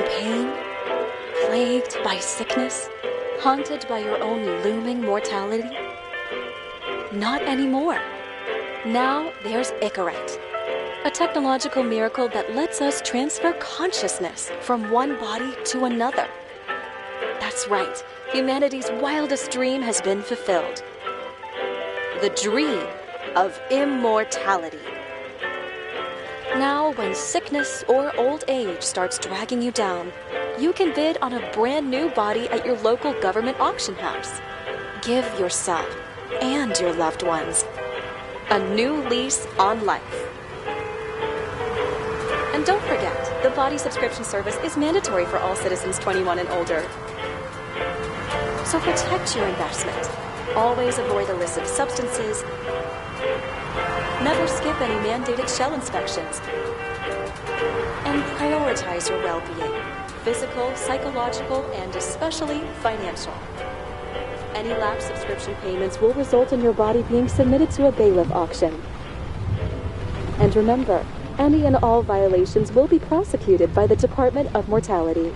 pain? Plagued by sickness? Haunted by your own looming mortality? Not anymore. Now there's Icaret, a technological miracle that lets us transfer consciousness from one body to another. That's right, humanity's wildest dream has been fulfilled. The dream of immortality. Now, when sickness or old age starts dragging you down, you can bid on a brand new body at your local government auction house. Give yourself and your loved ones a new lease on life. And don't forget, the body subscription service is mandatory for all citizens 21 and older. So protect your investment. Always avoid illicit substances. Never skip any mandated shell inspections. And prioritize your well-being, physical, psychological, and especially financial. Any lapsed subscription payments will result in your body being submitted to a bailiff auction. And remember, any and all violations will be prosecuted by the Department of Mortality.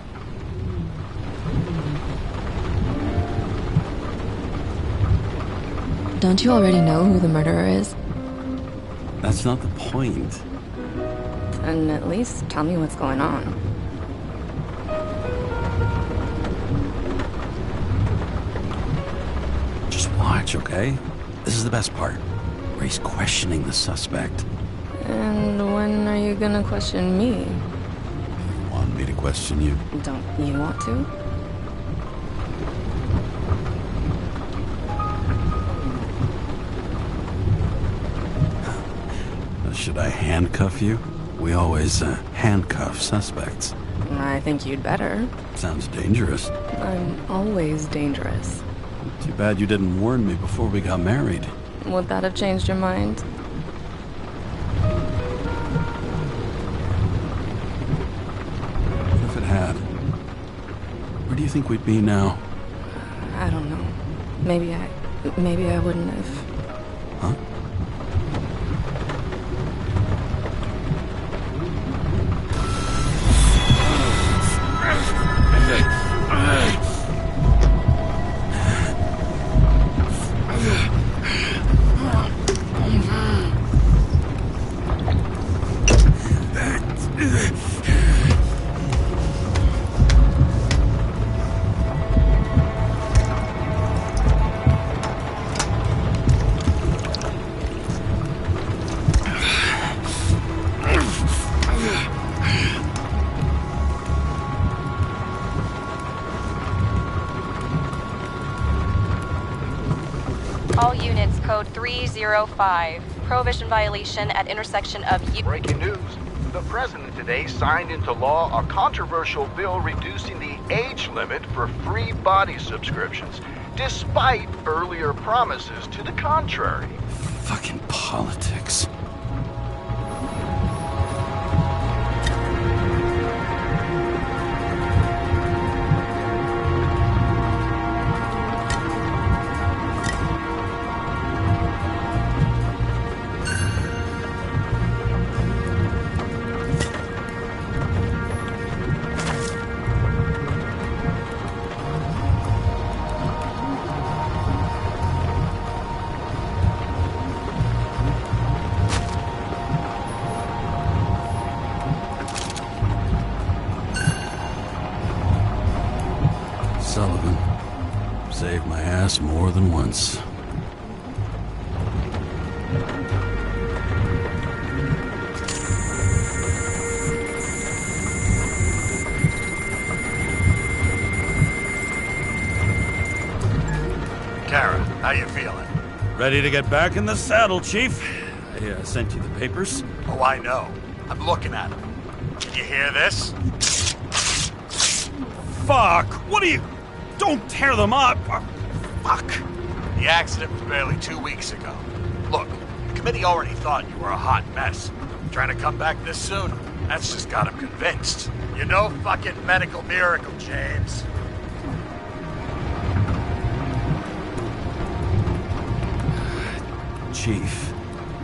Don't you already know who the murderer is? That's not the point. And at least tell me what's going on. Just watch, okay? This is the best part, where he's questioning the suspect. And when are you gonna question me? You want me to question you? Don't you want to? Should I handcuff you? We always handcuff suspects. I think you'd better. Sounds dangerous. I'm always dangerous. Too bad you didn't warn me before we got married. Would that have changed your mind? If it had, where do you think we'd be now? I don't know. Maybe I wouldn't have. Huh? All units, code 305. Prohibition violation at intersection of... Breaking news. The president today signed into law a controversial bill reducing the age limit for free body subscriptions, despite earlier promises to the contrary. Fucking politics. Sullivan saved my ass more than once. Kara, how you feeling? Ready to get back in the saddle, Chief. I sent you the papers. Oh, I know. I'm looking at them. Did you hear this? Fuck! What are you... Don't tear them up! Fuck! The accident was barely 2 weeks ago. Look, the committee already thought you were a hot mess. Trying to come back this soon, that's just got them convinced. You're no fucking medical miracle, James. Chief,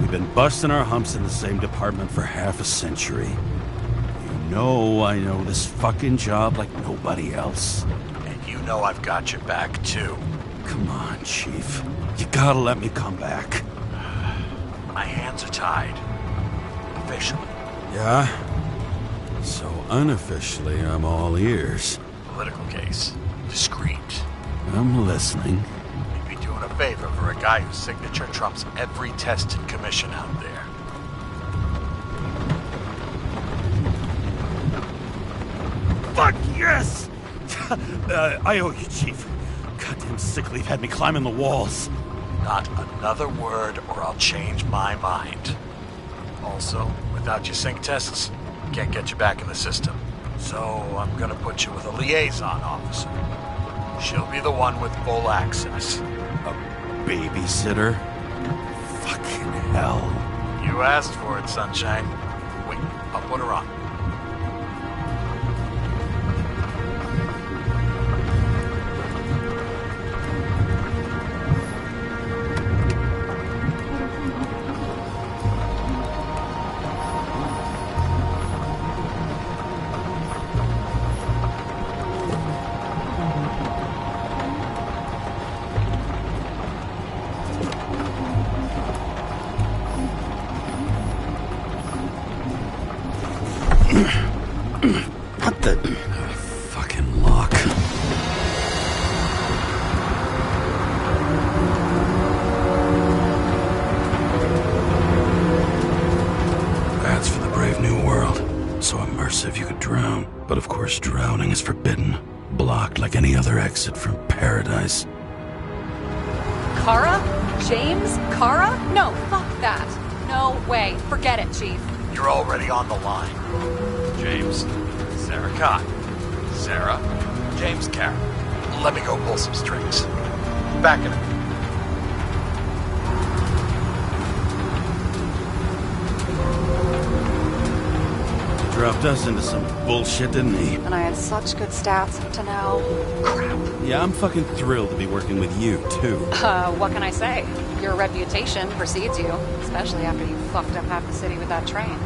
we've been busting our humps in the same department for half a century. You I know this fucking job like nobody else. And you know I've got your back, too. Come on, Chief. You gotta let me come back. My hands are tied. Officially. Yeah? So unofficially, I'm all ears. Political case. Discreet. I'm listening. You'd be doing a favor for a guy whose signature trumps every tested commission out there. Fuck yes! I owe you, Chief. Goddamn sick leave had me climbing the walls. Not another word or I'll change my mind. Also, without your sync tests, can't get you back in the system. So I'm gonna put you with a liaison officer. She'll be the one with full access. A babysitter? Fucking hell. You asked for it, Sunshine. Wait, I'll put her on. What the... fucking lock. That's for the brave new world. So immersive you could drown. But of course drowning is forbidden. Blocked like any other exit from paradise. Kara? James? Kara? No, fuck that. No way. Forget it, Chief. You're already on the line. James, Sarah Cott. Sarah, James Carroll. Let me go pull some strings. Back in a minute. Dropped us into some bullshit, didn't he? And I had such good stats up to now. Crap. Yeah, I'm fucking thrilled to be working with you, too. What can I say? Your reputation precedes you, especially after you fucked up half the city with that train.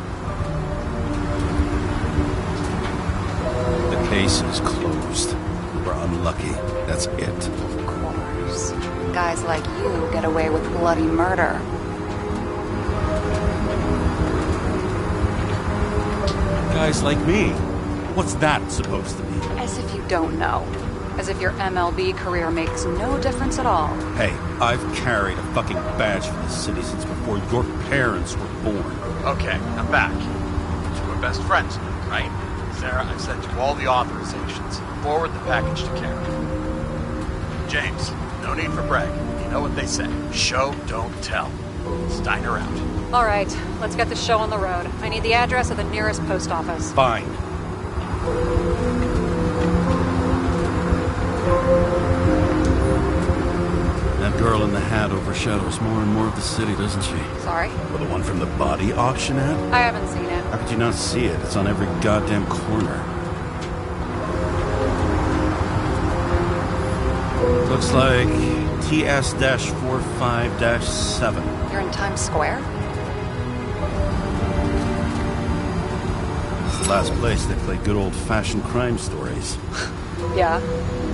The case is closed. We're unlucky. That's it. Of course. Guys like you get away with bloody murder. Guys like me. What's that supposed to be? As if you don't know. As if your MLB career makes no difference at all. Hey, I've carried a fucking badge for the city since before your parents were born. Okay, I'm back. So we're best friends now, right? Sarah, I've sent you all the authorizations. Forward the package to Karen. James, no need for bragging. You know what they say. Show, don't tell. Steiner out. All right, let's get the show on the road. I need the address of the nearest post office. Fine. That girl in the hat overshadows more and more of the city, doesn't she? Sorry? Well, the one from the body auction ad? I haven't seen it. How could you not see it? It's on every goddamn corner. Looks like TS-45-7. You're in Times Square? It's the last place they play good old-fashioned crime stories. Yeah.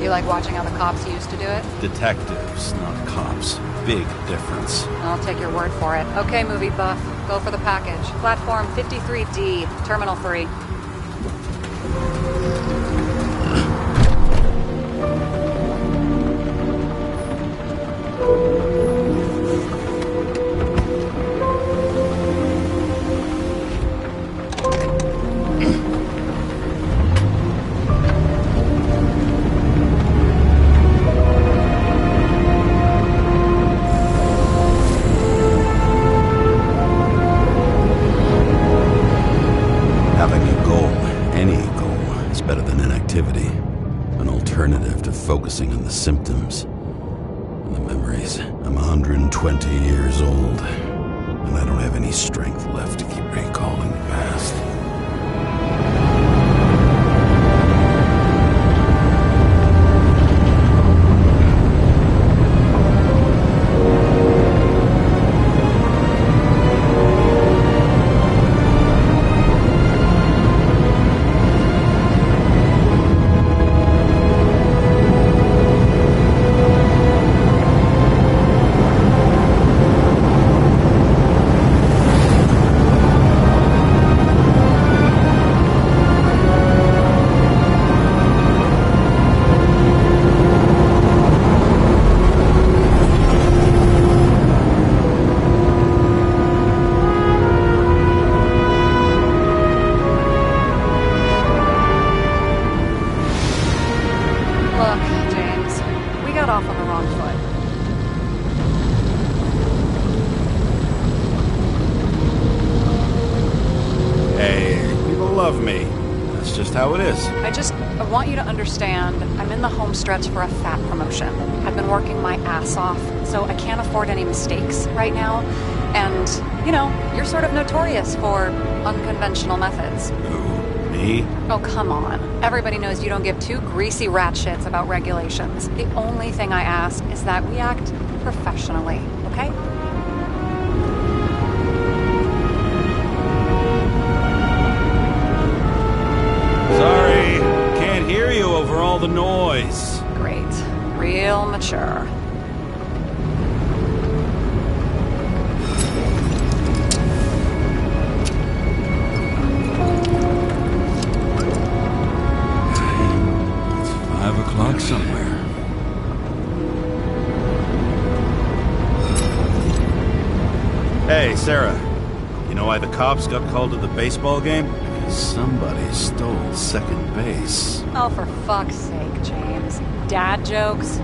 You like watching how the cops used to do it? Detectives, not cops. Big difference. I'll take your word for it. Okay, movie buff. Go for the package. Platform 53D, Terminal 3. Focusing on the symptoms and the memories. I'm 120 years old, and I don't have any strength left to keep recalling the past. That's just how it is. I want you to understand, I'm in the home stretch for a fat promotion. I've been working my ass off, so I can't afford any mistakes right now. And, you know, you're sort of notorious for unconventional methods. Who, me? Oh, come on. Everybody knows you don't give two greasy rat shits about regulations. The only thing I ask is that we act professionally, okay? Sorry, can't hear you over all the noise. Great. Real mature. It's 5 o'clock somewhere. Hey, Sarah. You know why the cops got called to the baseball game? Because somebody stole second base. Oh, for fuck's sake, James. Dad jokes?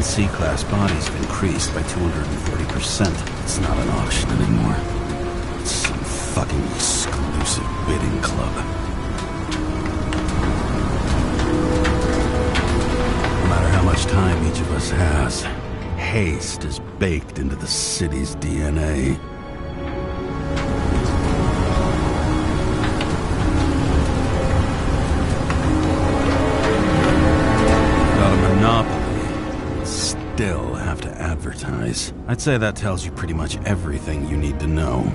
C-class bodies have increased by 240%. It's not an auction anymore. It's some fucking exclusive bidding club. No matter how much time each of us has, haste is baked into the city's DNA. Got a monopoly. Still have to advertise. I'd say that tells you pretty much everything you need to know.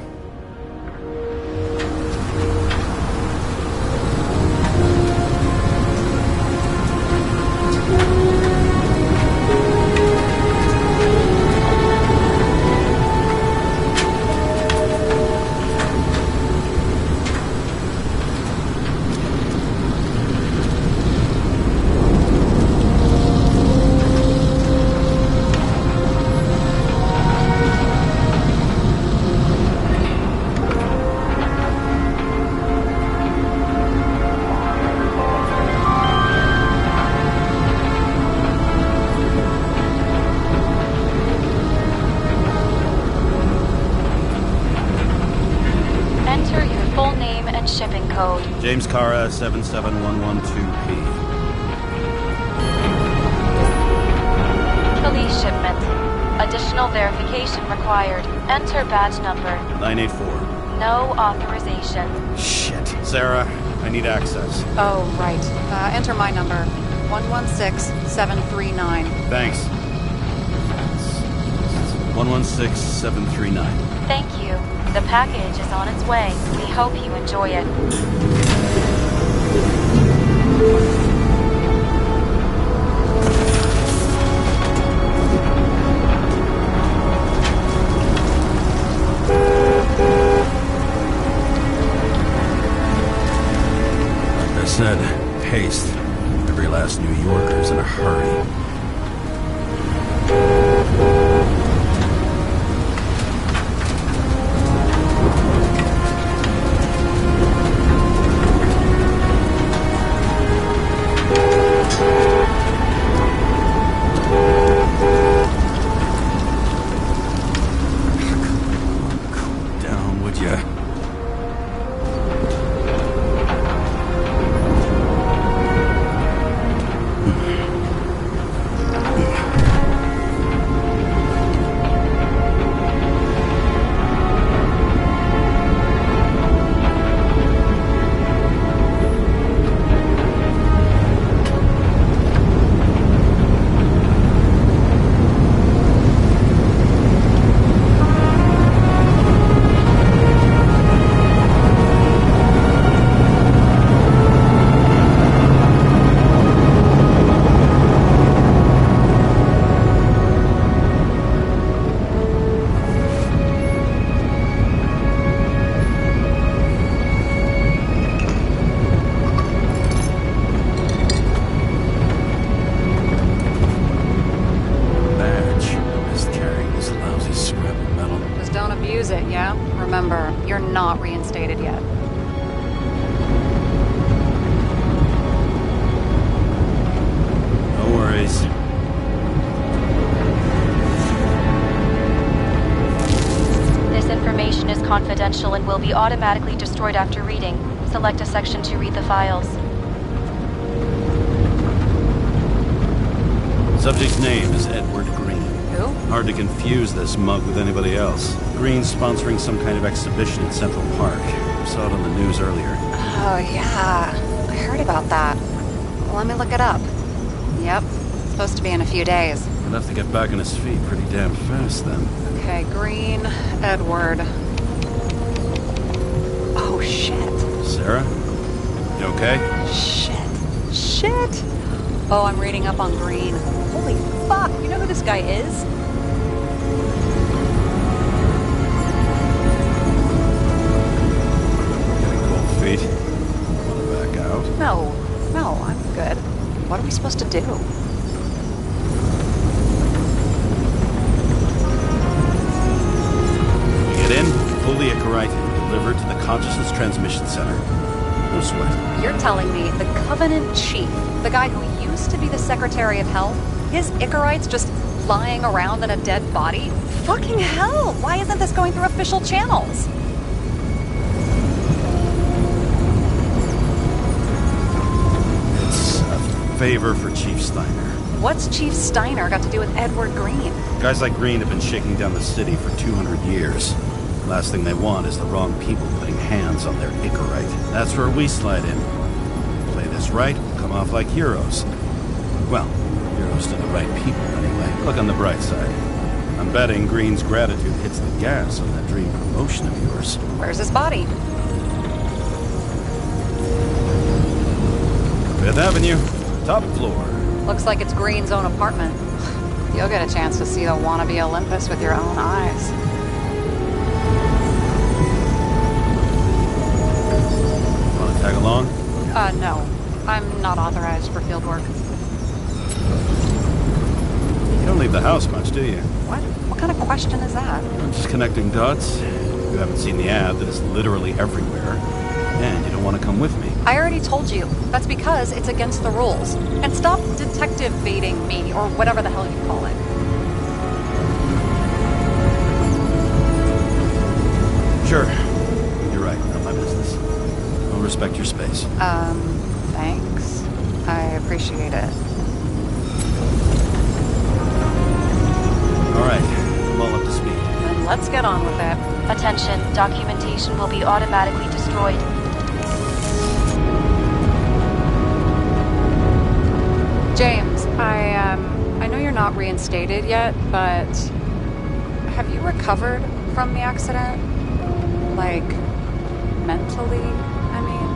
Shipping code. James Cara 77112P. Police shipment. Additional verification required. Enter badge number. 984. No authorization. Shit. Sarah, I need access. Oh, right. Enter my number. 116739. Thanks. 116739. Thank you. The package is on its way. We hope you enjoy it. Like I said, haste. Every last New Yorker's in a hurry. not reinstated yet. No worries. This information is confidential and will be automatically destroyed after reading. Select a section to read the files. Subject's name is Edward Green. Who? Hard to confuse this mug with anybody else. Green's sponsoring some kind of exhibition in Central Park. Saw it on the news earlier. Oh, yeah. I heard about that. Let me look it up. Yep. It's supposed to be in a few days. He'll have to get back on his feet pretty damn fast then. Okay, Green, Edward. Oh, shit. Sarah? You okay? Shit. Oh, I'm reading up on Green. Holy fuck, you know who this guy is? Getting cold feet. Want to back out? No, I'm good. What are we supposed to do? You get in, pull the Icarite, and deliver it to the Consciousness Transmission Center. No sweat. You're telling me the Covenant Chief, the guy who used to be the Secretary of Health, his Icarite's just lying around in a dead body? Fucking hell! Why isn't this going through official channels? It's a favor for Chief Steiner. What's Chief Steiner got to do with Edward Green? Guys like Green have been shaking down the city for 200 years. Last thing they want is the wrong people putting hands on their Icarite. That's where we slide in. Play this right, we'll come off like heroes. Well, heroes to the right people anyway. Look on the bright side. I'm betting Green's gratitude hits the gas on that dream promotion of yours. Where's his body? 5th Avenue, top floor. Looks like it's Green's own apartment. You'll get a chance to see the wannabe Olympus with your own eyes. Want to tag along? No. I'm not authorized for field work. You don't leave the house much, do you? What? What kind of question is that? I'm just connecting dots. You haven't seen the ad that is literally everywhere. And you don't want to come with me. I already told you. That's because it's against the rules. And stop detective baiting me, or whatever the hell you call it. Sure. You're right. Not my business. I'll respect your space. Thanks. I appreciate it. All right. I'm all up to speed. Then let's get on with it. Attention, documentation will be automatically destroyed. James, I know you're not reinstated yet, but have you recovered from the accident? Like, mentally, I mean?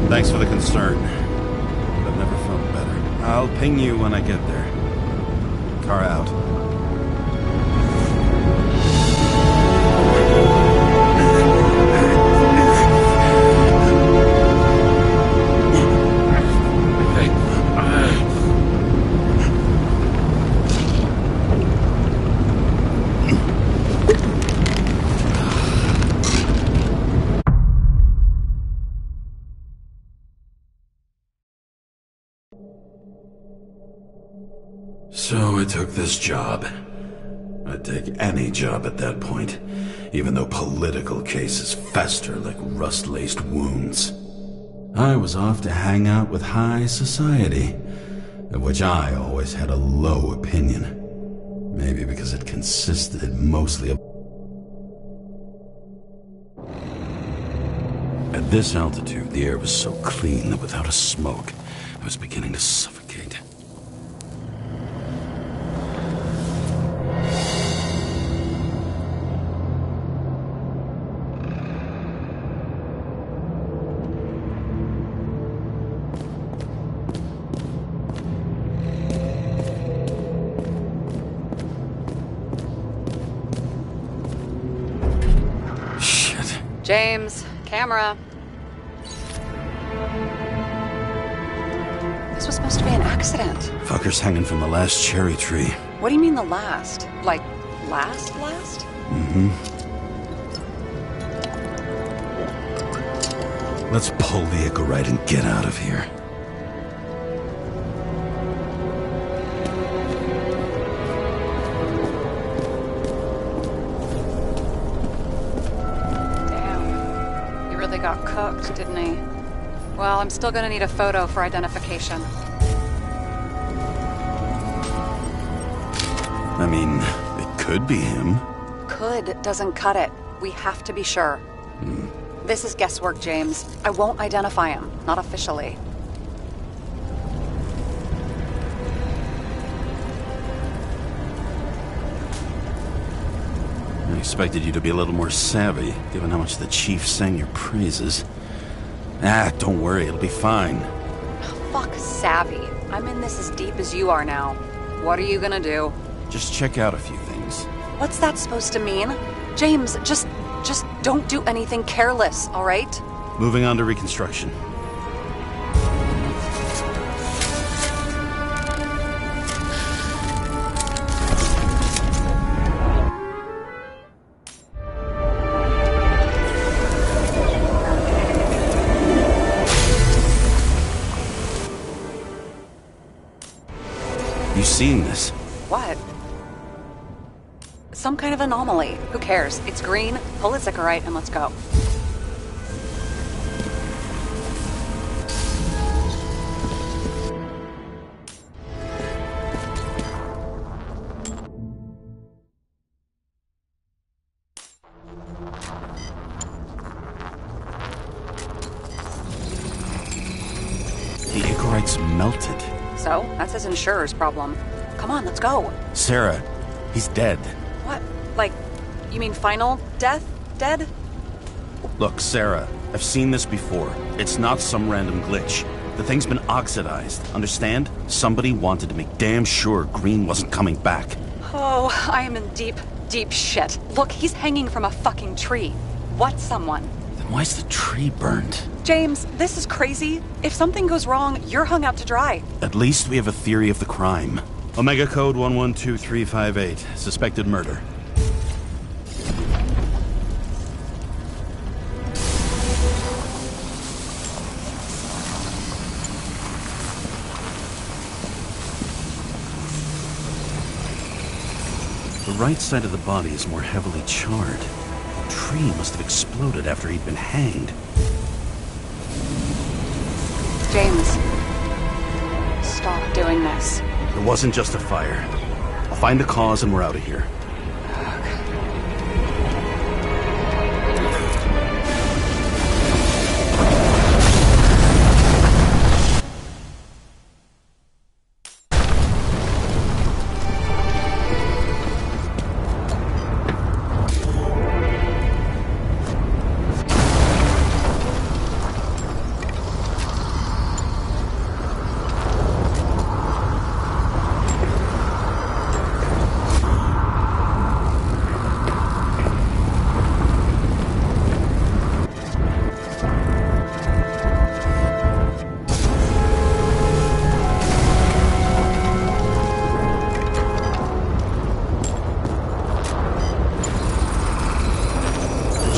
Thanks for the concern. But I've never felt better. I'll ping you when I get there. Car out. So I took this job. I'd take any job at that point, even though political cases fester like rust-laced wounds. I was off to hang out with high society, of which I always had a low opinion. Maybe because it consisted mostly of... At this altitude, the air was so clean that without a smoke, I was beginning to suffocate. James, camera. This was supposed to be an accident. Fuckers hanging from the last cherry tree. What do you mean the last? Like, last? Let's pull the Icarite and get out of here. Damn. He really got cooked, didn't he? Well, I'm still gonna need a photo for identification. I mean, it could be him. Could doesn't cut it. We have to be sure. This is guesswork, James. I won't identify him. Not officially. I expected you to be a little more savvy, given how much the chief sang your praises. Don't worry, it'll be fine. Fuck savvy. I'm in this as deep as you are now. What are you gonna do? Just check out a few things. What's that supposed to mean? James, just don't do anything careless, all right? Moving on to reconstruction. You seen this? What? Some kind of anomaly. Who cares? It's green, pull its Icarite, and let's go. The Icarite's melted. So, that's his insurer's problem. Come on, let's go. Sarah, he's dead. What? Like, you mean final death? Dead? Look, Sarah, I've seen this before. It's not some random glitch. The thing's been oxidized, understand? Somebody wanted to make damn sure Green wasn't coming back. Oh, I am in deep, deep shit. Look, he's hanging from a fucking tree. What someone? Then why's the tree burned? James, this is crazy. If something goes wrong, you're hung out to dry. At least we have a theory of the crime. Omega code 112358. Suspected murder. The right side of the body is more heavily charred. The tree must have exploded after he'd been hanged. James, stop doing this. It wasn't just a fire. I'll find the cause and we're out of here.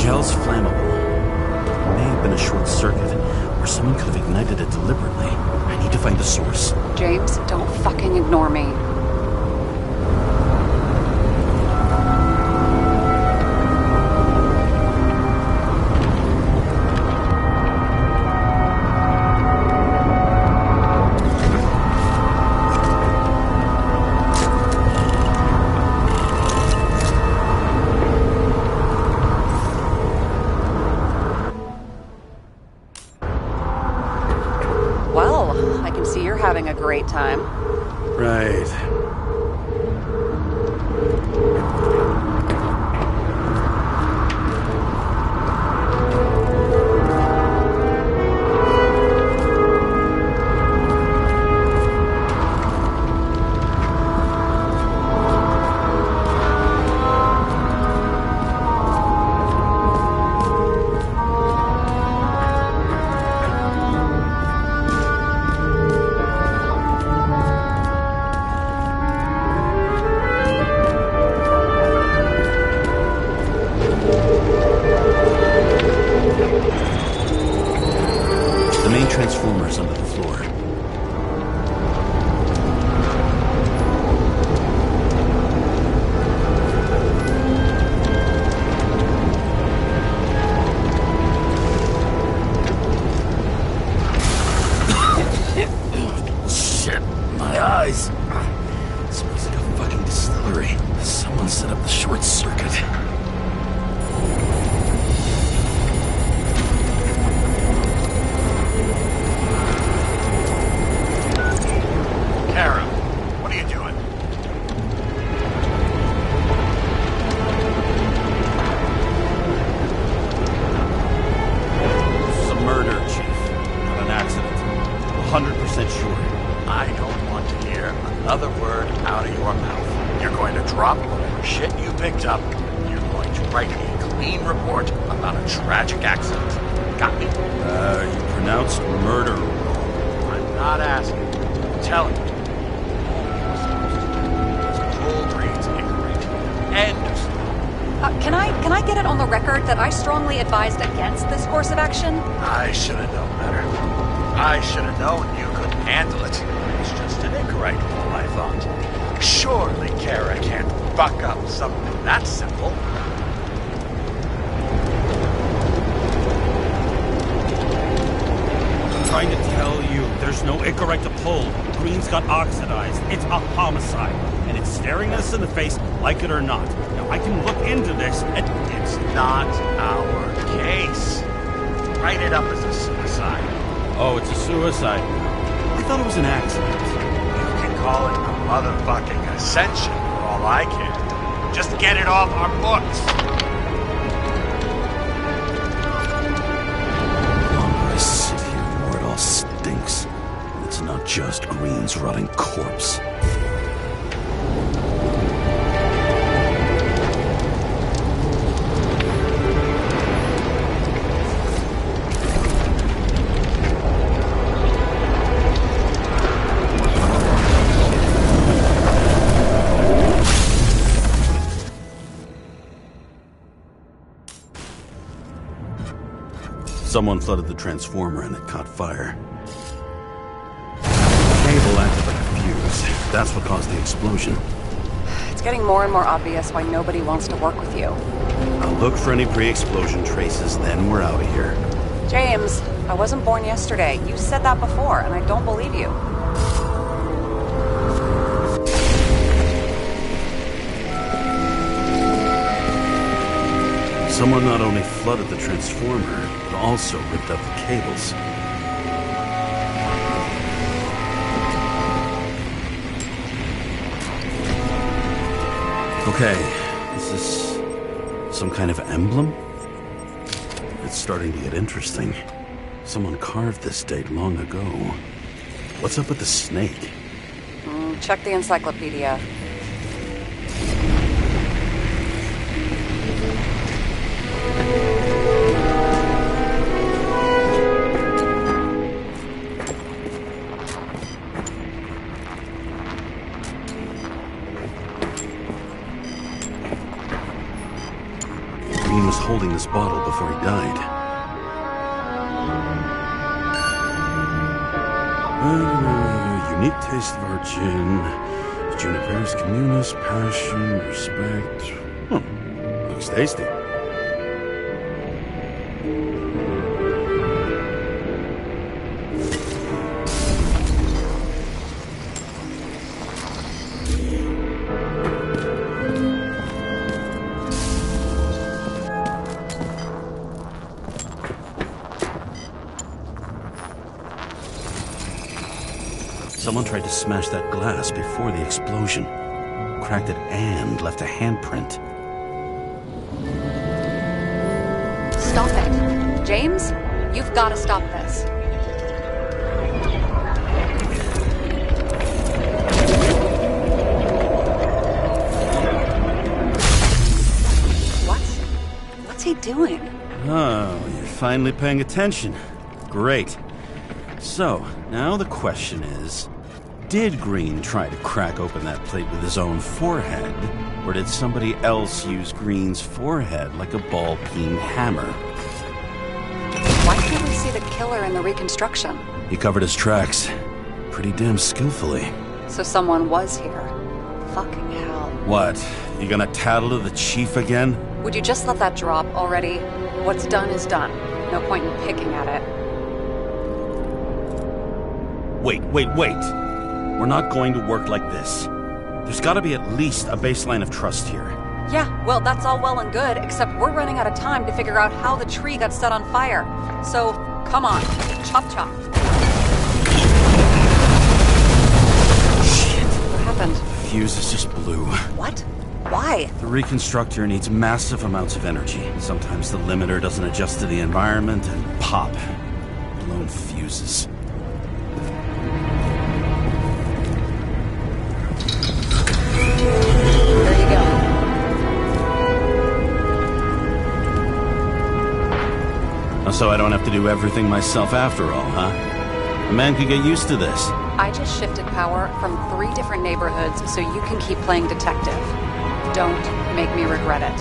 Gel's flammable. It may have been a short circuit, or someone could have ignited it deliberately. I need to find the source. James, don't fucking ignore me. Well, I can see you're having a great time. Right. transformers under the floor. Shit, my eyes. It smells like a fucking distillery. Someone set up the short circuit. Kara, what are you doing? It's a murder, Chief. Not an accident. 100% sure. I don't want to hear another word out of your mouth. You're going to drop whatever shit you picked up. You're going to write me a clean report about a tragic accident. Got me? You pronounced murder wrong. I'm not asking. I'm telling you. Full grades incorrect. End of story. Can I get it on the record that I strongly advised against this course of action? I should have known better. I should have known you couldn't handle it. It's just an incorrect rule, I thought. Surely Kara can't fuck up something that simple. I'm trying to tell you, there's no Icarite to pull. Green's got oxidized. It's a homicide. And it's staring us in the face, like it or not. Now, I can look into this, and It's not our case. Write it up as a suicide. oh, it's a suicide. I thought it was an accident. You can call it a motherfucking ascension for all I care. Just get it off our books. The longer I sit here, the more it all stinks. And it's not just Green's rotting corpse. Someone flooded the transformer and it caught fire. The cable acted like a fuse. That's what caused the explosion. It's getting more and more obvious why nobody wants to work with you. I'll look for any pre-explosion traces, then we're out of here. James, I wasn't born yesterday. You said that before, and I don't believe you. Someone not only flooded the transformer, but also ripped out the cables. Okay, is this some kind of emblem? It's starting to get interesting. Someone carved this date long ago. What's up with the snake? Check the encyclopedia. Green was holding this bottle before he died. Unique taste of our gin. Juniper's communis, passion, respect. Looks tasty. Someone tried to smash that glass before the explosion. Cracked it and left a handprint. Stop it. James, you've got to stop this. What's he doing? Oh, you're finally paying attention. Great. So, now the question is, did Green try to crack open that plate with his own forehead, or did somebody else use Green's forehead like a ball-peen hammer? Why can't we see the killer stellar in the reconstruction. He covered his tracks pretty damn skillfully. So someone was here. Fucking hell. What? You gonna tattle to the chief again? Would you just let that drop already? What's done is done. No point in picking at it. Wait. We're not going to work like this. There's gotta be at least a baseline of trust here. Yeah, well, that's all well and good, except we're running out of time to figure out how the tree got set on fire. So, come on. Chop chop. Shit. What happened? The fuses just blew. What? Why? The reconstructor needs massive amounts of energy. Sometimes the limiter doesn't adjust to the environment and pop. Blown fuses. There you go. So I don't have to do everything myself after all, huh? A man could get used to this. I just shifted power from 3 different neighborhoods so you can keep playing detective. Don't make me regret it.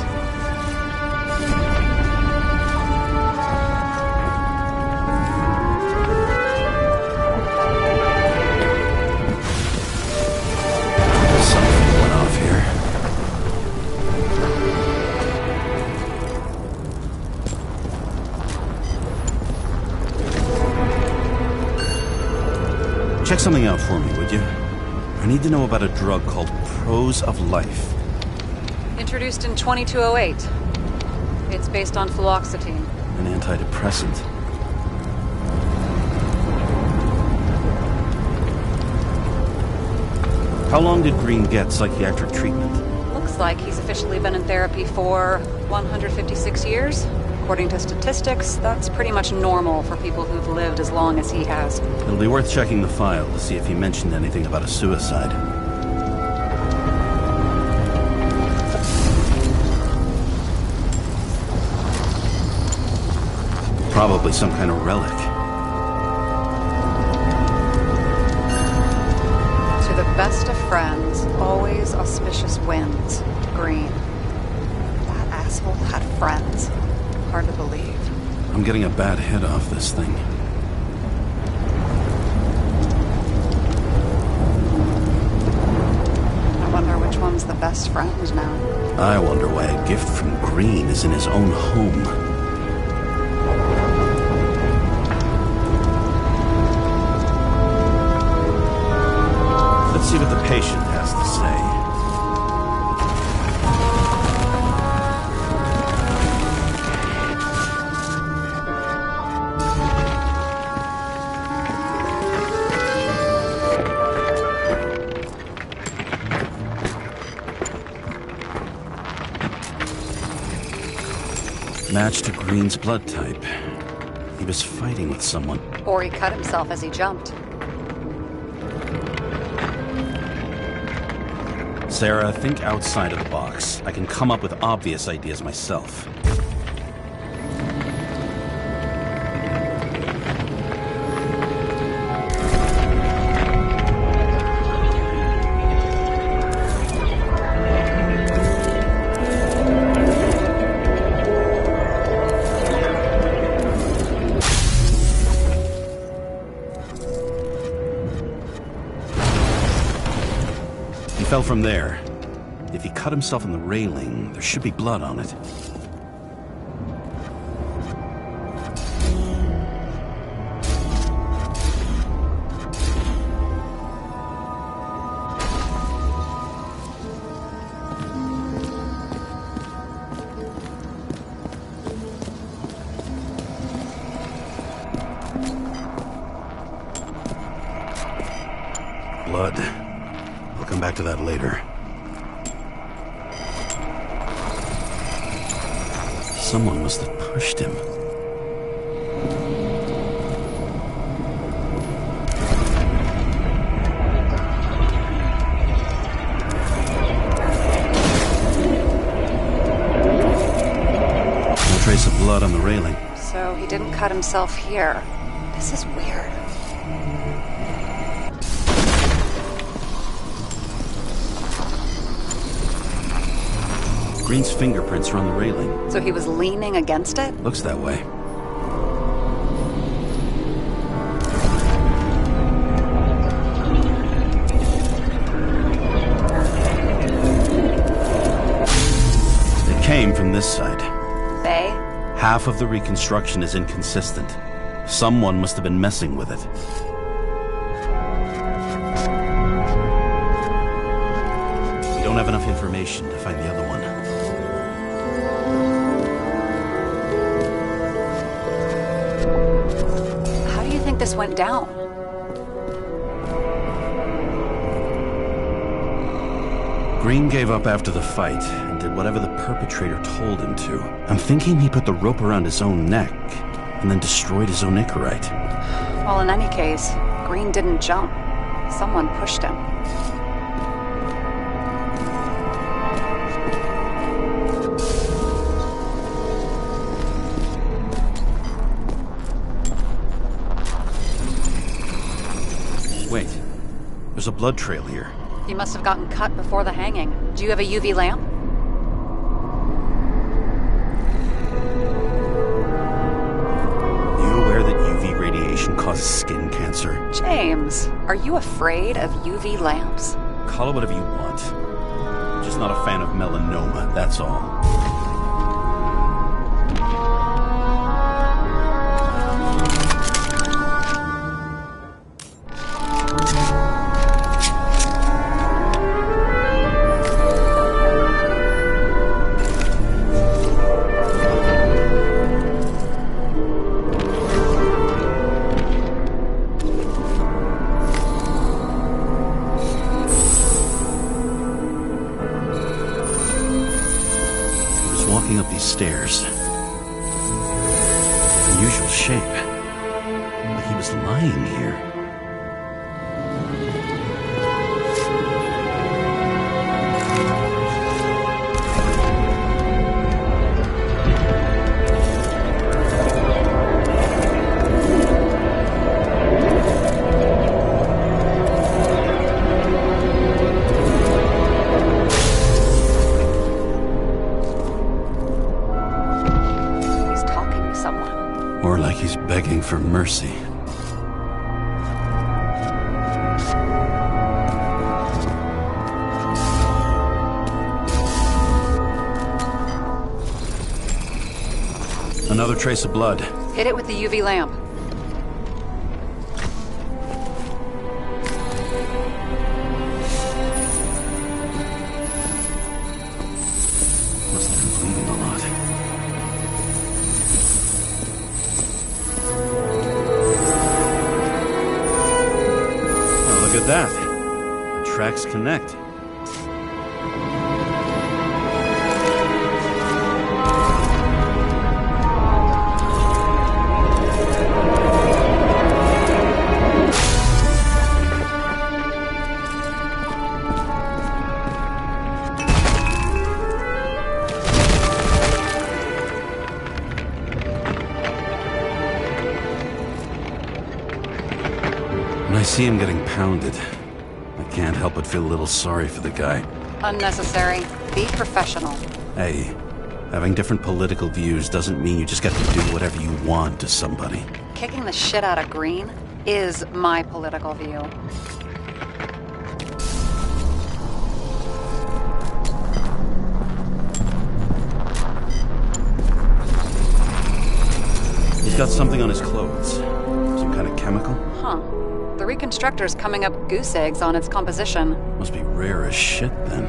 Something went off here. Check something out for me, would you? I need to know about a drug called Pros of Life. Introduced in 2208. It's based on fluoxetine. An antidepressant. How long did Green get psychiatric treatment? Looks like he's officially been in therapy for 156 years. According to statistics, that's pretty much normal for people who've lived as long as he has. It'll be worth checking the file to see if he mentioned anything about a suicide. Probably some kind of relic. To the best of friends, always auspicious winds. Green. That asshole had friends. Hard to believe. I'm getting a bad hit off this thing. I wonder which one's the best friend now. I wonder why a gift from Green is in his own home. Let's see what the patient has to say. Match to Green's blood type. He was fighting with someone. Or he cut himself as he jumped. Sarah, think outside of the box. I can come up with obvious ideas myself. He fell from there. If he cut himself on the railing, there should be blood on it. Blood. I'll come back to that later. Someone must have pushed him. No trace of blood on the railing. So he didn't cut himself here. This is weird. Green's fingerprints are on the railing. So he was leaning against it? Looks that way. Half of the reconstruction is inconsistent. Someone must have been messing with it. We don't have enough information to find the other one. How do you think this went down? Green gave up after the fight and did whatever the perpetrator told him to. I'm thinking he put the rope around his own neck and then destroyed his own Icarite. Well, in any case, Green didn't jump. Someone pushed him. Wait, there's a blood trail here. He must have gotten cut before the hanging. Do you have a UV lamp? Are you aware that UV radiation causes skin cancer? James, are you afraid of UV lamps? Call it whatever you want. Just not a fan of melanoma, that's all. Up these stairs. Unusual shape. Like he was lying here. Or like he's begging for mercy. Another trace of blood. Hit it with the UV lamp. Must have been bleeding a lot. Look at that. The tracks connect. When I see him getting pounded, I can't help but feel a little sorry for the guy. Unnecessary. Be professional. Hey, having different political views doesn't mean you just get to do whatever you want to somebody. Kicking the shit out of Green is my political view. He's got something on his clothes. Some kind of chemical? Huh. The reconstructor's coming up goose eggs on its composition. Must be rare as shit, then.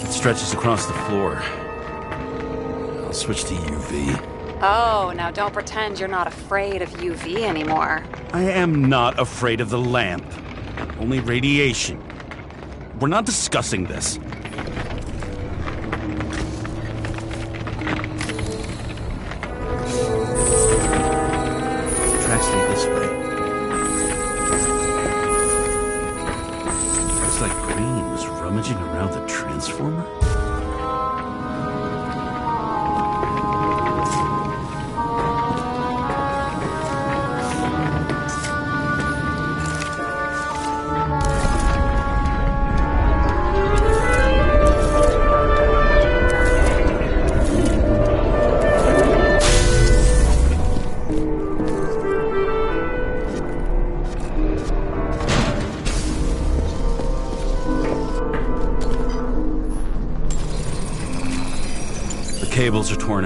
It stretches across the floor. I'll switch to UV. Oh, now don't pretend you're not afraid of UV anymore. I am not afraid of the lamp. Only radiation. We're not discussing this. The tracks lead this way. Looks like Green was rummaging around the transformer.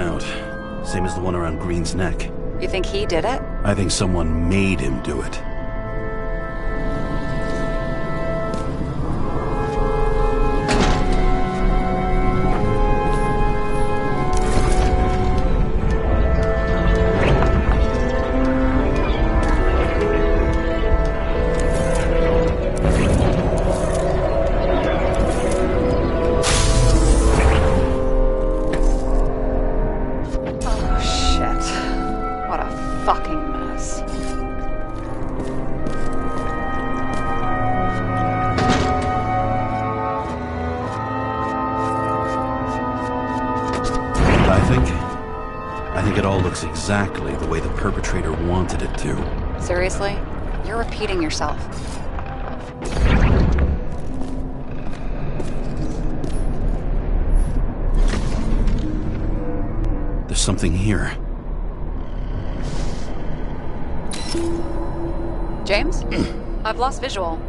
out. Same as the one around Green's neck. You think he did it? I think someone made him do it. I think it all looks exactly the way the perpetrator wanted it to. Seriously? You're repeating yourself. There's something here. James? I've lost visual.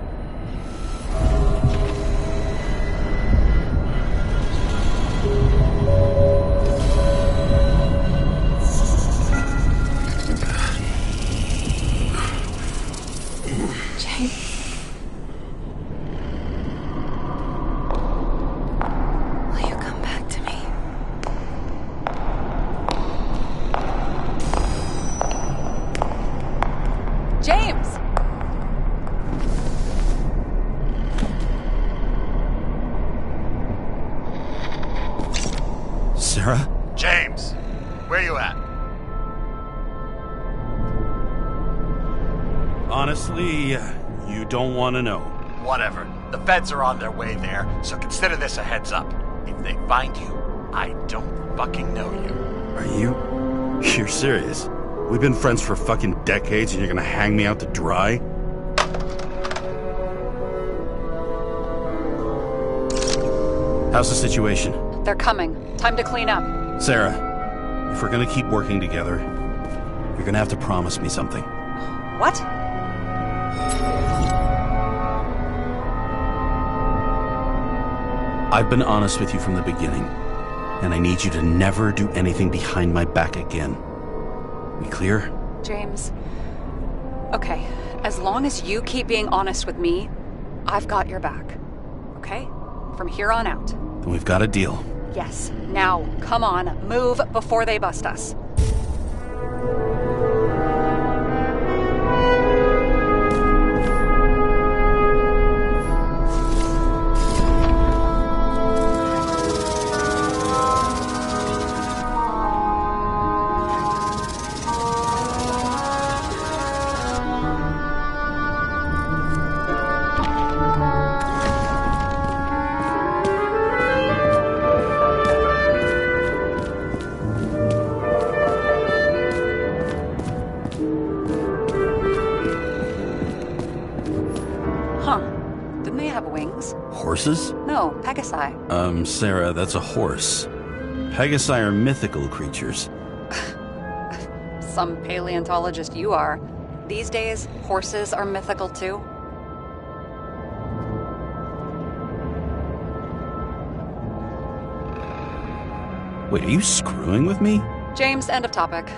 James! Sarah? James, where you at? Honestly, you don't want to know. Whatever. The feds are on their way there, so consider this a heads up. If they find you, I don't fucking know you. Are you? You're serious? We've been friends for fucking decades and you're gonna hang me out to dry? How's the situation? They're coming. Time to clean up. Sarah, if we're gonna keep working together, you're gonna have to promise me something. What? I've been honest with you from the beginning, and I need you to never do anything behind my back again. We clear? James. Okay, as long as you keep being honest with me, I've got your back. Okay? From here on out. Then we've got a deal. Yes. Now, come on, move before they bust us. Didn't they have wings? Horses? No, Pegasi. Sarah, that's a horse. Pegasi are mythical creatures. Some paleontologist you are. These days, horses are mythical too. Wait, are you screwing with me? James, end of topic.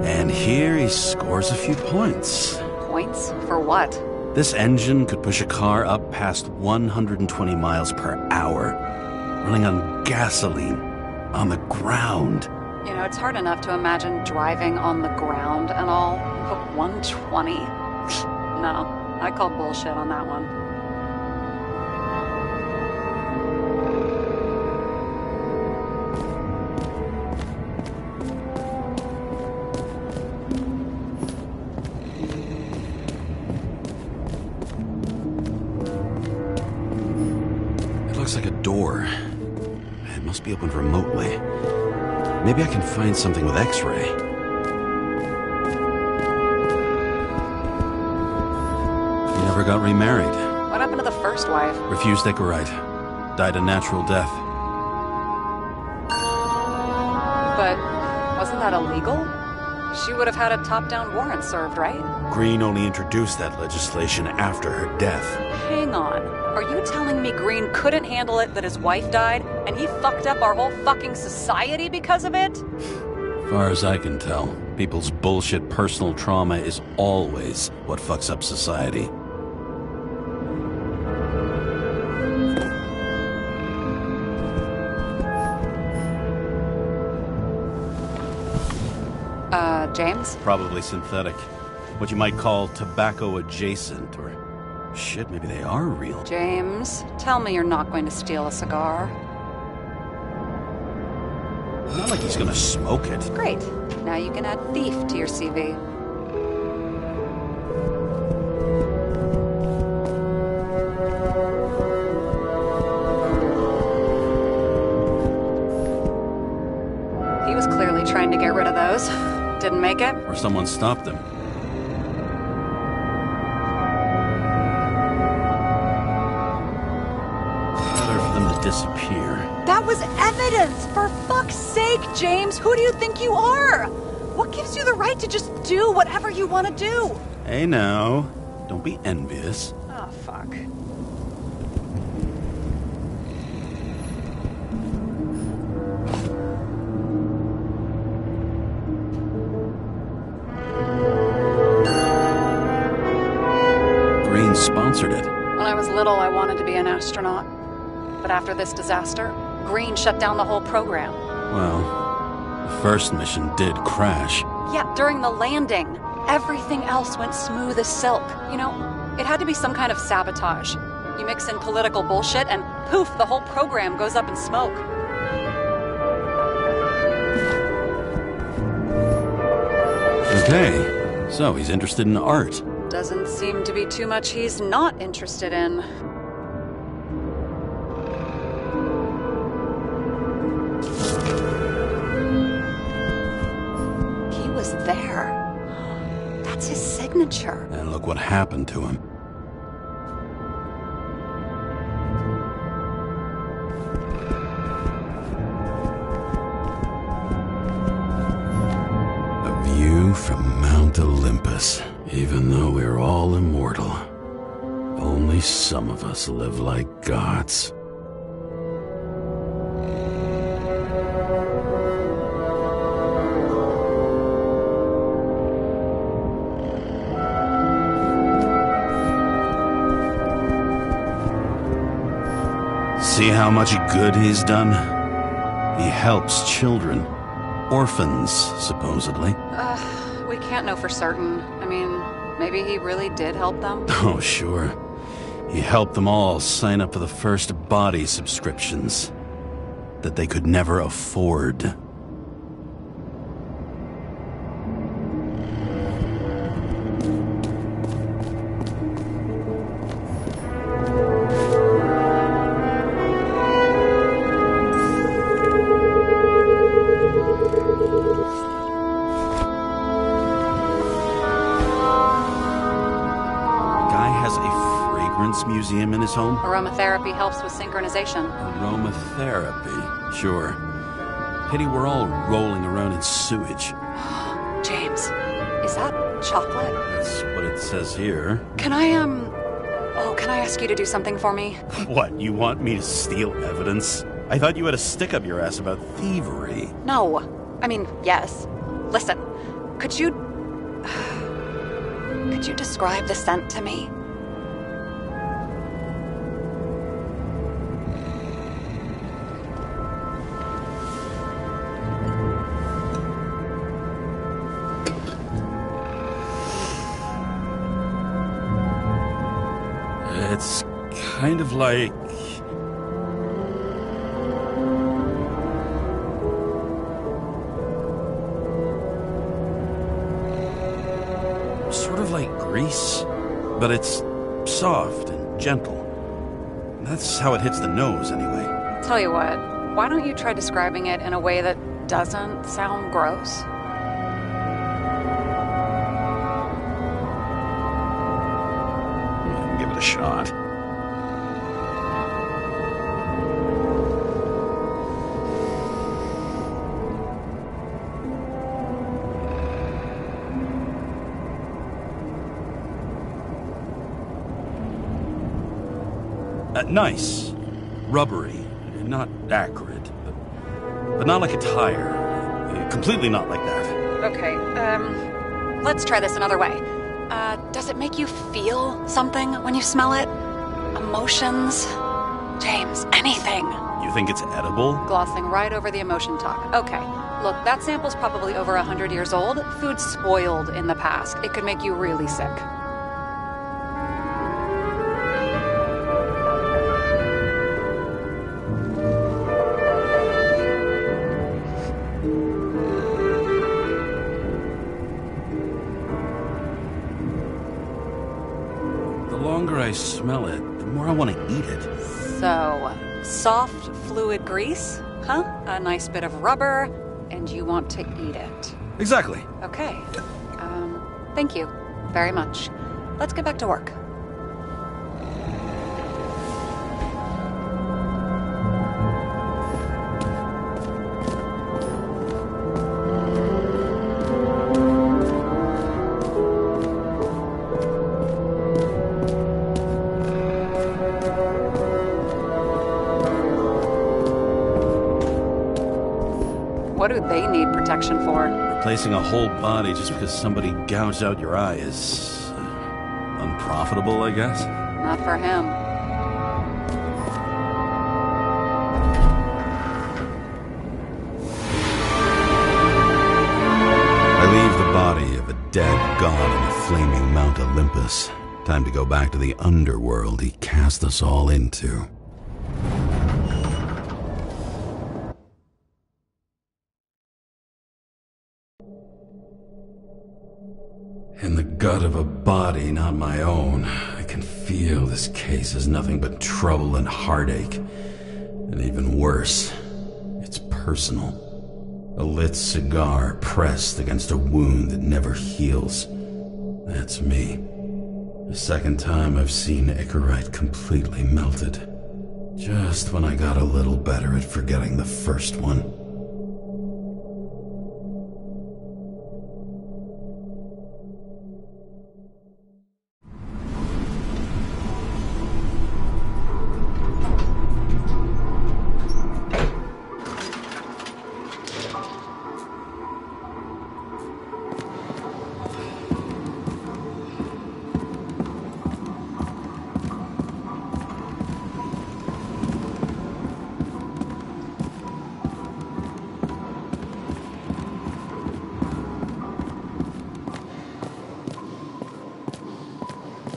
And here he scores a few points. Points? For what? This engine could push a car up past 120 miles per hour, running on gasoline, on the ground. You know, it's hard enough to imagine driving on the ground and all, but 120? No, I call bullshit on that one. It looks like a door. It must be opened remotely. Maybe I can find something with X-ray. He never got remarried. What happened to the first wife? Refused Icarite. Died a natural death. But wasn't that illegal? she would have had a top-down warrant served, right? Green only introduced that legislation after her death. Hang on. Are you telling me Green couldn't handle it that his wife died, and he fucked up our whole fucking society because of it? As far as I can tell, people's bullshit personal trauma is always what fucks up society. James? Probably synthetic. What you might call tobacco adjacent, or shit, maybe they are real. James, tell me you're not going to steal a cigar. Not like he's gonna smoke it. Great. Now you can add thief to your CV. He was clearly trying to get rid of those. Didn't make it. Or someone stopped them. Better for them to disappear. That was evidence! For fuck's sake, James! Who do you think you are? What gives you the right to just do whatever you want to do? Hey now, don't be envious. Oh, fuck. Green sponsored it. When I was little, I wanted to be an astronaut. But after this disaster, Green shut down the whole program. Well, the first mission did crash. Yeah, during the landing, everything else went smooth as silk. You know, it had to be some kind of sabotage. You mix in political bullshit and poof, the whole program goes up in smoke. Okay, so he's interested in art. Doesn't seem to be too much he's not interested in. He was there. That's his signature. And look what happened to him. A view from Mount Olympus. Even though we're all immortal, only some of us live like gods. See how much good he's done? He helps children. Orphans, supposedly. We can't know for certain. I mean, maybe he really did help them. Oh, sure. He helped them all sign up for the first body subscriptions that they could never afford. Museum in his home? Aromatherapy helps with synchronization. Aromatherapy, sure. Pity we're all rolling around in sewage. James, is that chocolate? That's what it says here. Can I ask you to do something for me? What, you want me to steal evidence? I thought you had a stick up your ass about Thievery. No. I mean, yes. Listen, could you describe the scent to me? It's kind of like... sort of like grease, but it's soft and gentle. That's how it hits the nose, anyway. Tell you what, why don't you try describing it in a way that doesn't sound gross? Give it a shot. Nice. Rubbery. Not acrid, but not like a tire. Completely not like that. Okay, let's try this another way. Does it make you feel something when you smell it? Emotions? James, anything. You think it's edible? Glossing right over the emotion talk. Okay, look, that sample's probably over 100 years old. Food's spoiled in the past. It could make you really sick. The longer I smell it, the more I want to eat it. So, soft fluid grease? Huh? A nice bit of rubber, and you want to eat it. Exactly. Okay. Thank you very much. Let's get back to work. What do they need protection for? Replacing a whole body just because somebody gouged out your eye is unprofitable, I guess. Not for him. I leave the body of a dead god in the flaming Mount Olympus. Time to go back to the underworld he cast us all into. In the gut of a body not my own, I can feel this case is nothing but trouble and heartache. And even worse, it's personal. A lit cigar pressed against a wound that never heals. That's me. The second time I've seen Icarite completely melted. Just when I got a little better at forgetting the first one.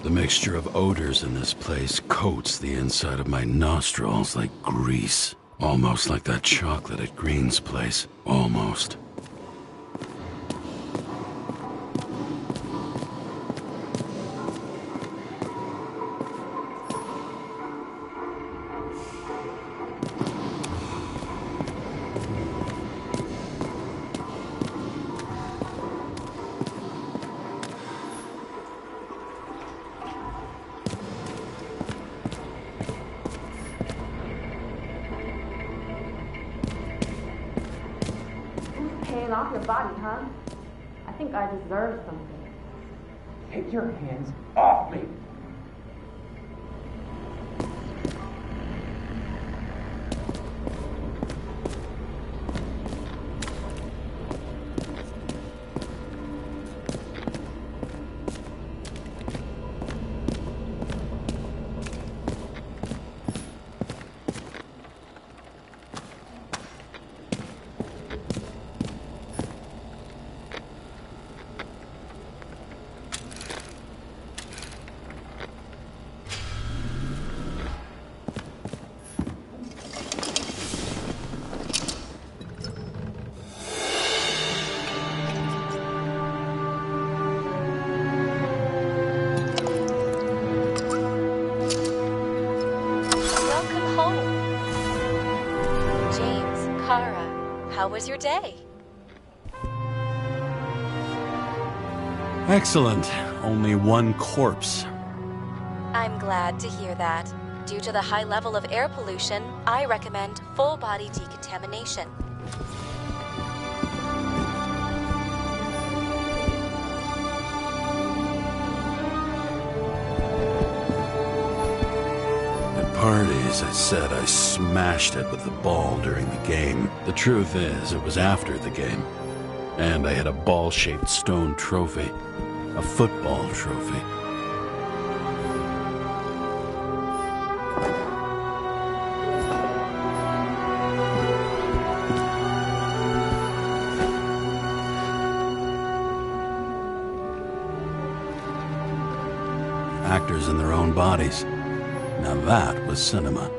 The mixture of odors in this place coats the inside of my nostrils like grease. Almost like that chocolate at Green's place. Almost. Paying off your body, huh? I think I deserve something. Take your hands off me! Welcome home. James, Kara, how was your day? Excellent. Only one corpse. I'm glad to hear that. Due to the high level of air pollution, I recommend full body decontamination. parties, I said I smashed it with the ball during the game. The truth is, it was after the game. And I had a ball-shaped stone trophy. A football trophy. Actors in their own bodies. Now that was cinema.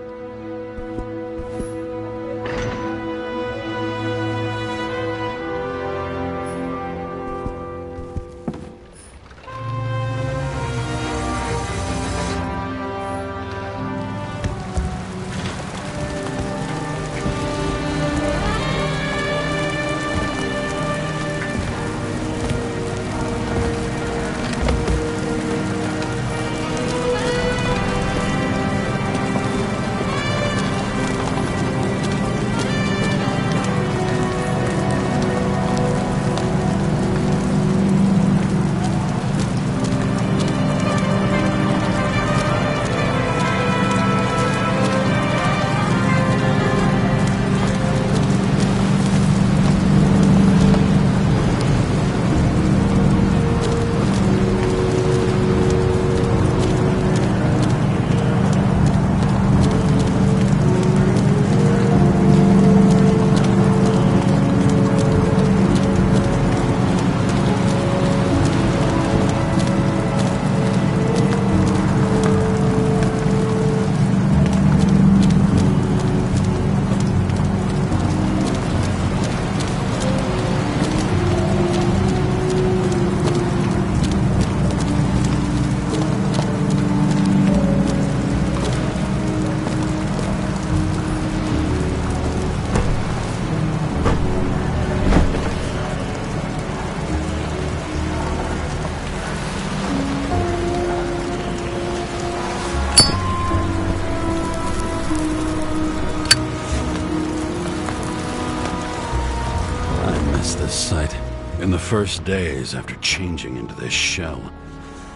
In the first days after changing into this shell,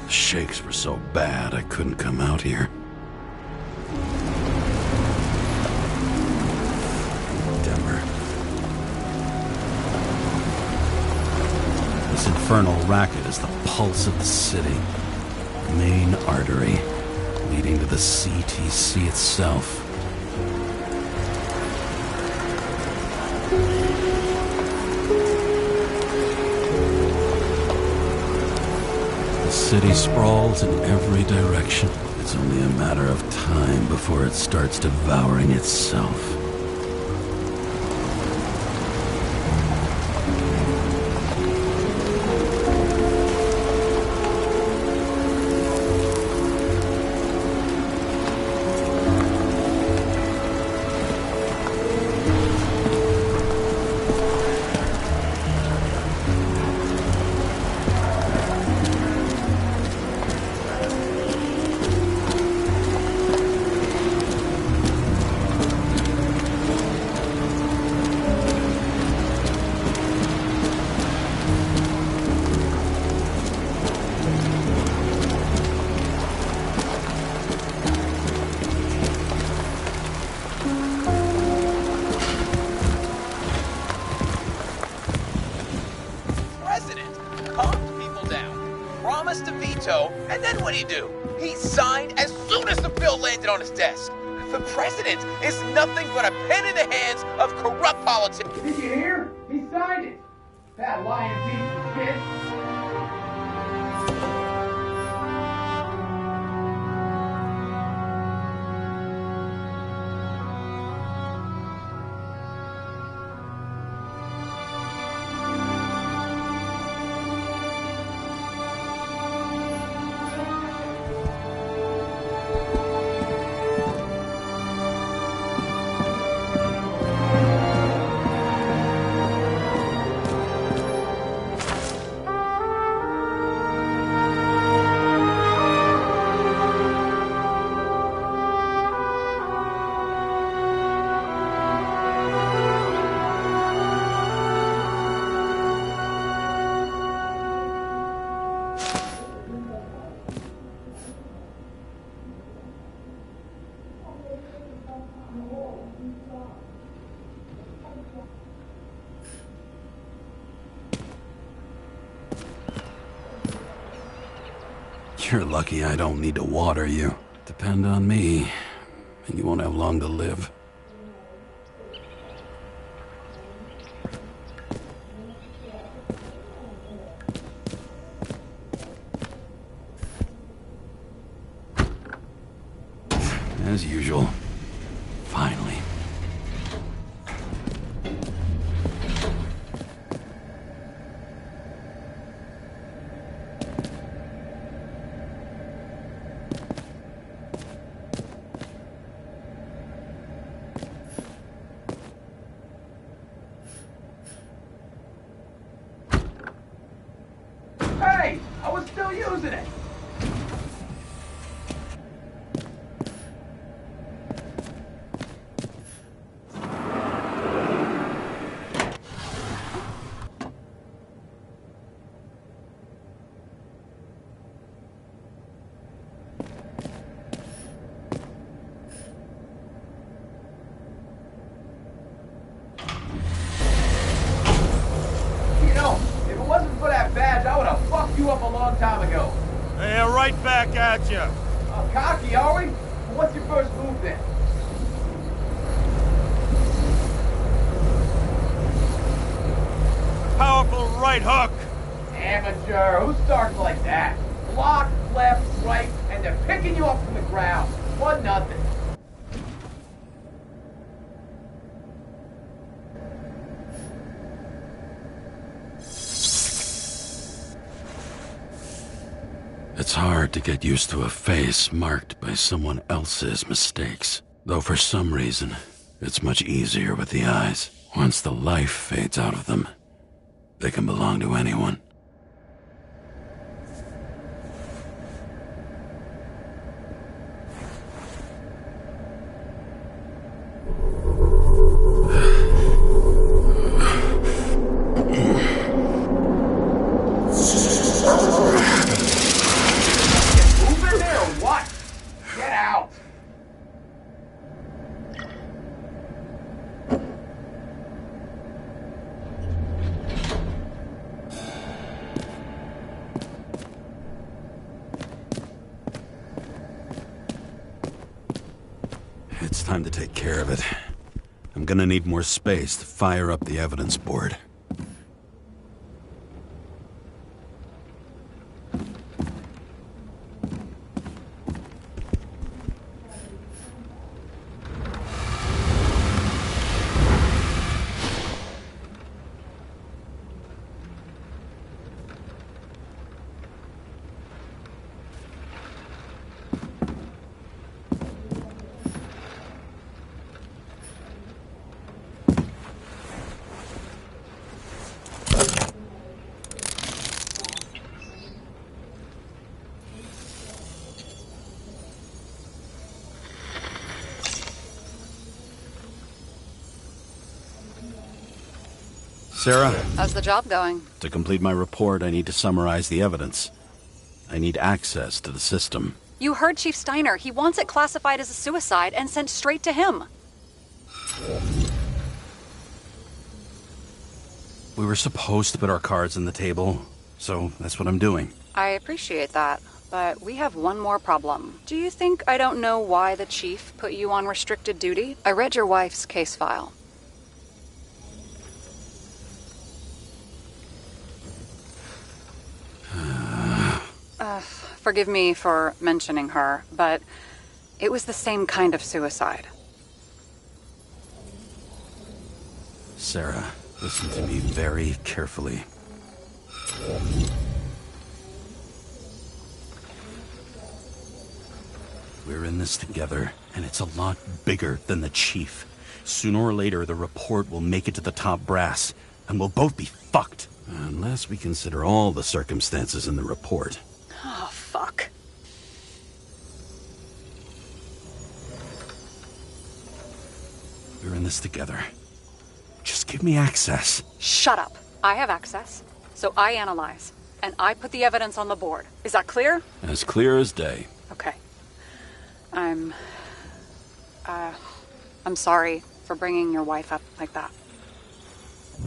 the shakes were so bad I couldn't come out here. Denver. This infernal racket is the pulse of the city. Main artery leading to the CTC itself. The city sprawls in every direction. It's only a matter of time before it starts devouring itself. And then what'd he do? He signed as soon as the bill landed on his desk. The president is nothing but a pen in the hands of corrupt politics. Did you hear? He signed it. That lying piece of shit. You're lucky I don't need to water you. Depend on me, and you won't have long to live. As usual. Finally. Hey! I was still using it! If it wasn't for that badge, I would have fucked you up a long time ago. Hey, right back at you. Cocky, are we? Well, what's your first move then? Powerful right hook. Amateur. Who starts like that? Block, left, right, and they're picking you up from the ground. 1-0. It's hard to get used to a face marked by someone else's mistakes. Though for some reason, it's much easier with the eyes. Once the life fades out of them, they can belong to anyone. It's time to take care of it. I'm gonna need more space to fire up the evidence board. Sarah? How's the job going? To complete my report, I need to summarize the evidence. I need access to the system. You heard Chief Steiner. He wants it classified as a suicide and sent straight to him. We were supposed to put our cards on the table, so that's what I'm doing. I appreciate that, but we have one more problem. Do you think I don't know why the Chief put you on restricted duty? I read your wife's case file. Forgive me for mentioning her, but it was the same kind of suicide. Sarah, listen to me very carefully. We're in this together, and it's a lot bigger than the Chief. Sooner or later, the report will make it to the top brass, and we'll both be fucked. Unless we consider all the circumstances in the report. Oh, fuck. We're in this together. Just give me access. Shut up. I have access, so I analyze, and I put the evidence on the board. Is that clear? As clear as day. Okay. I'm sorry for bringing your wife up like that.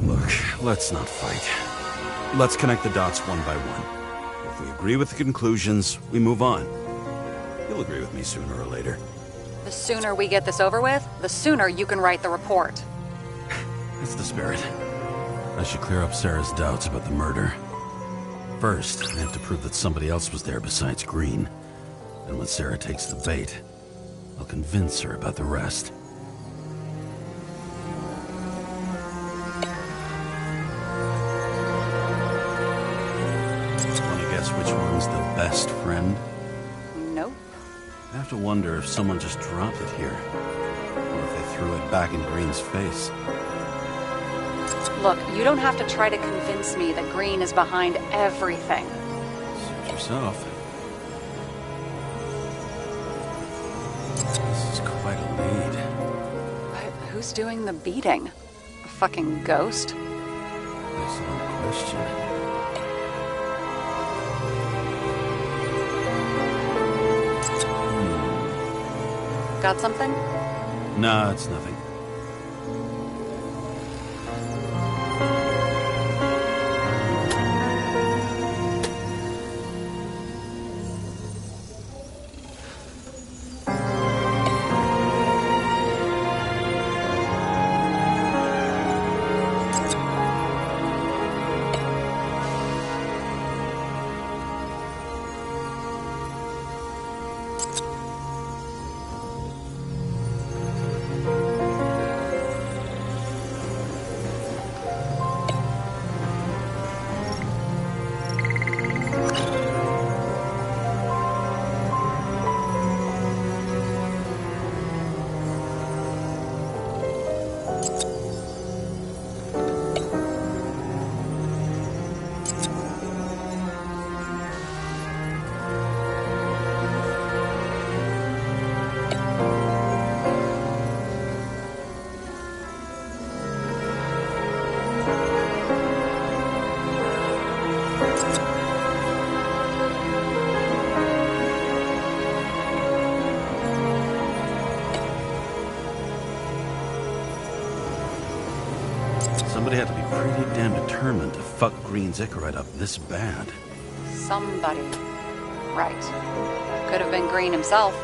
Look, let's not fight. Let's connect the dots one by one. If we agree agree with the conclusions, we move on. You'll agree with me sooner or later. The sooner we get this over with, the sooner you can write the report. That's the spirit. I should clear up Sarah's doubts about the murder. First, I have to prove that somebody else was there besides Green. And when Sarah takes the bait, I'll convince her about the rest. Want to guess which one's the best friend? Nope. I have to wonder if someone just dropped it here. Or if they threw it back in Green's face. Look, you don't have to try to convince me that Green is behind everything. Suit yourself. This is quite a lead. But who's doing the beating? A fucking ghost? Excellent question. Got something? Nah, it's nothing. Somebody had to be pretty damn determined to fuck Green's Icarite up this bad. Somebody. Right. Could have been Green himself.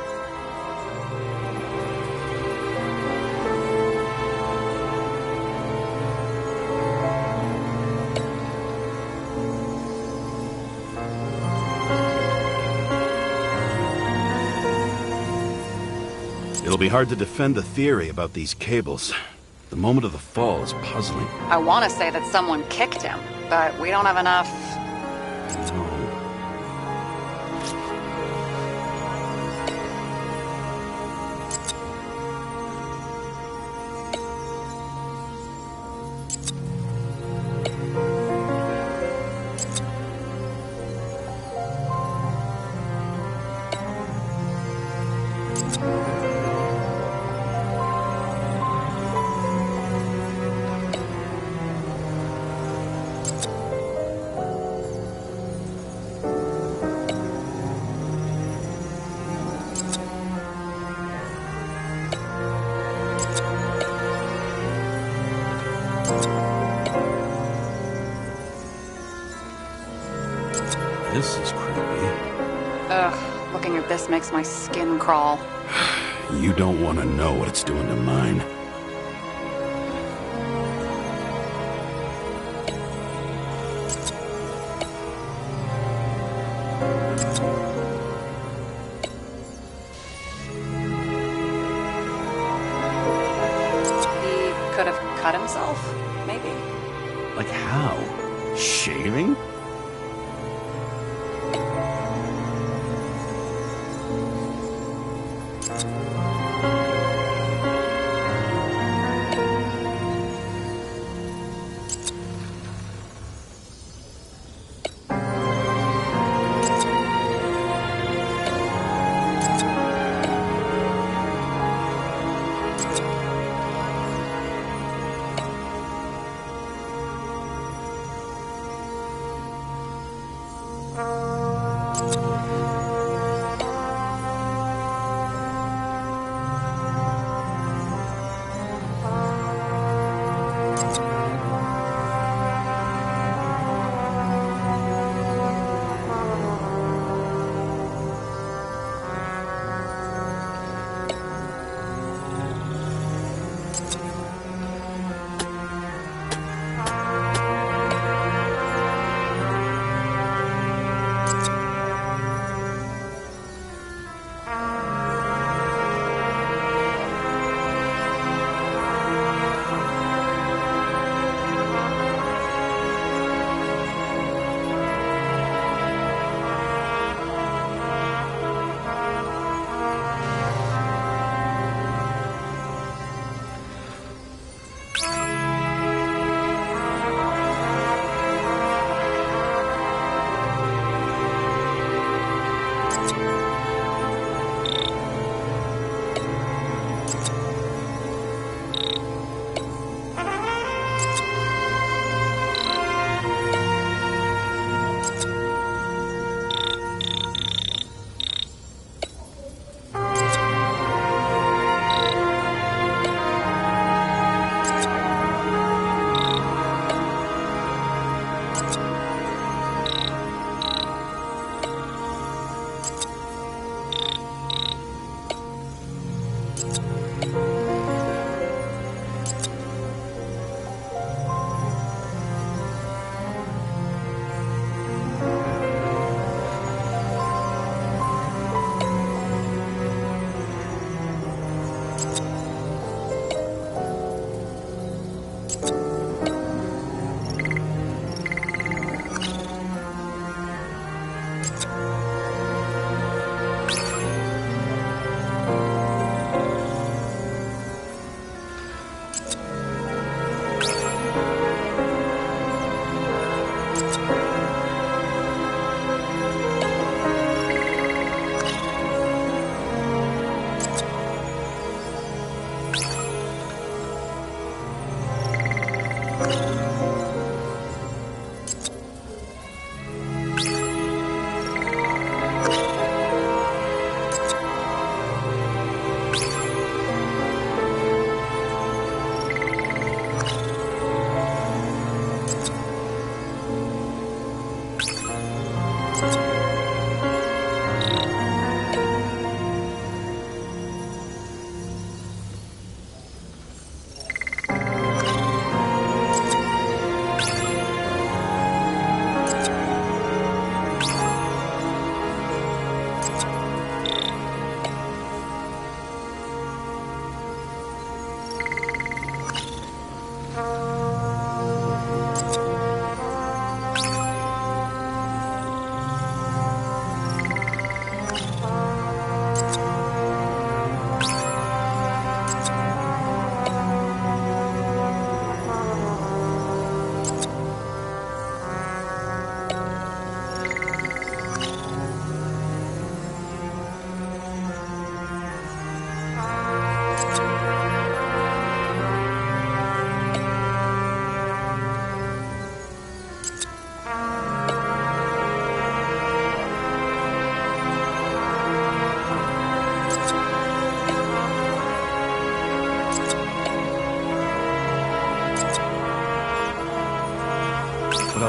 It'll be hard to defend the theory about these cables. The moment of the fall is puzzling. I want to say that someone kicked him, but we don't have enough. No. This is creepy. Ugh, looking at this makes my skin crawl. You don't want to know what it's doing to mine. He could have cut himself, maybe. Like how? Shaving?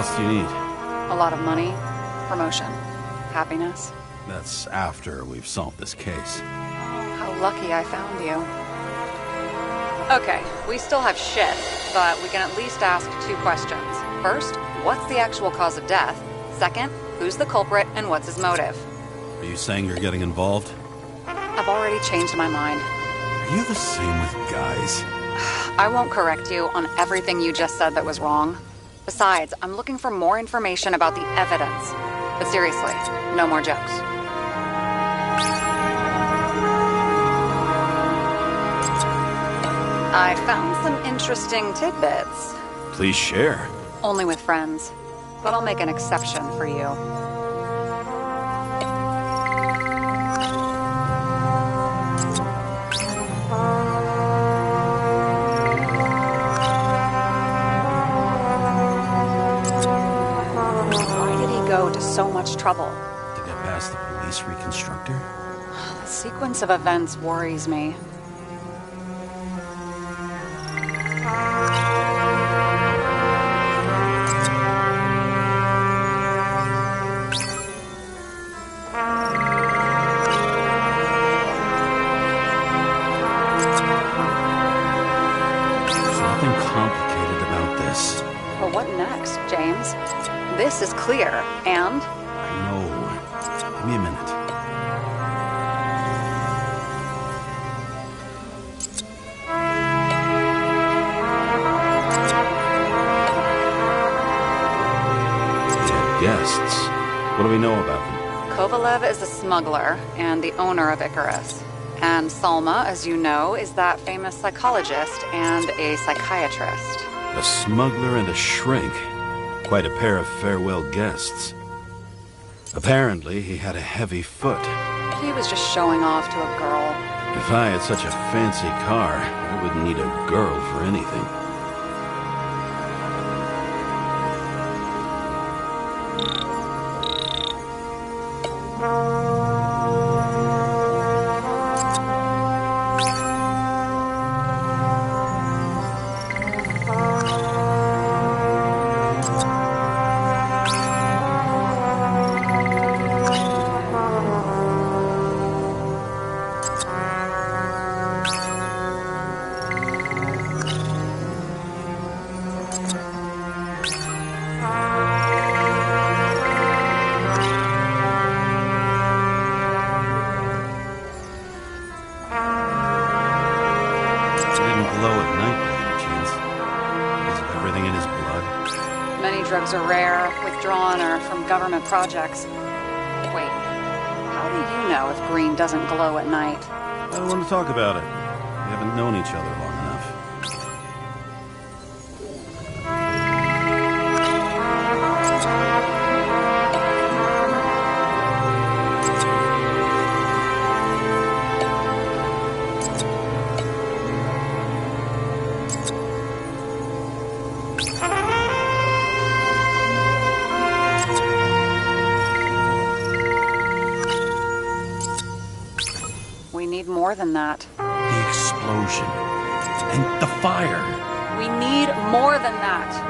else do you need? A lot of money, promotion, happiness. That's after we've solved this case. Oh, how lucky I found you. Okay, we still have shit, but we can at least ask 2 questions. First, what's the actual cause of death? Second, who's the culprit and what's his motive? Are you saying you're getting involved? I've already changed my mind. Are you the same with guys? I won't correct you on everything you just said that was wrong. Besides, I'm looking for more information about the evidence. But seriously, no more jokes. I found some interesting tidbits. Please share. Only with friends. But I'll make an exception for you. Why did he go to so much trouble? To get past the police reconstructor? The sequence of events worries me. Well, what next, James? This is clear, and... I know. Give me a minute. We have guests. What do we know about them? Kovalev is a smuggler and the owner of Icarus. And Salma, as you know, is that famous psychologist and a psychiatrist. A smuggler and a shrink. Quite a pair of farewell guests. Apparently, he had a heavy foot. He was just showing off to a girl. If I had such a fancy car, I wouldn't need a girl for anything. Drugs are rare, withdrawn, or from government projects. Wait, how do you know if green doesn't glow at night? I don't want to talk about it. We haven't known each other long enough. We need more than that. The explosion. And the fire. We need more than that.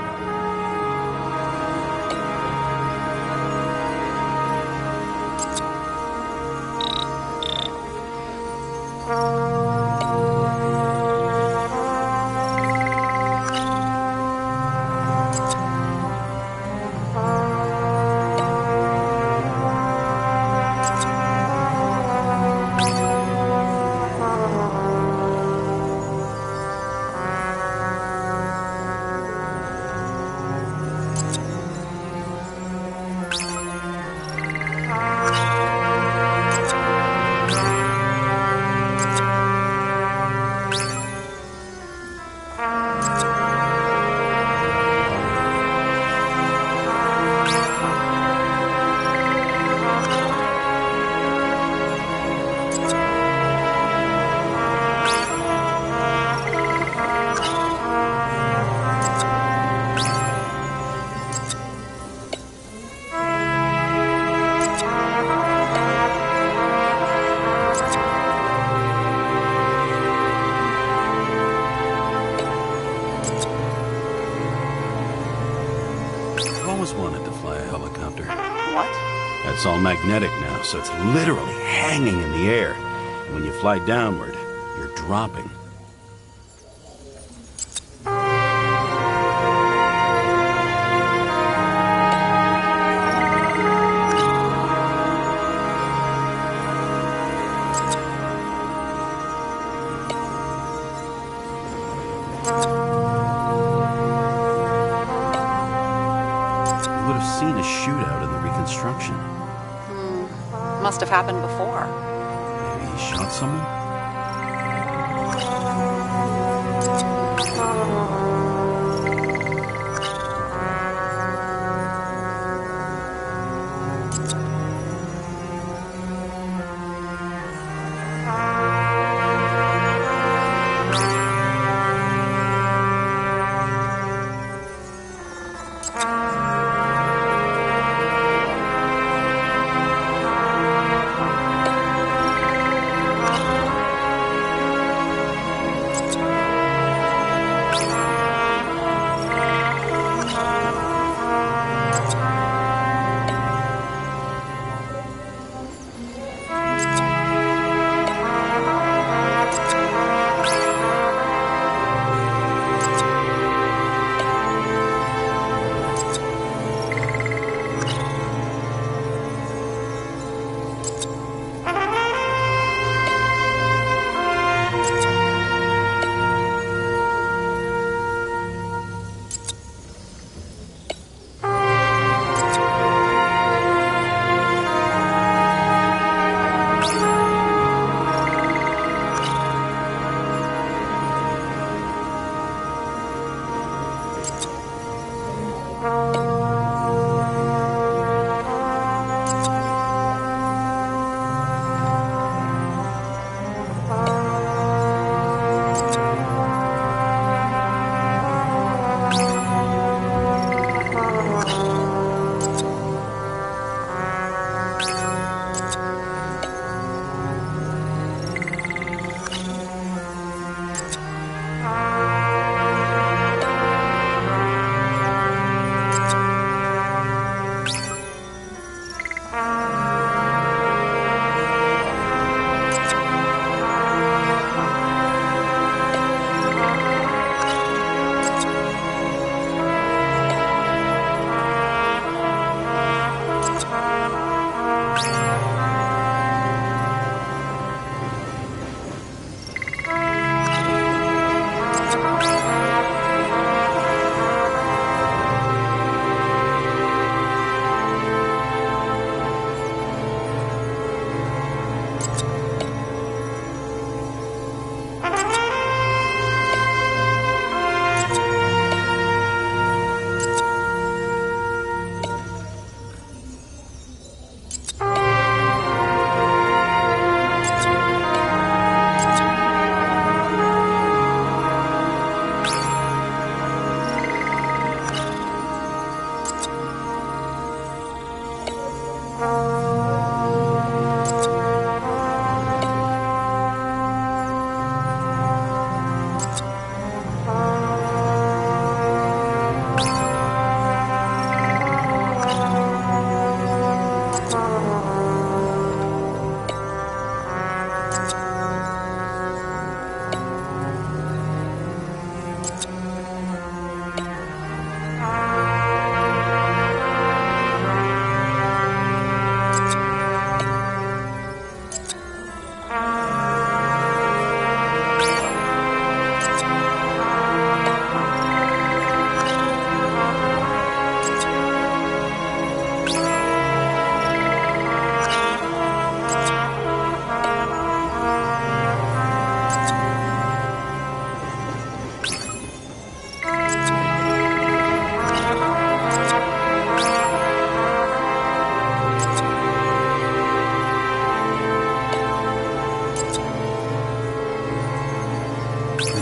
It's all magnetic now, so it's literally hanging in the air. And when you fly downward, you're dropping. Seen a shootout in the reconstruction. Must have happened before. Maybe he shot someone?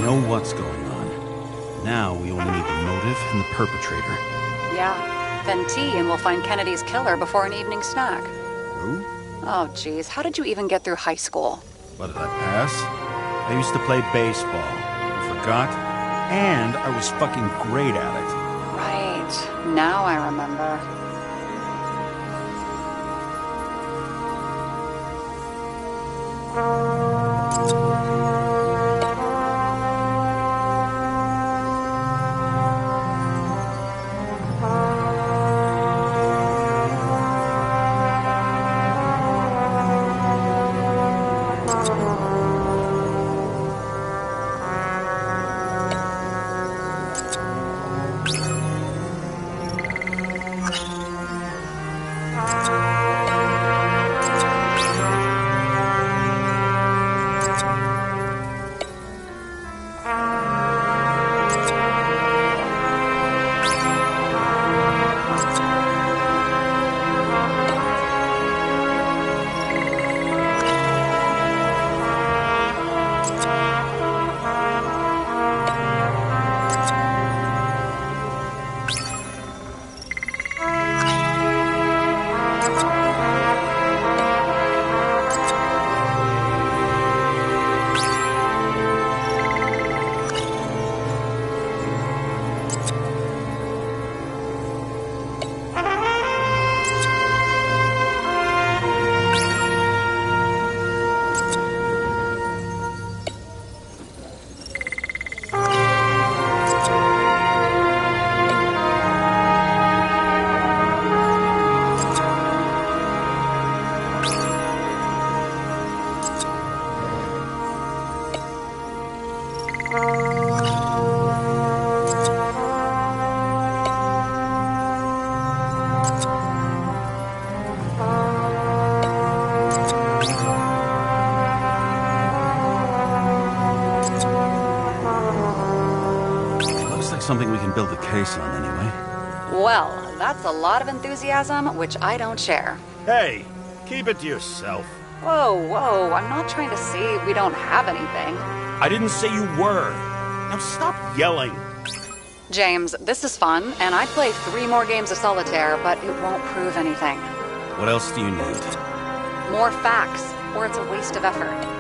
know what's going on. Now we only need the motive and the perpetrator. Yeah, then T and we'll find Kennedy's killer before an evening snack. Who? Oh, geez, how did you even get through high school? What, did I pass? I used to play baseball. You forgot? And I was fucking great at it. Right, now I remember. Something we can build a case on, anyway. Well, that's a lot of enthusiasm, which I don't share. Hey, keep it to yourself. Whoa, I'm not trying to say we don't have anything. I didn't say you were. Now stop yelling. James, this is fun, and I'd play 3 more games of solitaire, but it won't prove anything. What else do you need? More facts, or it's a waste of effort.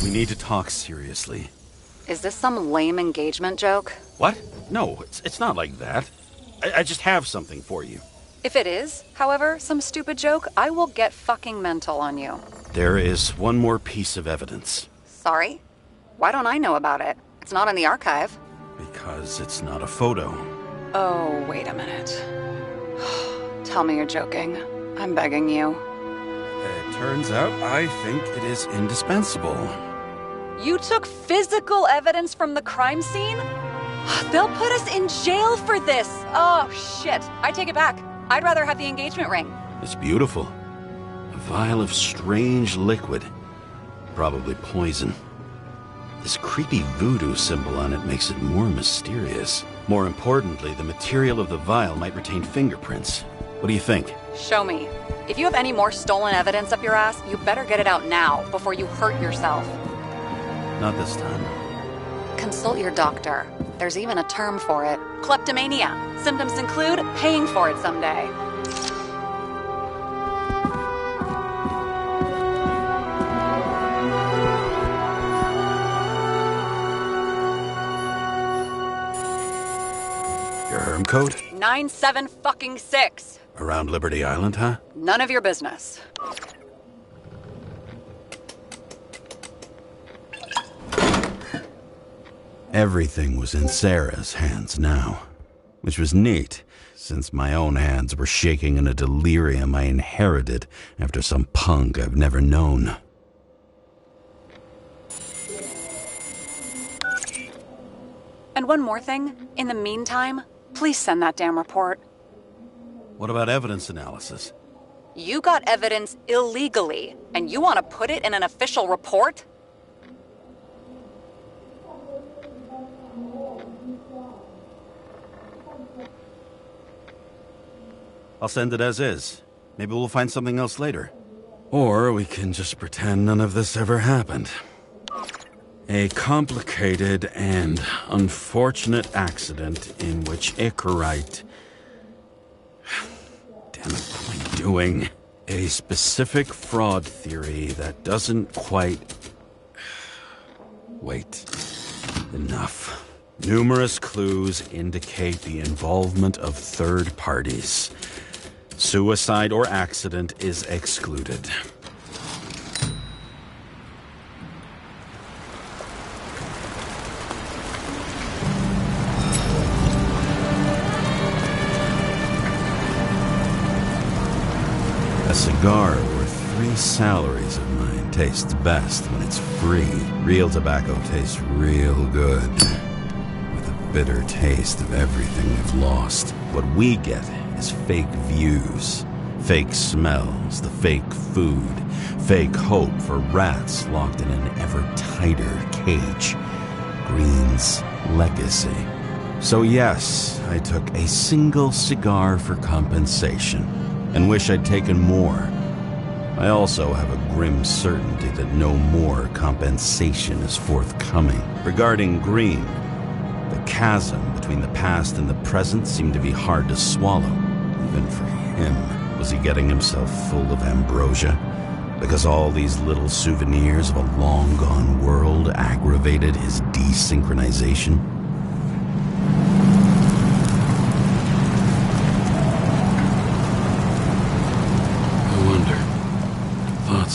We need to talk seriously. Is this some lame engagement joke? What? No, it's not like that. I just have something for you. If it is, however, some stupid joke, I will get fucking mental on you. There is one more piece of evidence. Sorry? Why don't I know about it? It's not in the archive. Because it's not a photo. Oh, wait a minute. Tell me you're joking. I'm begging you. It turns out I think it is indispensable. You took physical evidence from the crime scene? They'll put us in jail for this. Oh, shit. I take it back. I'd rather have the engagement ring. It's beautiful. A vial of strange liquid. Probably poison. This creepy voodoo symbol on it makes it more mysterious. More importantly, the material of the vial might retain fingerprints. What do you think? Show me. If you have any more stolen evidence up your ass, you better get it out now before you hurt yourself. Not this time. Consult your doctor. There's even a term for it. Kleptomania. Symptoms include paying for it someday. Your herm code? 97-fucking-6. Around Liberty Island, huh? None of your business. Everything was in Sarah's hands now, which was neat, since my own hands were shaking in a delirium I inherited after some punk I've never known. And one more thing. In the meantime, please send that damn report. What about evidence analysis? You got evidence illegally, and you want to put it in an official report? I'll send it as is. Maybe we'll find something else later. Or we can just pretend none of this ever happened. A complicated and unfortunate accident in which Icarite... Damn it, what am I doing? A specific fraud theory that doesn't quite... Wait. Enough. Numerous clues indicate the involvement of third parties. Suicide or accident is excluded. A cigar worth 3 salaries of mine tastes best when it's free. Real tobacco tastes real good. With the bitter taste of everything we've lost. What we get is fake views, fake smells, the fake food, fake hope for rats locked in an ever tighter cage. Green's legacy. So yes, I took a single cigar for compensation, and wish I'd taken more. I also have a grim certainty that no more compensation is forthcoming. Regarding Green, the chasm between the past and the present seemed to be hard to swallow, even for him. Was he getting himself full of ambrosia? Because all these little souvenirs of a long-gone world aggravated his desynchronization?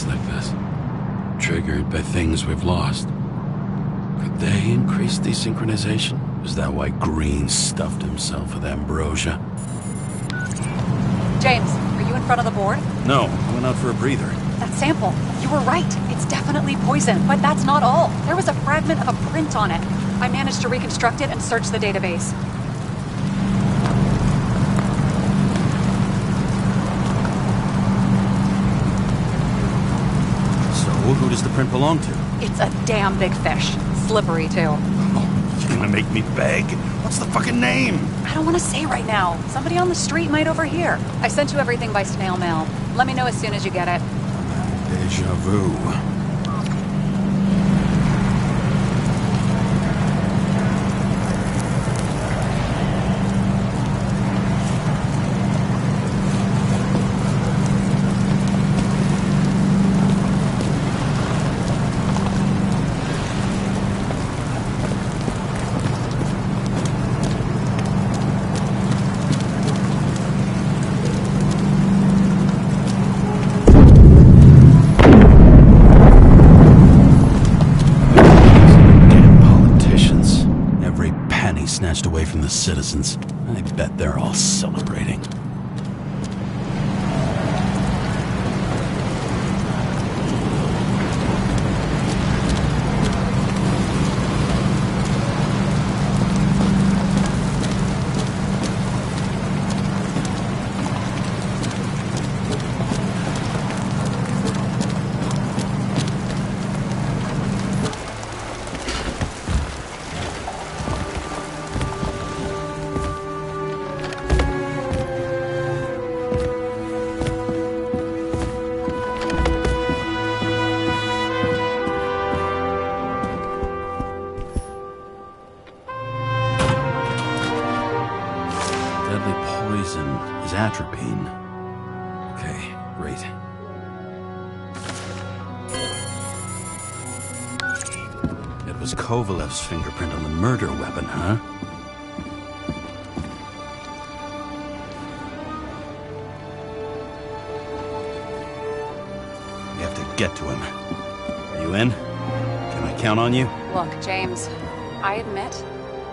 Like this, triggered by things we've lost. Could they increase desynchronization? Is that why Green stuffed himself with ambrosia? James, are you in front of the board? No, I went out for a breather. That sample, you were right. It's definitely poison, but that's not all. There was a fragment of a print on it. I managed to reconstruct it and search the database. Who does the print belong to? It's a damn big fish. Slippery, too. Oh, you're gonna make me beg? What's the fucking name? I don't want to say right now. Somebody on the street might overhear. I sent you everything by snail mail. Let me know as soon as you get it. Deja vu. citizens. I bet they're all celebrating. Poison is atropine. Okay, great. It was Kovalev's fingerprint on the murder weapon, huh? We have to get to him. Are you in? Can I count on you? Look, James, I admit,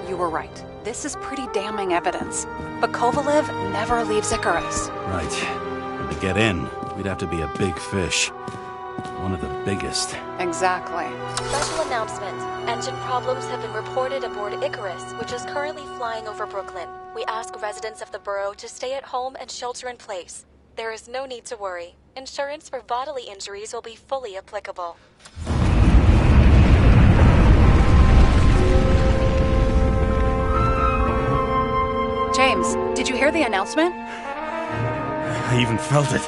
you were right. This is pretty damning evidence. But Kovalev never leaves Icarus. Right. And to get in, we'd have to be a big fish. One of the biggest. Exactly. Special announcement. Engine problems have been reported aboard Icarus, which is currently flying over Brooklyn. We ask residents of the borough to stay at home and shelter in place. There is no need to worry. Insurance for bodily injuries will be fully applicable. James, did you hear the announcement? I even felt it.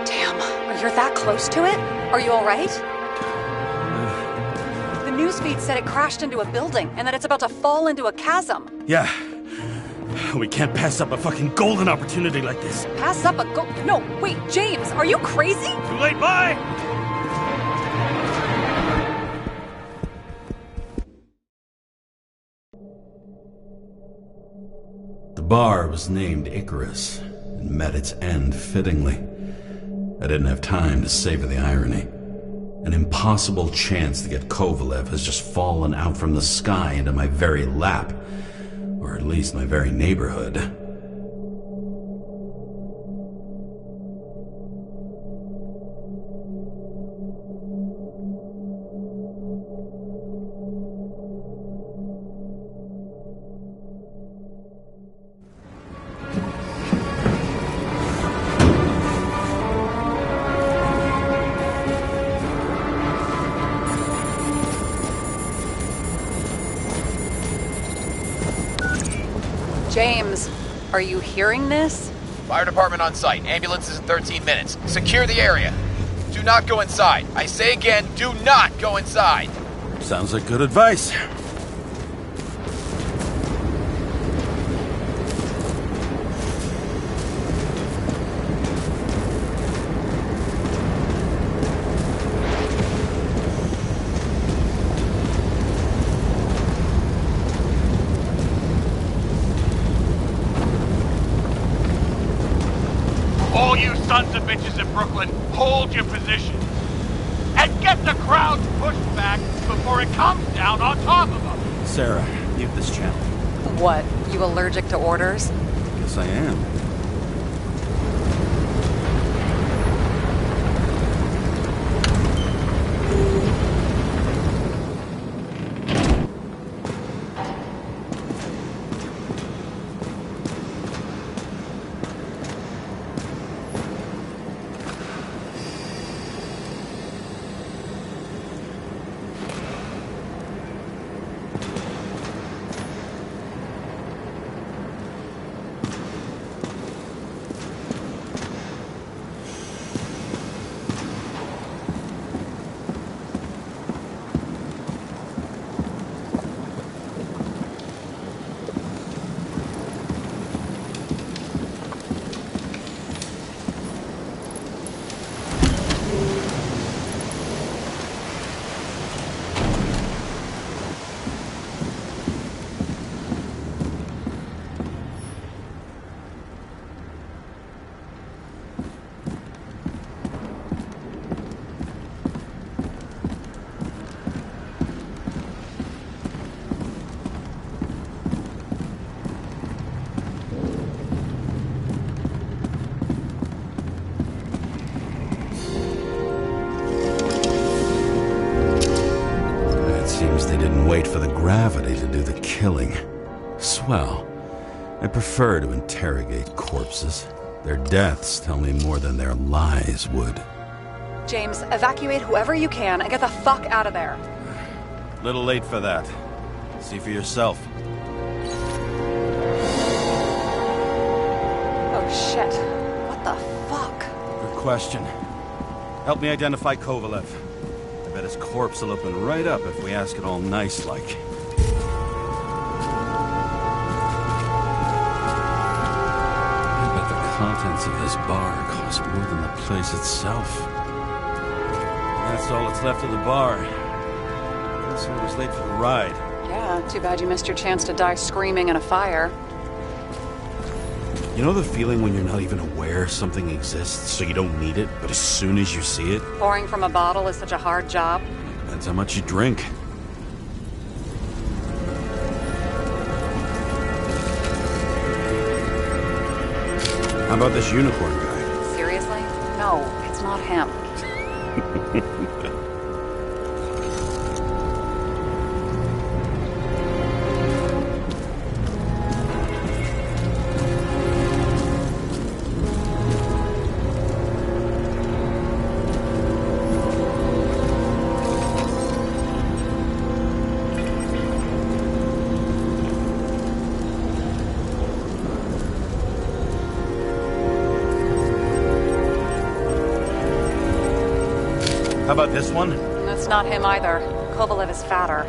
Damn, you're that close to it? Are you alright? The newsfeed said it crashed into a building and that it's about to fall into a chasm. Yeah. We can't pass up a fucking golden opportunity like this. Pass up a No, wait, James, are you crazy? Too late, bye! The bar was named Icarus, and met its end fittingly. I didn't have time to savor the irony. An impossible chance to get Kovalev has just fallen out from the sky into my very lap, or at least my very neighborhood. James, are you hearing this? Fire department on site. Ambulance is in 13 minutes. Secure the area. Do not go inside. I say again, do not go inside. Sounds like good advice. All you sons of bitches in Brooklyn, hold your positions. And get the crowds pushed back before it comes down on top of them. Sarah, mute this channel. What, you allergic to orders? Yes, I am. and wait for the gravity to do the killing. Swell. I prefer to interrogate corpses. Their deaths tell me more than their lies would. James, evacuate whoever you can and get the fuck out of there. Little late for that. See for yourself. Oh shit. What the fuck? Good question. Help me identify Kovalev. I bet his corpse will open right up if we ask it all nice-like. I bet the contents of this bar cost more than the place itself. And that's all that's left of the bar. Guess I was late for the ride. Yeah, too bad you missed your chance to die screaming in a fire. You know the feeling when you're not even aware something exists, so you don't need it, but as soon as you see it? Pouring from a bottle is such a hard job. Depends how much you drink. How about this unicorn guy? Seriously? No, it's not him. How about this one? That's not him either. Kovalev is fatter.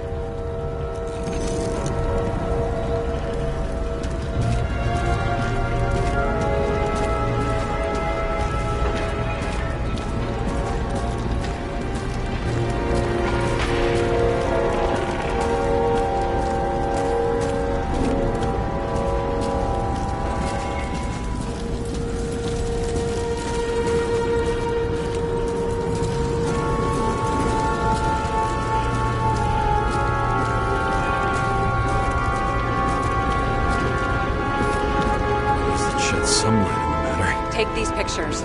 Take these pictures.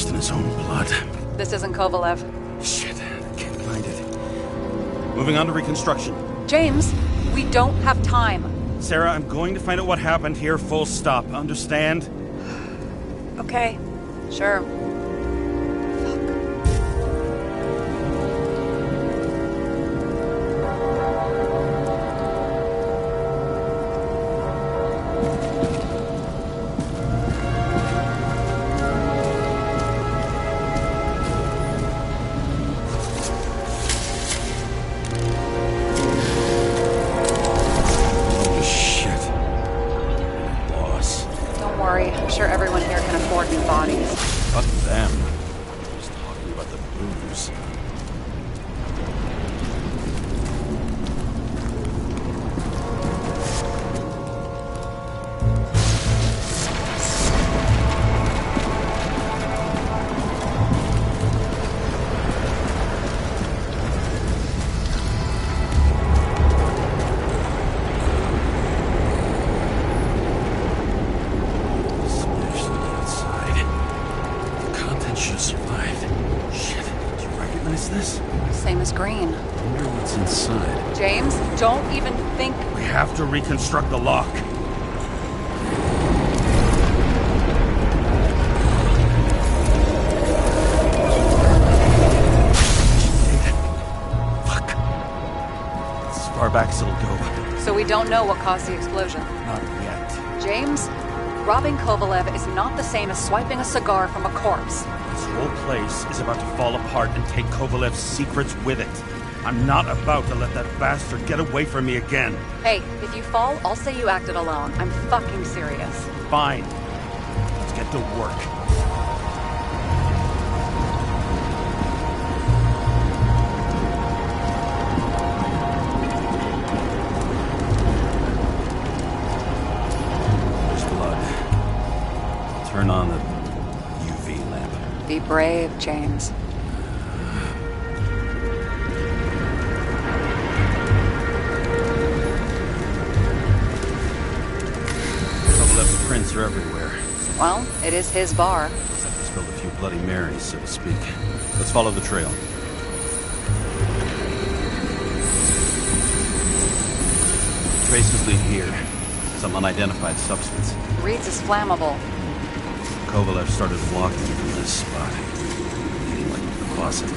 In his own blood. This isn't Kovalev. Shit, I can't find it. Moving on to reconstruction. James, we don't have time. Sarah, I'm going to find out what happened here, full stop. Understand? Okay, sure. I'm sure everyone here can afford new bodies. Fuck them. I'm just talking about the booze. This? Same as green. I wonder what's inside. James, don't even think... We have to reconstruct the lock. Fuck. It's as far back as it'll go. So we don't know what caused the explosion? Not yet. James, robbing Kovalev is not the same as swiping a cigar from a corpse. This whole place is about to fall apart and take Kovalev's secrets with it. I'm not about to let that bastard get away from me again. Hey, if you fall, I'll say you acted alone. I'm fucking serious. Fine. Let's get to work. There's blood. Turn on the UV lamp. Be brave, James. Kovalev prints are everywhere. Well, it is his bar. Looks like he spilled a few Bloody Marys, so to speak. Let's follow the trail. Traces lead here. Some unidentified substance. Reads is flammable. Kovalev started walking from this spot. Feeling like a closet.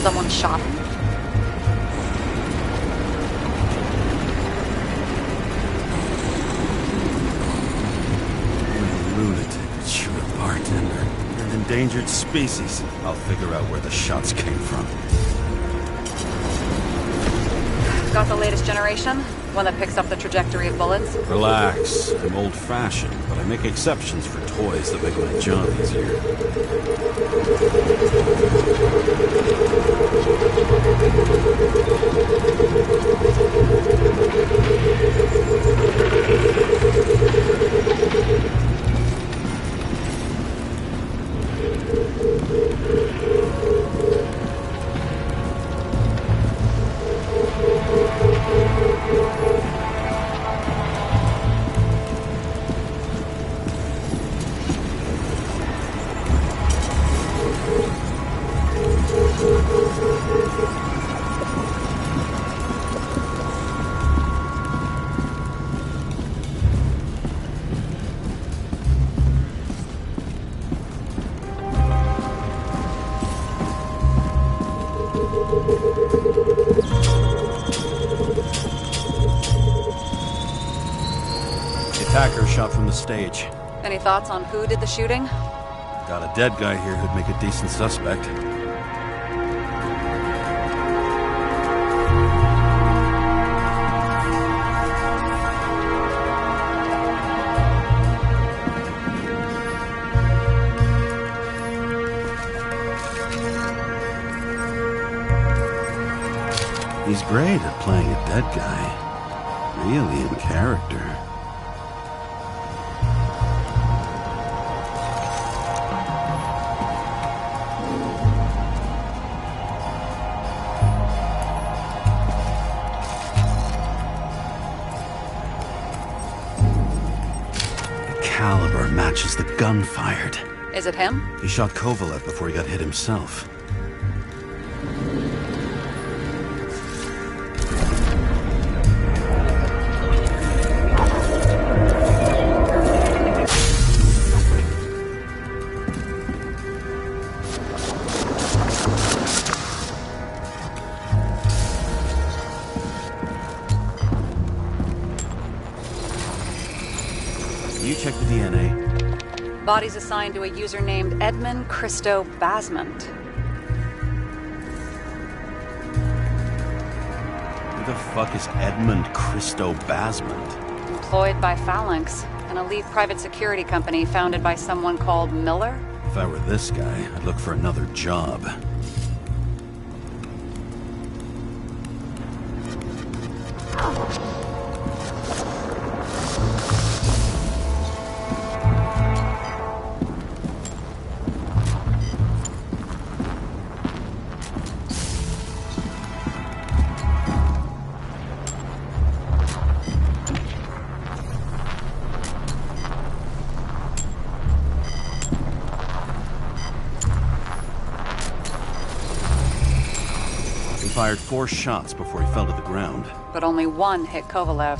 Someone shot him. Lunatic, shoot a bartender. An endangered species. I'll figure out where the shots came from. Got the latest generation? One that picks up the trajectory of bullets? Relax. I'm old-fashioned, but I make exceptions for toys that make my job easier. Attacker shot from the stage. Any thoughts on who did the shooting? Got a dead guy here who'd make a decent suspect. He's great at playing a dead guy. Really in character. Caliber matches the gun fired. Is it him? He shot Kovalev before he got hit himself. Can you check the DNA? Body's assigned to a user named Edmund Christo Basment. Who the fuck is Edmund Christo Basment? Employed by Phalanx, an elite private security company founded by someone called Miller. If I were this guy, I'd look for another job. Fired 4 shots before he fell to the ground. But only one hit Kovalev.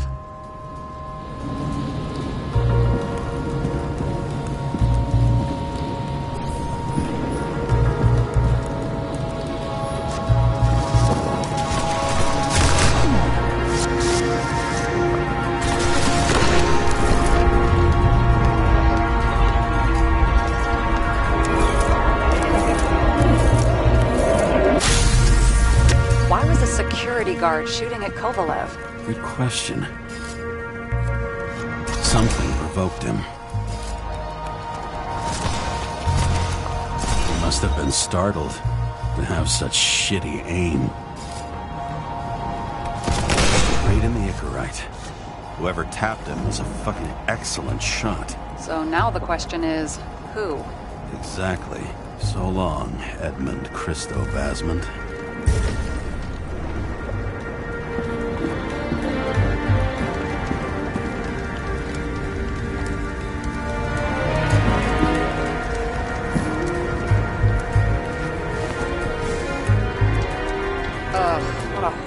Guard shooting at Kovalev. Good question. Something provoked him. He must have been startled to have such shitty aim. Right in the Icarite. Whoever tapped him was a fucking excellent shot. So now the question is, who? Exactly. So long, Edmund Christo Basment.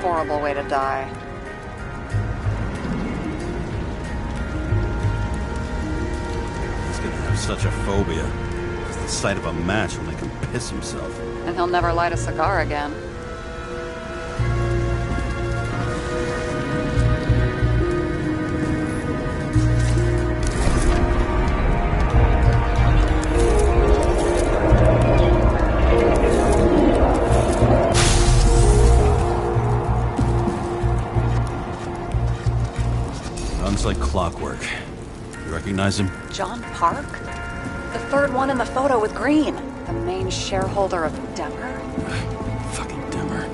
Horrible way to die. He's gonna have such a phobia. It's the sight of a match will make him piss himself. And he'll never light a cigar again. Like clockwork. You recognize him? John Park? The third one in the photo with Green. The main shareholder of Demer? Fucking Demer.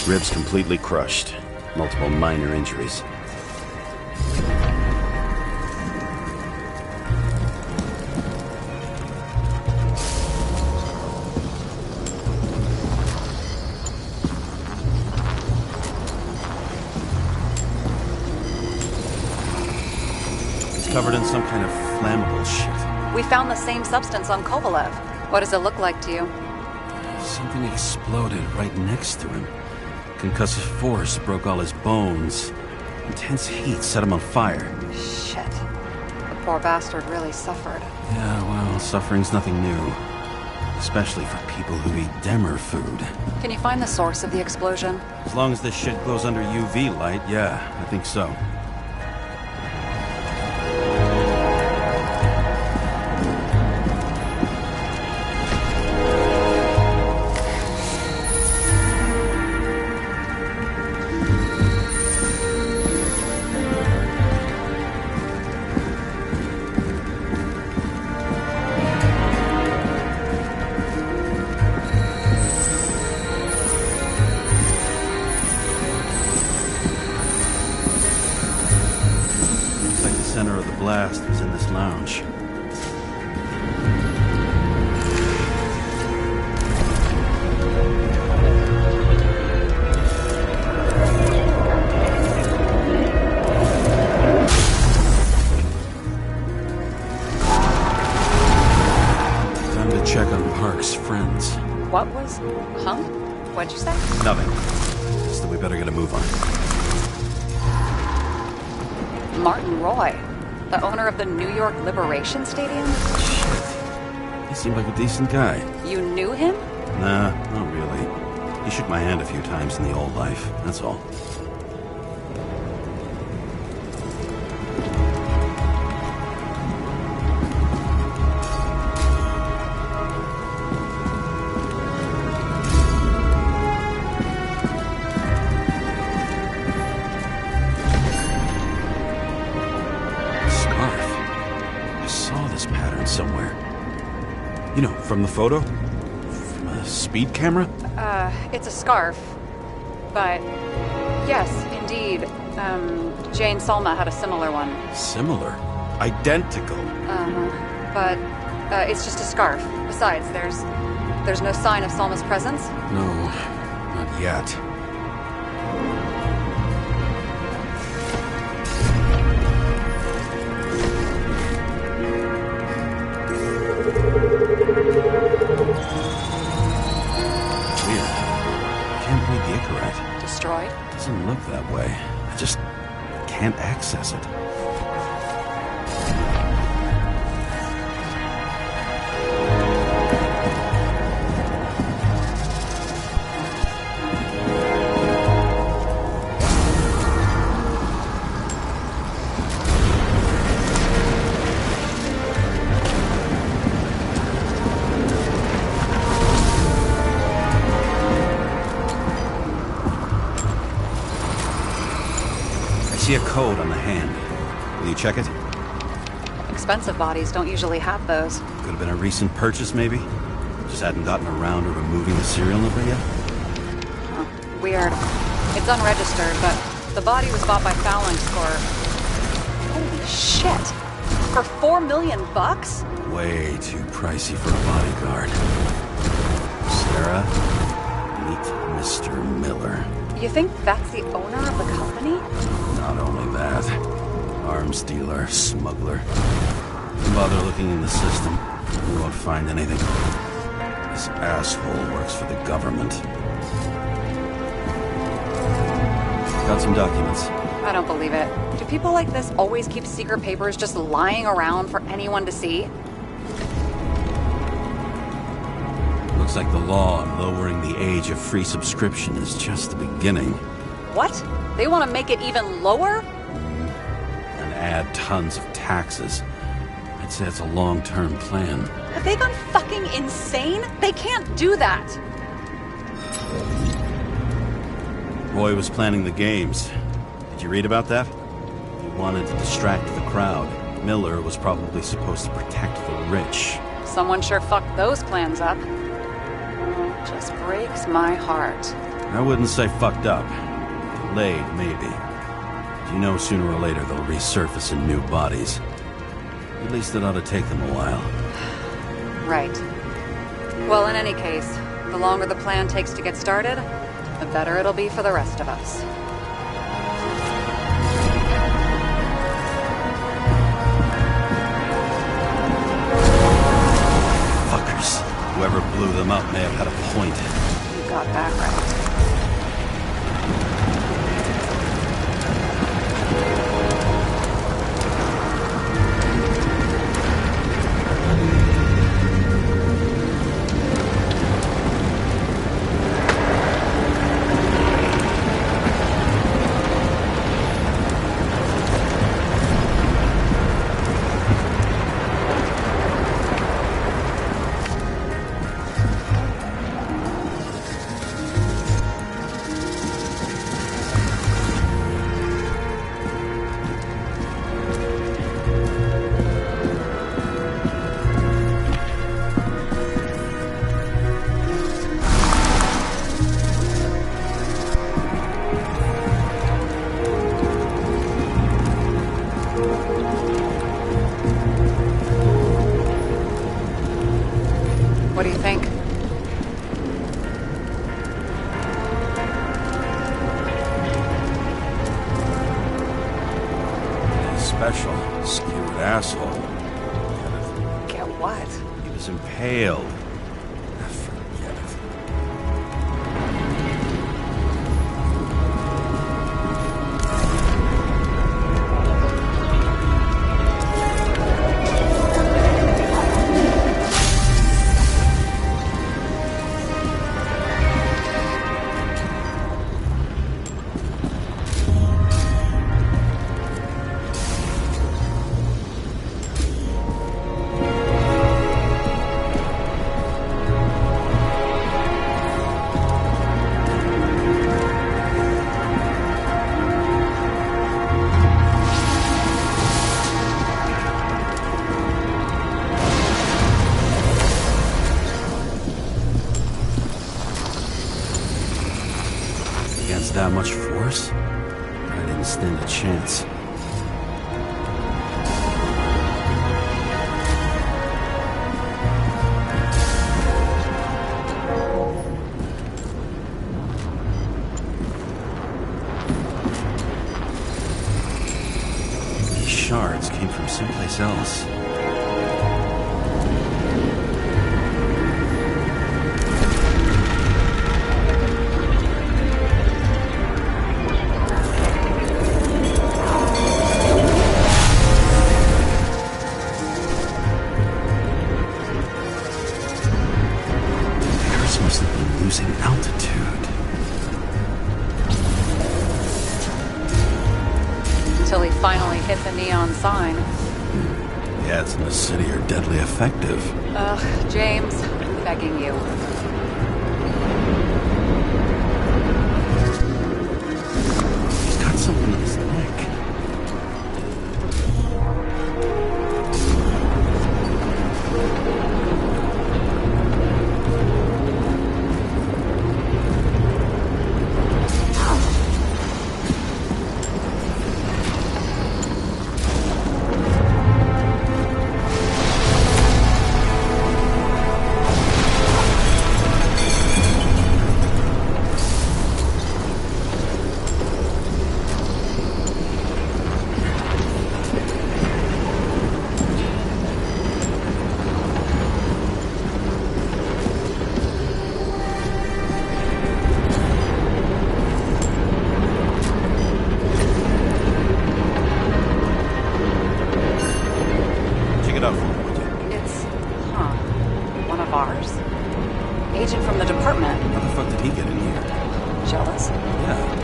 Ribs completely crushed. Multiple minor injuries. He's covered in some kind of flammable shit. We found the same substance on Kovalev. What does it look like to you? Something exploded right next to him. Concussive force broke all his bones. Intense heat set him on fire. Shit. The poor bastard really suffered. Yeah, well, suffering's nothing new. Especially for people who eat Demer food. Can you find the source of the explosion? As long as this shit glows under UV light, yeah, I think so. Center of the blast was in this lounge. Time to check on Park's friends. What was? Huh? What'd you say? Nothing. Just that we better get a move on. Martin Roy, the owner of the New York Liberation Stadium? Shit. He seemed like a decent guy. You knew him? Nah, not really. He shook my hand a few times in the old life, that's all. Somewhere. You know, from the photo? From a speed camera? It's a scarf. But, yes, indeed. Jane Salma had a similar one. Similar? Identical? But, it's just a scarf. Besides, there's no sign of Salma's presence? No, not yet. Destroyed? Doesn't look that way. I just can't access it. A code on the hand. Will you check it? Expensive bodies don't usually have those. Could have been a recent purchase, maybe? Just hadn't gotten around to removing the serial number yet? Huh. Weird. It's unregistered, but the body was bought by Phalanx for... Holy shit! For $4 million bucks? Way too pricey for a bodyguard. Sarah, meet Mr. Miller. You think that's the owner of the company? Not only that, arms dealer, smuggler. Don't bother looking in the system. You won't find anything. This asshole works for the government. Got some documents. I don't believe it. Do people like this always keep secret papers just lying around for anyone to see? Looks like the law on lowering the age of free subscription is just the beginning. What? They want to make it even lower? And add tons of taxes. I'd say it's a long-term plan. Have they gone fucking insane? They can't do that! Roy was planning the games. Did you read about that? He wanted to distract the crowd. Miller was probably supposed to protect the rich. Someone sure fucked those plans up. Just breaks my heart. I wouldn't say fucked up. Delayed, maybe. You know sooner or later they'll resurface in new bodies. At least it ought to take them a while. Right. Well, in any case, the longer the plan takes to get started, the better it'll be for the rest of us. Fuckers. Whoever blew them up may have had a point. You got that right. What do you think? Special, skewered asshole. Get what? He was impaled. Forget it. against that much force? I didn't stand a chance. These shards came from someplace else. Losing altitude. Until he finally hit the neon sign. The ads in the city are deadly effective. Ugh, James, I'm begging you. He's got something in his neck. Agent from the department. How the fuck did he get in here? Jealous? Yeah.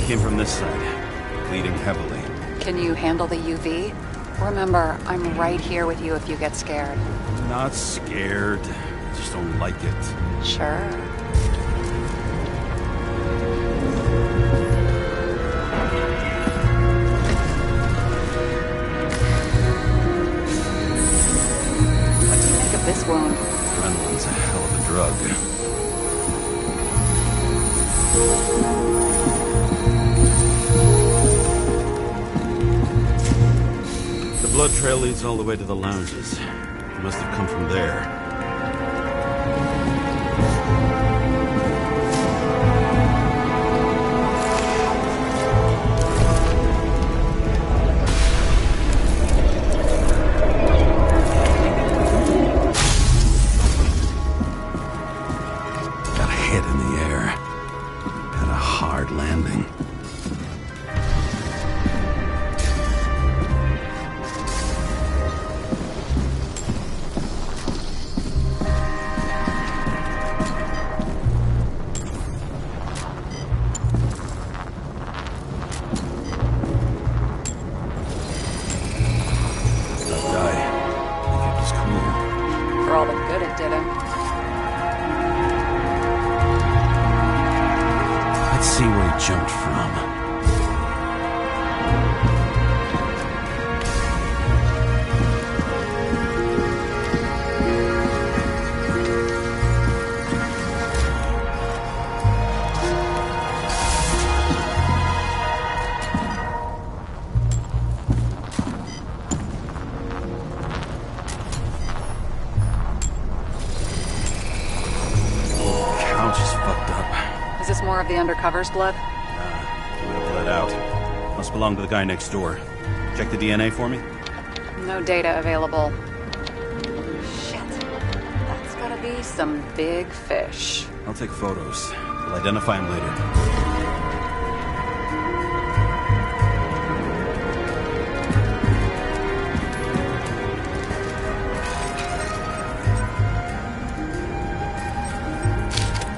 Came from this side, bleeding heavily. Can you handle the UV? Remember, I'm right here with you if you get scared. Not scared. I just don't like it. Sure. What do you think of this wound? Adrenaline's a hell of a drug. The blood trail leads all the way to the lounges. It must have come from there. Got hit in the air. Had a hard landing. For all the good it did him. Let's see where he jumped from. Is this more of the undercover's blood? Nah, it would have bled out. Must belong to the guy next door. Check the DNA for me? No data available. Shit. That's gotta be some big fish. I'll take photos. We'll identify him later.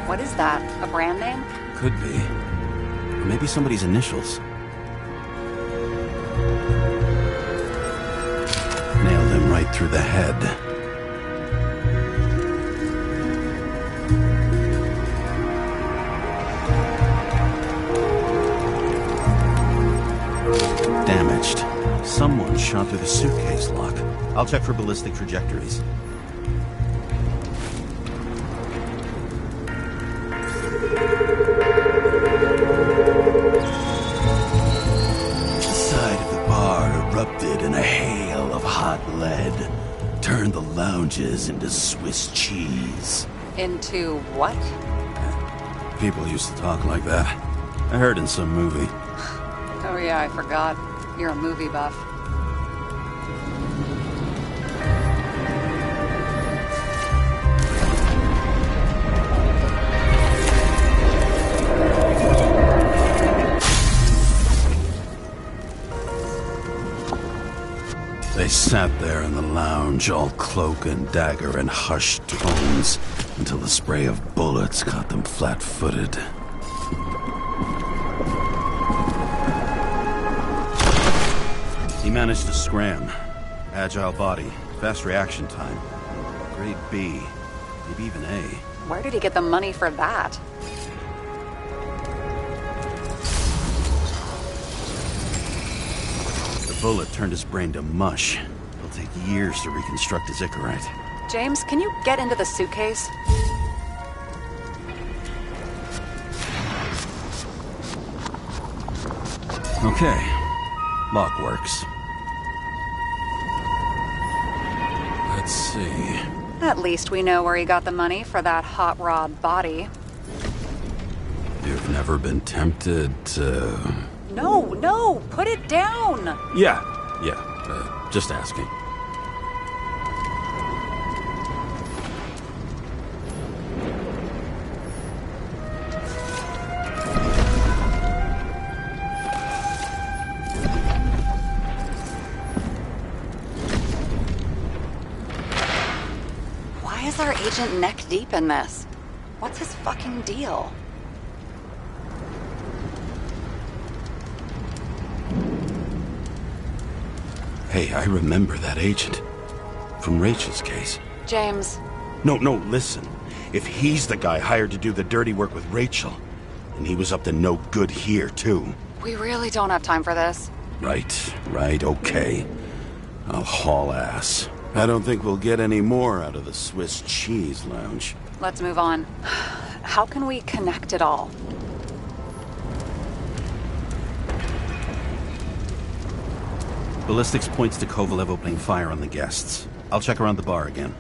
What is that? A brand name? Could be. Or maybe somebody's initials. Nailed him right through the head. Damaged. Someone shot through the suitcase lock. I'll check for ballistic trajectories. The side of the bar erupted in a hail of hot lead. Turned the lounges into Swiss cheese. Into what? People used to talk like that. I heard in some movie. Oh yeah, I forgot. You're a movie buff. They sat there in the lounge, all cloak and dagger and hushed tones, until the spray of bullets caught them flat-footed. He managed to scram. Agile body, fast reaction time. Grade B, maybe even A. Where did he get the money for that? The bullet turned his brain to mush. It'll take years to reconstruct his Icarite. James, can you get into the suitcase? Okay. Lock works. Let's see. At least we know where he got the money for that hot rod body. You've never been tempted to... No, put it down! Yeah, just asking. Why is our agent neck deep in this? What's his fucking deal? Hey, I remember that agent. From Rachel's case. James. No, listen. If he's the guy hired to do the dirty work with Rachel, and he was up to no good here, too. We really don't have time for this. Right, okay. I'll haul ass. I don't think we'll get any more out of the Swiss cheese lounge. Let's move on. How can we connect it all? Ballistics points to Kovalev opening fire on the guests. I'll check around the bar again.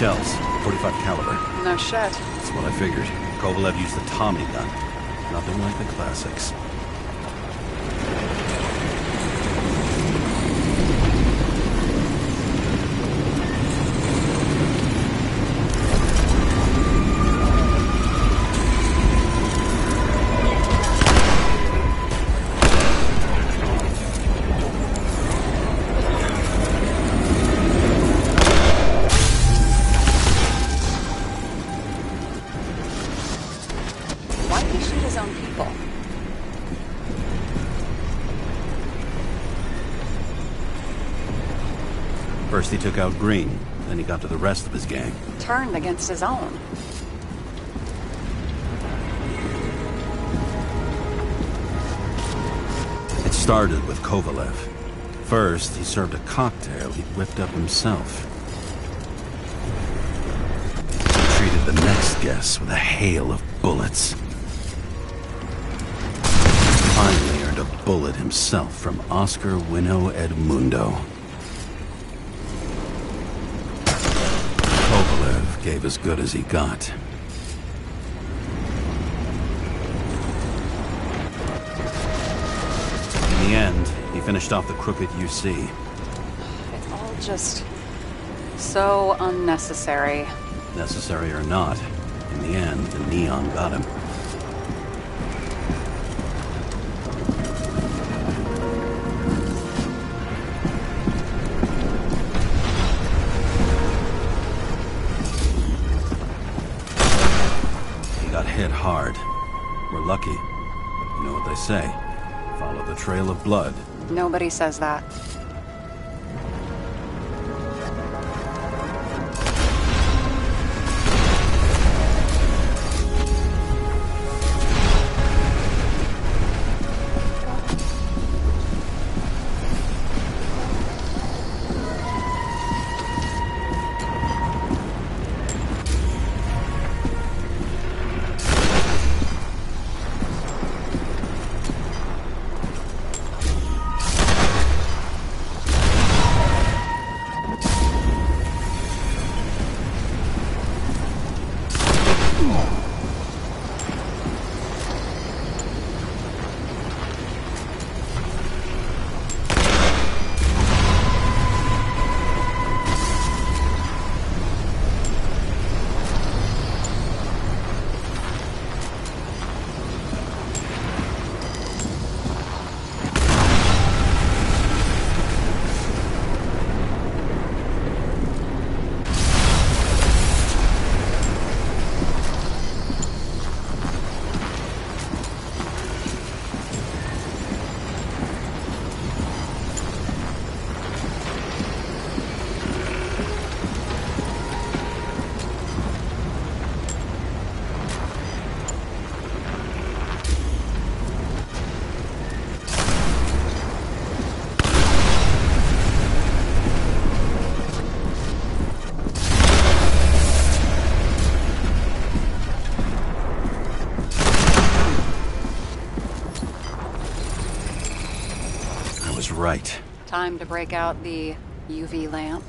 Shells, 45 caliber. No shit. That's what I figured. Kovalev used the Tommy gun. Nothing like the classics. First he took out Green, then he got to the rest of his gang. Turned against his own. It started with Kovalev. First, he served a cocktail he'd whipped up himself. He treated the next guest with a hail of bullets. Finally earned a bullet himself from Oscar Winnow Edmundo. Kovalev gave as good as he got. In the end, he finished off the crooked UC. It's all just so unnecessary. Necessary or not, in the end, the neon got him. He got hit hard. We're lucky. But you know what they say. Follow the trail of blood. Nobody says that. Right. Time to break out the UV lamp.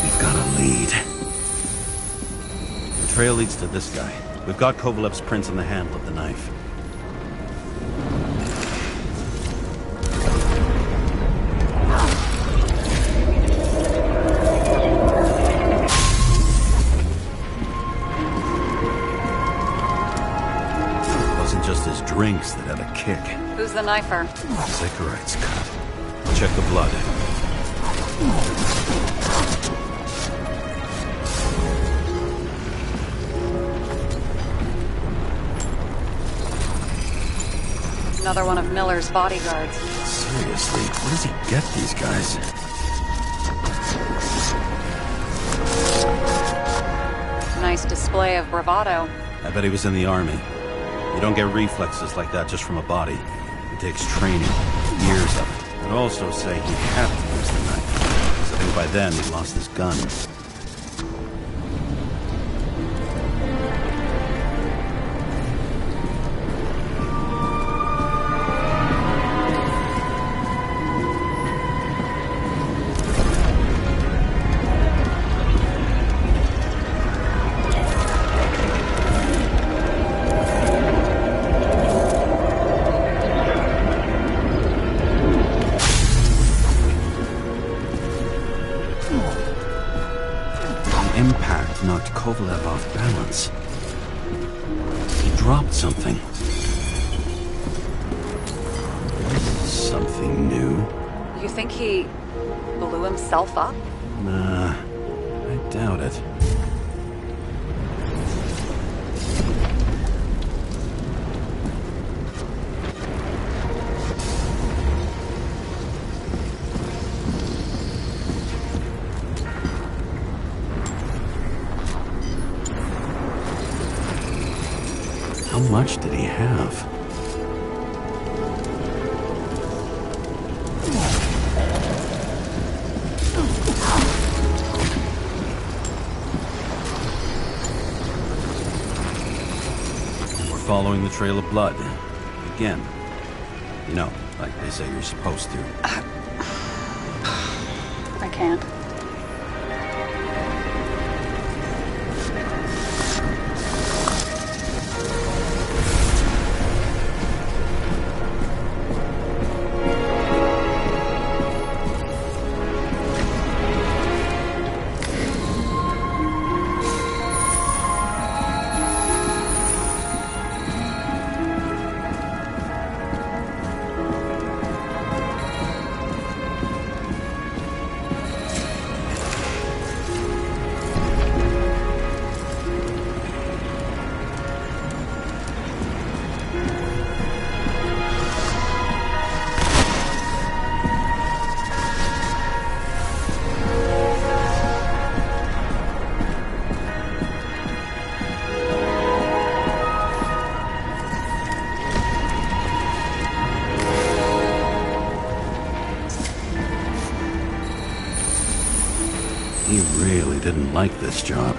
We've got a lead. The trail leads to this guy. We've got Kovalev's prints on the handle of the knife. Drinks that had a kick. Who's the knifer? Cigarettes cut. Check the blood. Another one of Miller's bodyguards. Seriously, where does he get these guys? Nice display of bravado. I bet he was in the army. You don't get reflexes like that just from a body. It takes training, years of it. I'd also say he had to use the knife, because I think by then he lost his gun. Knocked Kovalev off balance. He dropped something. Something new. You think he blew himself up? Nah, I doubt it. much did he have? We're following the trail of blood. Again. You know, like they say you're supposed to. I can't. He really didn't like this job.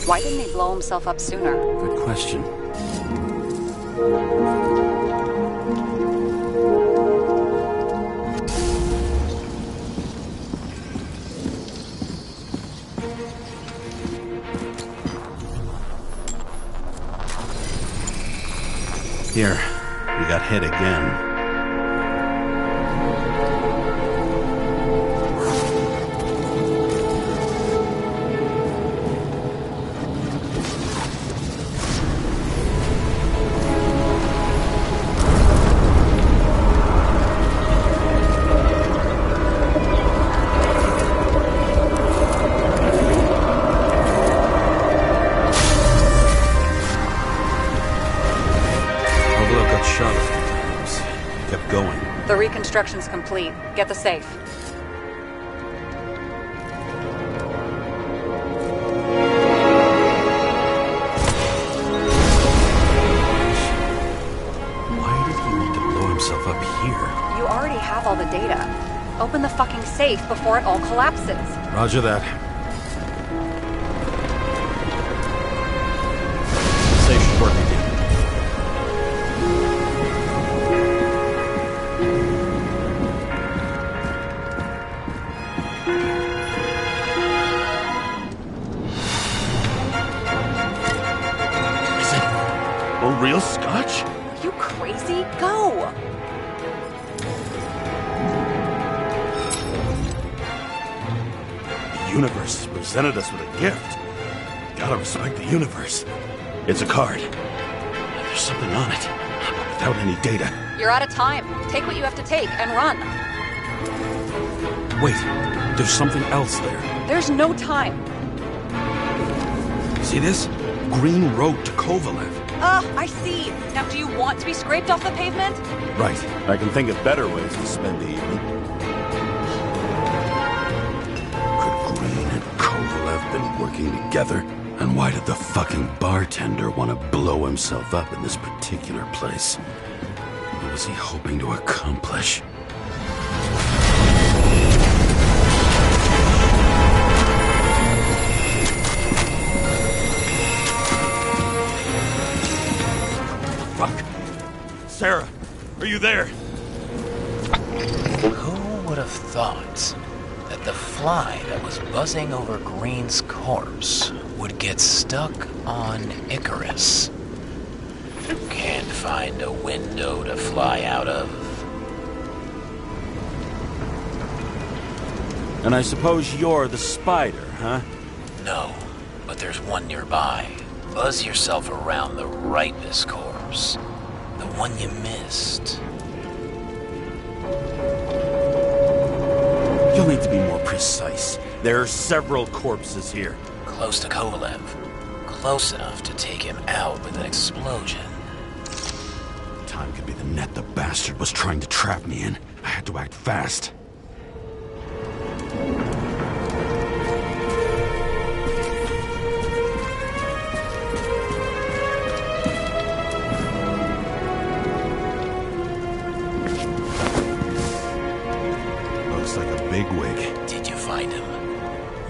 Why didn't he blow himself up sooner? Good question. Here, we got hit again. The reconstruction's complete. Get the safe. Why did he need to blow himself up here? You already have all the data. Open the fucking safe before it all collapses. Roger that. Safe should work again. Real scotch? Are you crazy? Go! The universe has presented us with a gift. Gotta respect the universe. It's a card. There's something on it, but without any data. You're out of time. Take what you have to take and run. Wait, there's something else there. There's no time. See this? Green Road to Kovalev. I see. Now, do you want to be scraped off the pavement? Right. I can think of better ways to spend the evening. Could Green and Kovalev been working together? And why did the fucking bartender want to blow himself up in this particular place? What was he hoping to accomplish? Fuck. Sarah, are you there? Who would have thought that the fly that was buzzing over Green's corpse would get stuck on Icarus? Can't find a window to fly out of. And I suppose you're the spider, huh? No, but there's one nearby. Buzz yourself around the Ripus corpse. The one you missed. You'll need to be more precise. There are several corpses here. Close to Kovalev. Close enough to take him out with an explosion. Time could be the net the bastard was trying to trap me in. I had to act fast. Looks like a bigwig. Did you find him?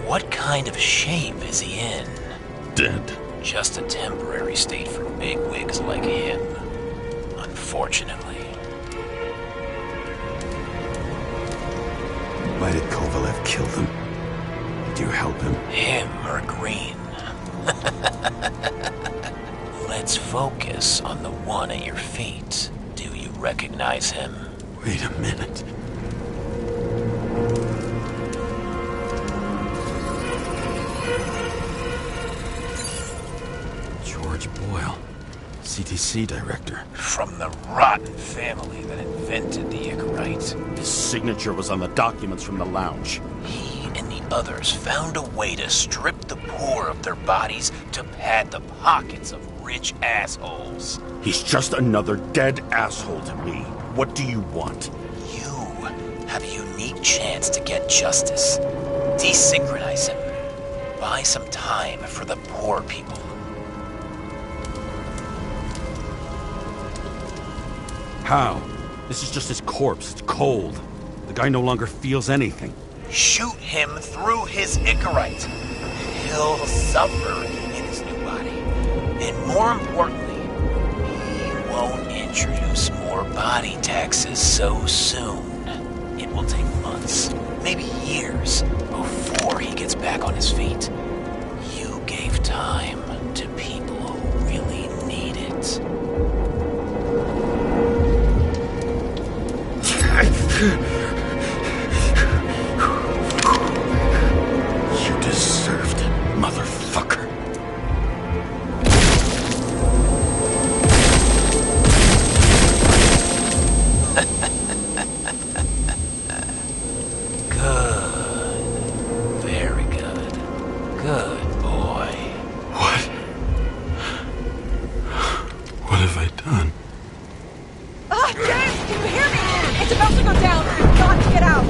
What kind of shape is he in? Dead. Just a temporary state for bigwigs like him. Unfortunately. Why did Kovalev kill them? Did you help him? Him or Green? Let's focus on the one at your feet. Do you recognize him? Wait a minute. George Boyle, CTC director. From the rotten family that invented the Icarite. His signature was on the documents from the lounge. He and the others found a way to strip the poor of their bodies to pad the pockets of rich assholes. He's just another dead asshole to me. What do you want? You have a unique chance to get justice. Desynchronize him. Buy some time for the poor people. How? This is just his corpse. It's cold. The guy no longer feels anything. Shoot him through his Icarite. He'll suffer in his new body. And more importantly, he won't introduce more body taxes so soon. It will take months, maybe years, before he gets back on his feet. You gave time to people who really need it. You deserved it, motherfucker. Good. Very good. Good boy. What have I done? James, can you hear me? It's about to go down. You've got to get out.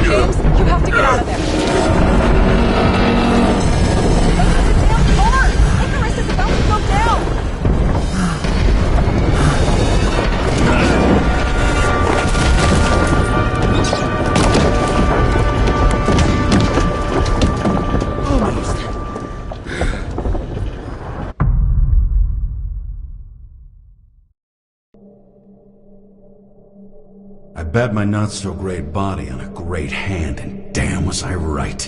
James, you have to get out of there. This is a damn car. Icarus is about to go down. I bet my not-so-great body on a great hand, and damn was I right.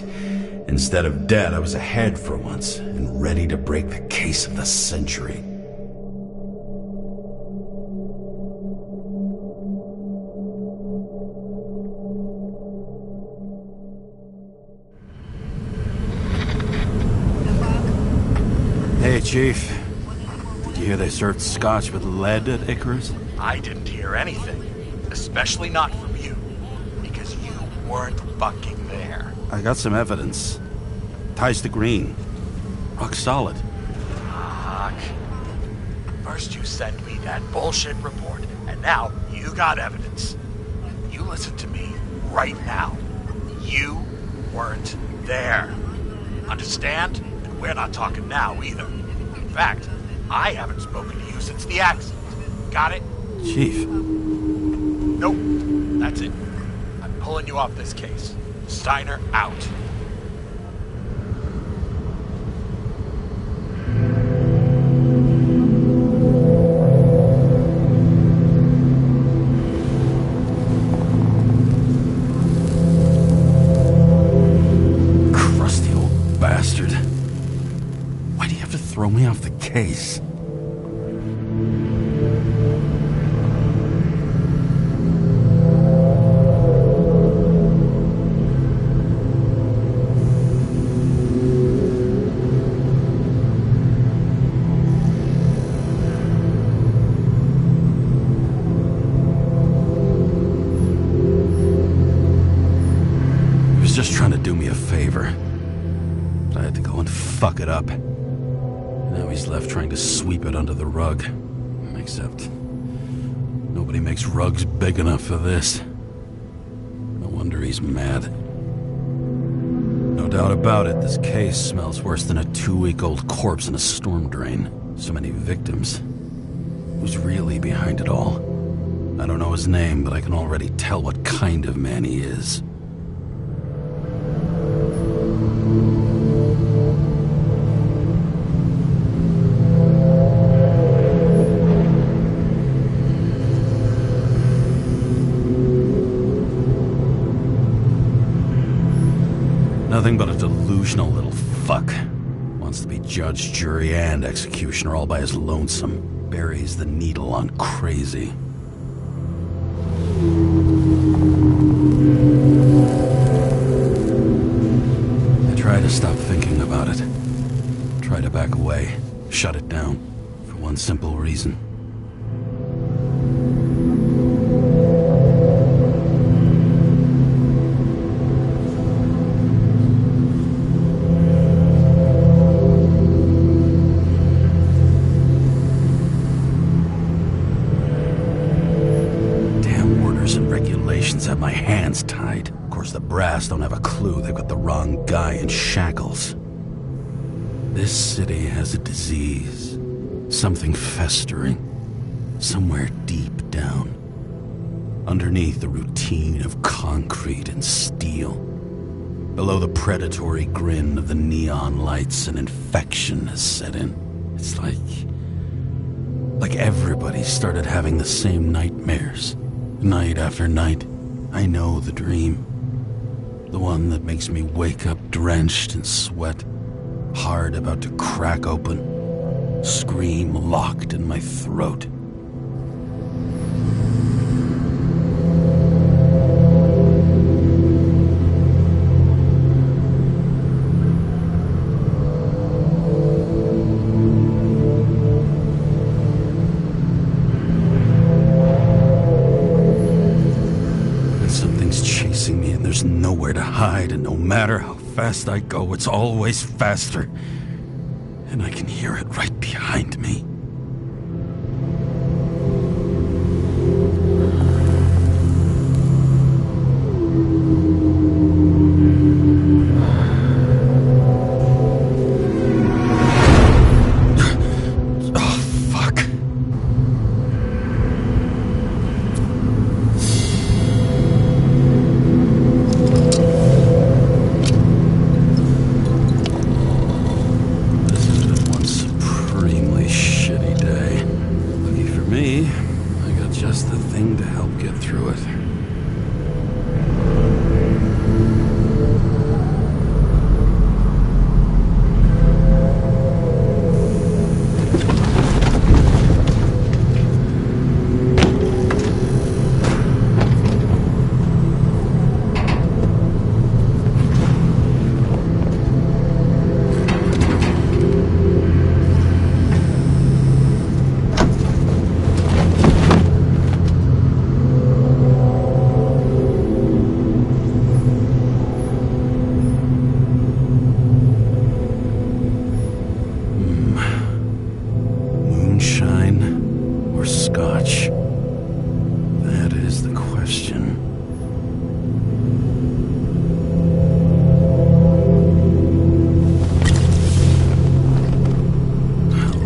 Instead of dead, I was ahead for once, and ready to break the case of the century. Hey, Chief. Did you hear they served scotch with lead at Icarus? I didn't hear anything. Especially not from you. Because you weren't fucking there. I got some evidence. Ties to Green. Rock solid. Fuck. First you send me that bullshit report, and now you got evidence. You listen to me right now. You weren't there. Understand? And we're not talking now either. In fact, I haven't spoken to you since the accident. Got it? Chief. Nope. That's it. I'm pulling you off this case. Steiner out. Crusty old bastard. Why do you have to throw me off the case? do me a favor. But I had to go and fuck it up. Now he's left trying to sweep it under the rug. Except, nobody makes rugs big enough for this. No wonder he's mad. No doubt about it, this case smells worse than a 2-week-old corpse in a storm drain. So many victims. Who's really behind it all? I don't know his name, but I can already tell what kind of man he is. Nothing but a delusional little fuck. Wants to be judge, jury, and executioner all by his lonesome. Buries the needle on crazy. I try to stop thinking about it. Try to back away. Shut it down. For one simple reason. Have my hands tied. Of course, the brass don't have a clue. They've got the wrong guy in shackles. This city has a disease. Something festering. Somewhere deep down. Underneath the routine of concrete and steel. Below the predatory grin of the neon lights, an infection has set in. It's like everybody started having the same nightmares. Night after night. I know the dream. The one that makes me wake up drenched in sweat, heart about to crack open, scream locked in my throat. There's nowhere to hide, and no matter how fast I go, it's always faster. And I can hear it right behind me.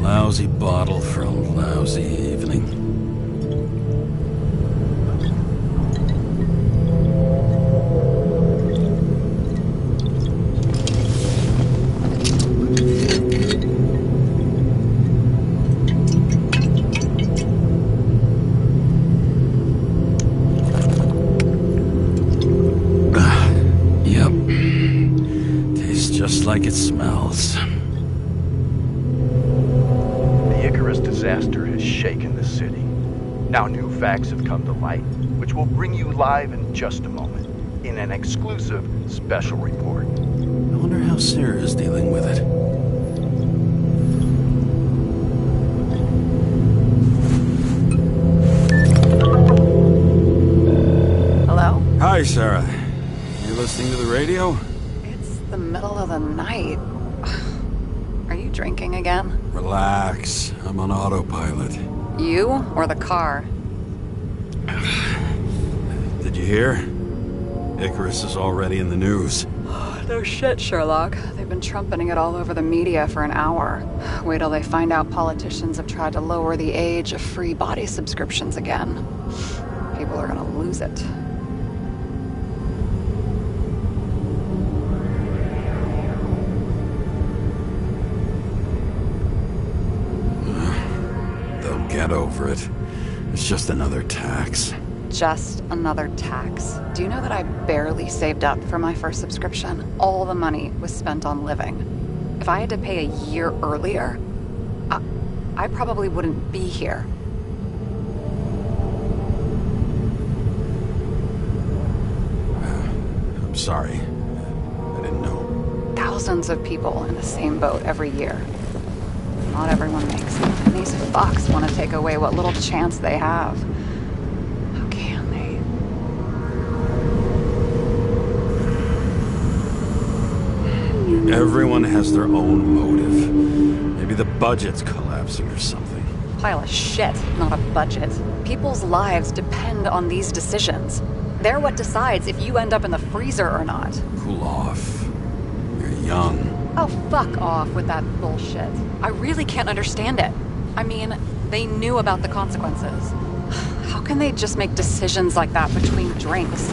Lousy bottle for a lousy evening. Yep. Tastes just like it smells. Disaster has shaken the city. Now new facts have come to light, which we'll bring you live in just a moment, in an exclusive special report. I wonder how Sarah is dealing with it. Hello? Hi, Sarah. You listening to the radio? the middle of the night. Are you drinking again? Relax. I'm on autopilot. You or the car? Did you hear? Icarus is already in the news. No shit, Sherlock. They've been trumpeting it all over the media for an hour. Wait till they find out politicians have tried to lower the age of free body subscriptions again. People are gonna lose it. They'll get over it. It's just another tax. Just another tax. Do you know that I barely saved up for my first subscription? All the money was spent on living. If I had to pay a year earlier, I probably wouldn't be here. I'm sorry. I didn't know. Thousands of people in the same boat every year. Not everyone makes it. And these fucks want to take away what little chance they have. How can they? Everyone has their own motive. Maybe the budget's collapsing or something. Pile of shit, not a budget. People's lives depend on these decisions. They're what decides if you end up in the freezer or not. Cool off. You're young. Oh, fuck off with that bullshit. I really can't understand it. I mean, they knew about the consequences. How can they just make decisions like that between drinks?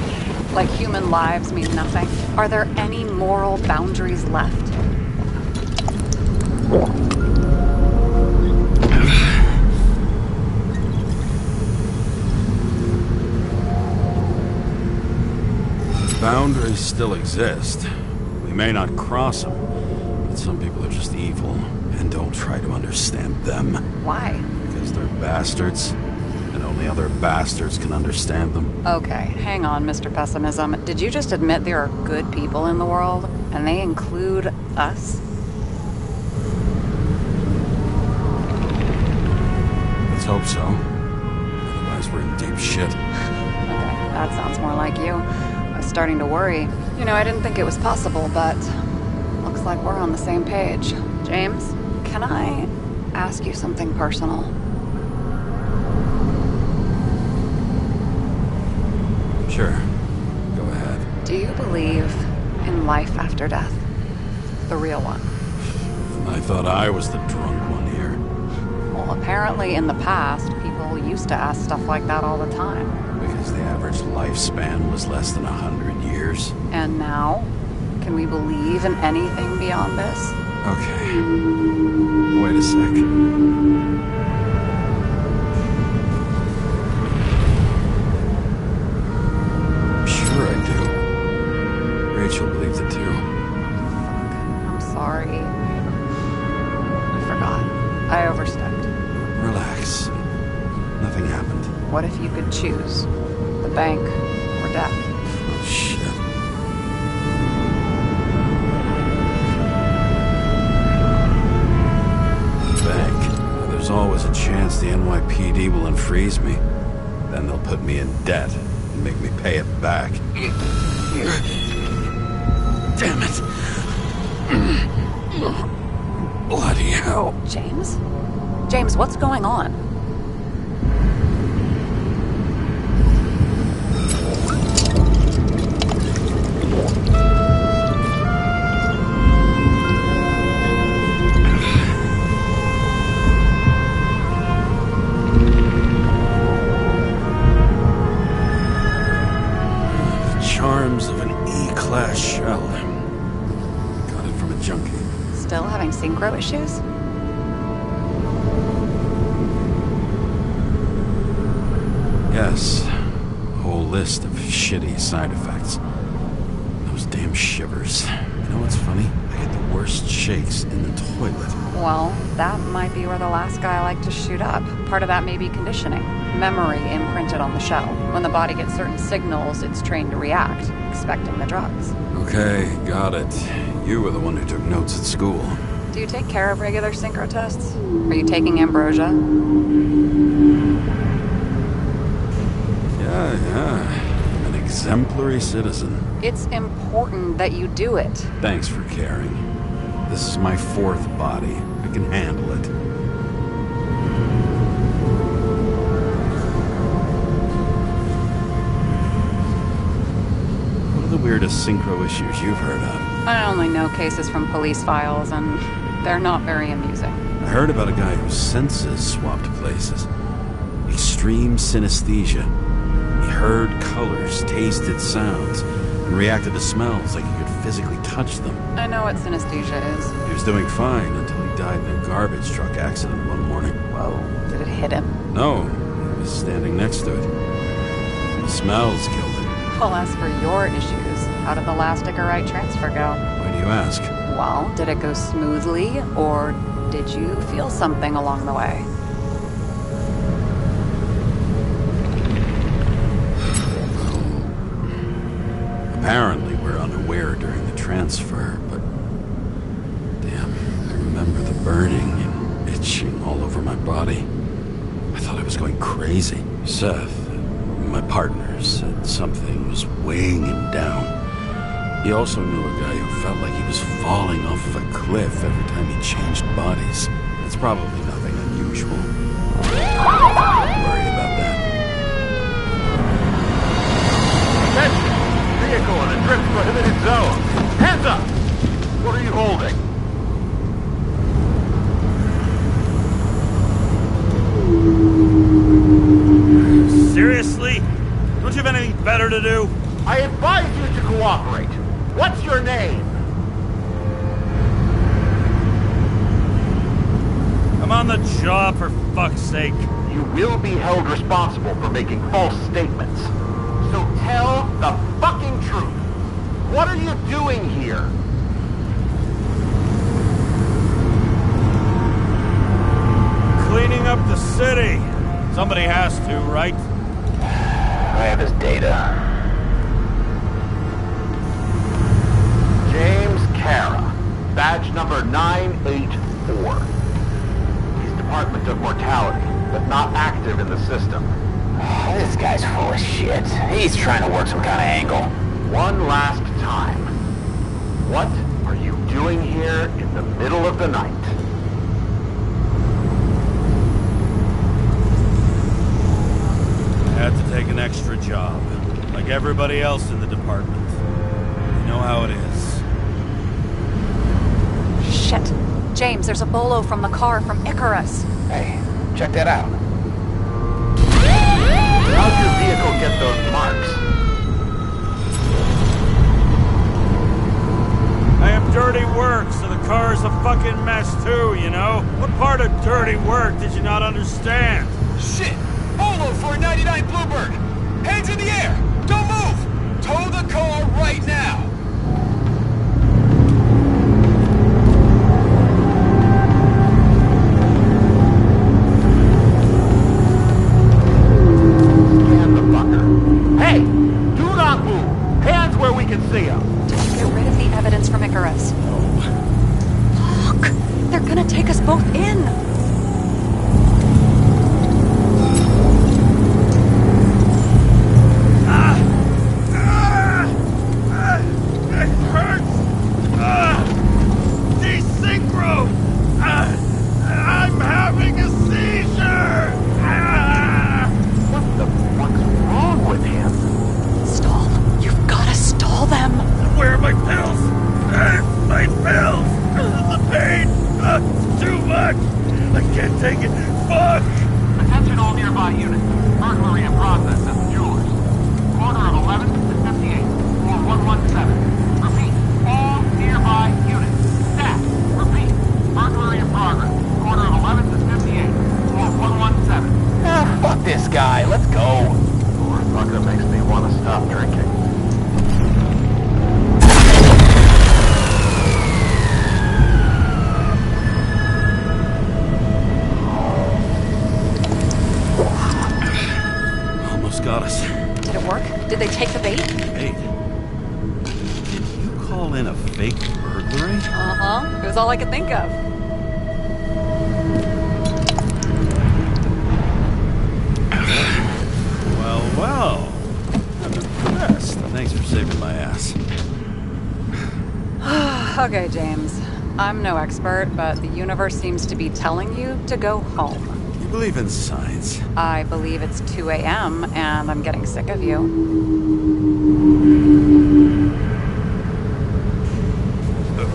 Like human lives mean nothing? Are there any moral boundaries left? Boundaries still exist. We may not cross them, but some people are just evil and don't try to understand them. Why? Because they're bastards, and only other bastards can understand them. Okay, hang on, Mr. Pessimism. Did you just admit there are good people in the world, and they include us? Let's hope so. Otherwise, we're in deep shit. Okay, that sounds more like you. I was starting to worry. You know, I didn't think it was possible, but looks like we're on the same page. James, can I ask you something personal? Sure. Go ahead. Do you believe in life after death? The real one? I thought I was the drunk one here. Well, apparently in the past, people used to ask stuff like that all the time. Because the average lifespan was less than 100 years. And now? Can we believe in anything beyond this? Okay. Wait a sec. Sure I do. Rachel believes it too. I'm sorry. I forgot. I overstepped. Relax. Nothing happened. What if you could choose? The bank or death? Oh, shit. Bank. There's always a chance the NYPD will unfreeze me. Then they'll put me in debt and make me pay it back. Damn it. Bloody hell. James? James, what's going on? Charms of an E-class shell. Got it from a junkie. Still having synchro issues? Yes. A whole list of shitty side effects. Those damn shivers. You know what's funny? I get the worst shakes in the toilet. Well, that might be where the last guy liked to shoot up. Part of that may be conditioning. Memory imprinted on the shell. When the body gets certain signals, it's trained to react, expecting the drugs. Okay, got it. You were the one who took notes at school. Do you take care of regular synchro tests? Are you taking ambrosia? Yeah. I'm an exemplary citizen. It's important that you do it. Thanks for caring. This is my fourth body. I can handle it. What are the weirdest synchro issues you've heard of? I only know cases from police files, and they're not very amusing. I heard about a guy whose senses swapped places. Extreme synesthesia. He heard colors, tasted sounds, and reacted to smells like he could physically touch them. I know what synesthesia is. He was doing fine until he died in a garbage truck accident one morning. Whoa, did it hit him? No, he was standing next to it. The smells killed him. Well, as for your issues, how did the last Icarite transfer go? Why do you ask? Well, did it go smoothly, or did you feel something along the way? Apparently we're unaware during the transfer, but... Damn, I remember the burning and itching all over my body. I thought I was going crazy. Seth, my partner, said something was weighing him down. He also knew a guy who felt like he was falling off of a cliff every time he changed bodies. It's probably nothing unusual. Don't worry about that. Attention! Vehicle in a drift prohibited zone. Hands up! What are you holding? Seriously? Don't you have anything better to do? I advise you to cooperate. What's your name? I'm on the job, for fuck's sake. You will be held responsible for making false statements. So tell the fucking truth. What are you doing here? Cleaning up the city. Somebody has to, right? I have his data. James Kara, badge number 984. He's Department of Mortality, but not active in the system. This guy's full of shit. He's trying to work some kind of angle. One last time. What are you doing here in the middle of the night? I had to take an extra job, like everybody else in the department. You know how it is. Shit. James, there's a bolo from the car from Icarus. Hey, check that out. How'd your vehicle get those marks? I have dirty work, so the car's a fucking mess too, you know? What part of dirty work did you not understand? Shit! Bolo for a 99 Bluebird! Hands in the air! Don't move! Tow the car right now! Scan the fucker. Hey! Do not move! Hands where we can see them! Did you get rid of the evidence from Icarus? Look! They're gonna take us both in! Attention all nearby units. Burglary in process at the jewelers. Corner of 11 to 58. Floor 117. Repeat. All nearby units. Staff. Repeat. Burglary in progress. Corner of 11 to 58. Floor 117. Ah, fuck this guy. Let's go. Lord, fucker makes me want to stop drinking. Got us. Did it work? Did they take the bait? Bait? Did you call in a fake burglary? Uh-huh. It was all I could think of. Well, I'm impressed. Okay, James. I'm no expert, but the universe seems to be telling you to go home. You believe in science? I believe it's 2 a.m. and I'm getting sick of you.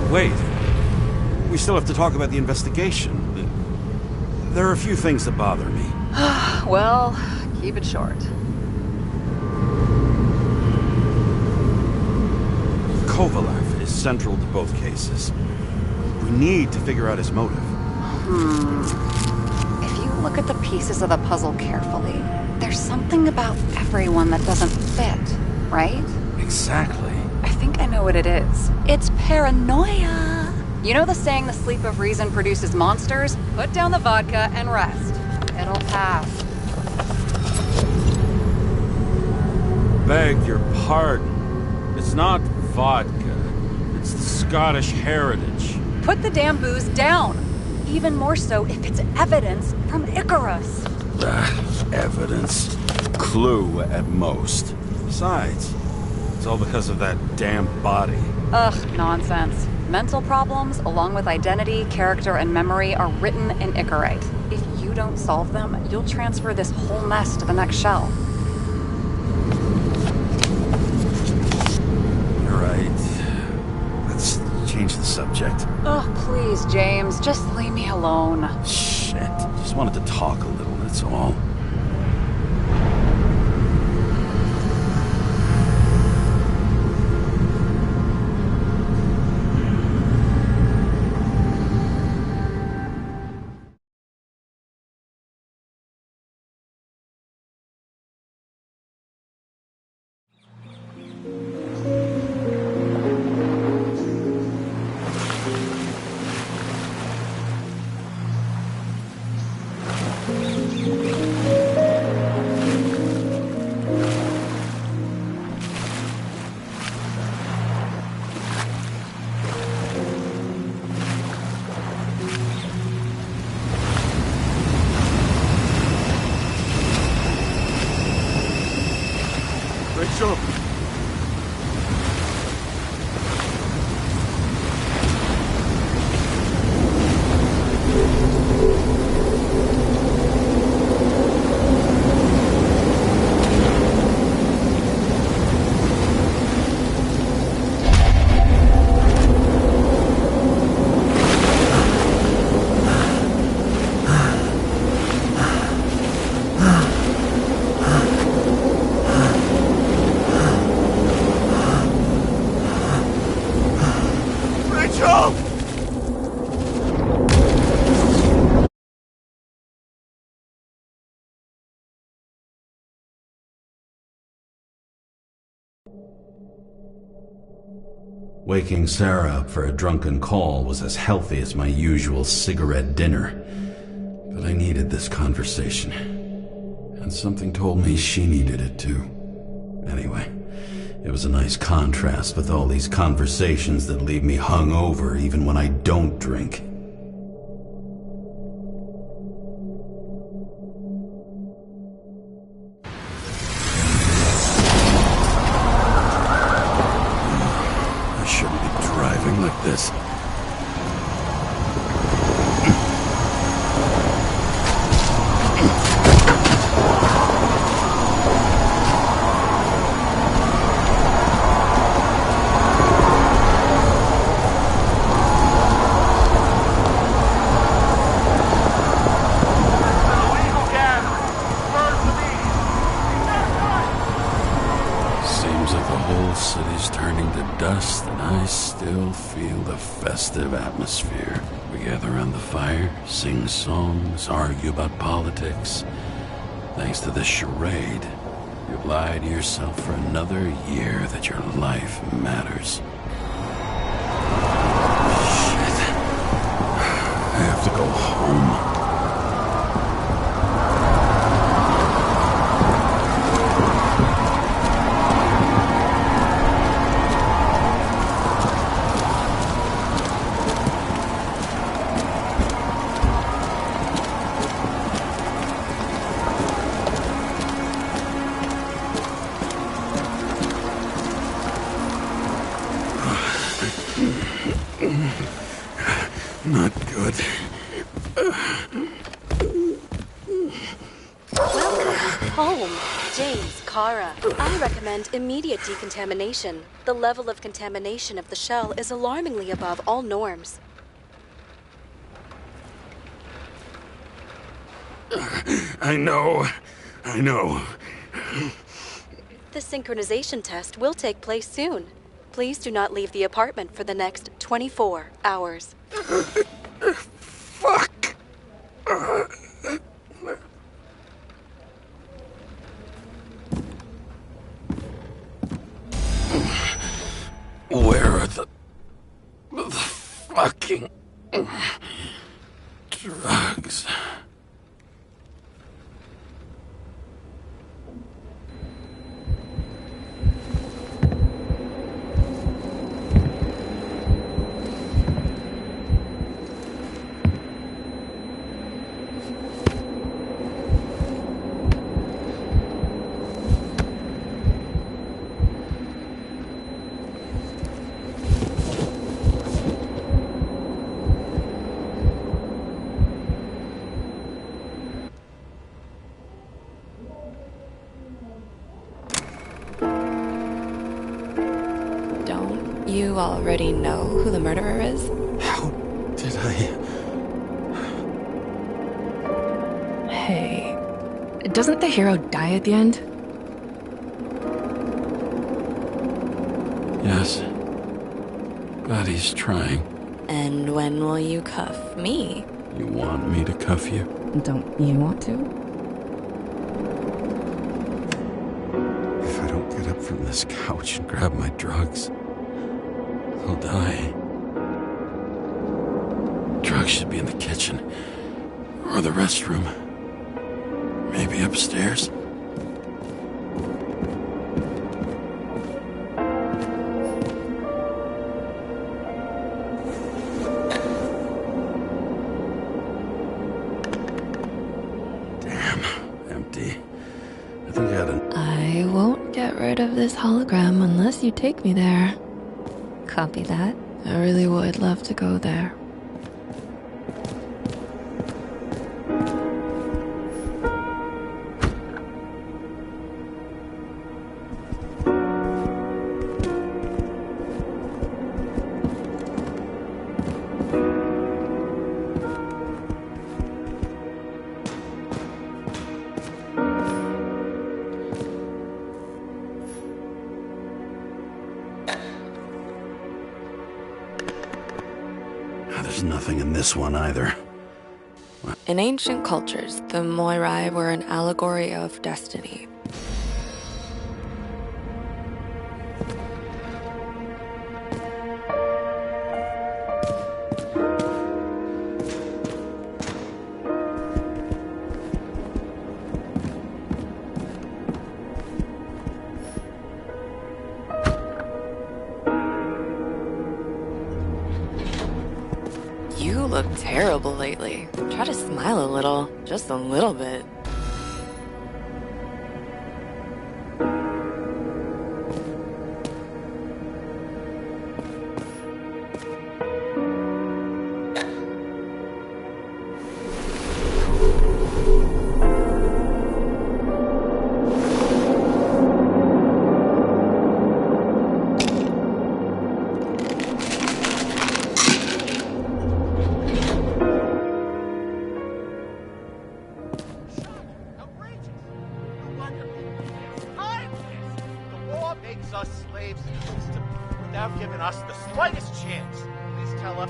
Wait. We still have to talk about the investigation. There are a few things that bother me. Well, keep it short. Kovalev is central to both cases. We need to figure out his motive. If you look at the pieces of the puzzle carefully, there's something about everyone that doesn't fit, right? Exactly. I think I know what it is. It's paranoia. You know the saying, the sleep of reason produces monsters? Put down the vodka and rest. It'll pass. Beg your pardon. It's not vodka. It's the Scottish heritage. Put the damn booze down. Even more so if it's evidence from Icarus. Evidence. Clue at most. Besides, it's all because of that damn body. Ugh, nonsense. Mental problems, along with identity, character, and memory, are written in Icarite. If you don't solve them, you'll transfer this whole mess to the next shell. You're right. Let's change the subject. Oh, please, James, just leave me alone. Shit. Just wanted to talk a little, that's all. Rachel! Waking Sarah up for a drunken call was as healthy as my usual cigarette dinner. But I needed this conversation. And something told me she needed it too. Anyway, it was a nice contrast with all these conversations that leave me hungover even when I don't drink. Like this. City's turning to dust, and I still feel the festive atmosphere. We gather around the fire, sing songs, argue about politics. Thanks to this charade, you've lied to yourself for another year that your life matters. Shit. I have to go home. Not good. Welcome home, James, Kara. I recommend immediate decontamination. The level of contamination of the shell is alarmingly above all norms. I know. The synchronization test will take place soon. Please do not leave the apartment for the next 24 hours. Fuck! Where are the fucking drugs? You already know who the murderer is? How did I... Hey, doesn't the hero die at the end? Yes. But he's trying. And when will you cuff me? You want me to cuff you? Don't you want to? If I don't get up from this couch and grab my drugs, I'll die. Drugs should be in the kitchen. Or the restroom. Maybe upstairs. Damn, empty. I think I had an... I won't get rid of this hologram unless you take me there. Copy that. I really would love to go there. There's nothing in this one either. In ancient cultures, the Moirai were an allegory of destiny. You look terrible lately. Try to smile a little, just a little bit.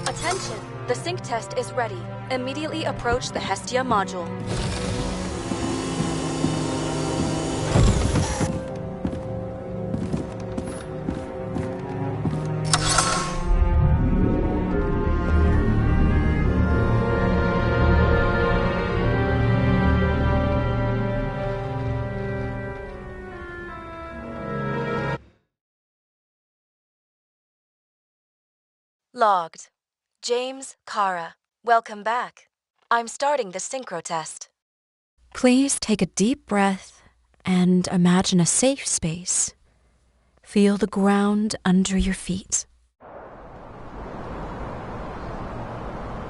Attention! The sync test is ready. Immediately approach the Hestia module. Logged. James, Kara, welcome back. I'm starting the synchro test. Please take a deep breath and imagine a safe space. Feel the ground under your feet.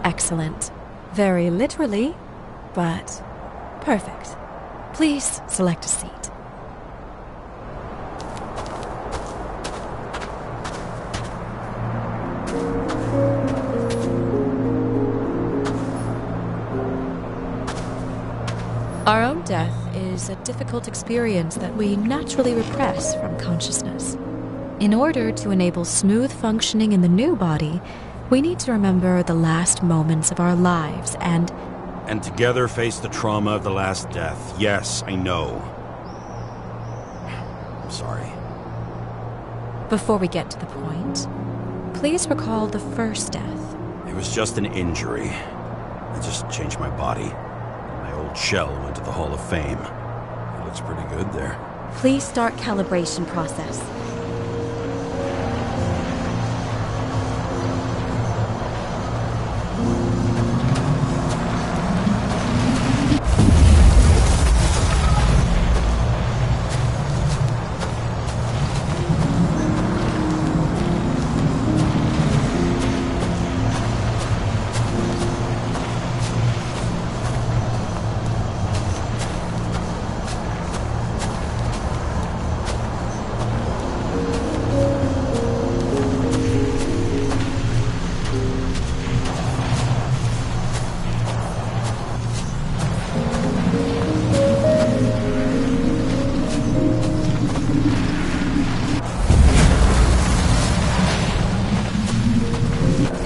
Excellent. Very literally, but perfect. Please select a seat. Our own death is a difficult experience that we naturally repress from consciousness. In order to enable smooth functioning in the new body, we need to remember the last moments of our lives and together face the trauma of the last death. Yes, I know. I'm sorry. Before we get to the point, please recall the first death. It was just an injury. I just changed my body. My old shell went to the Hall of Fame. It looks pretty good there. Please start calibration process.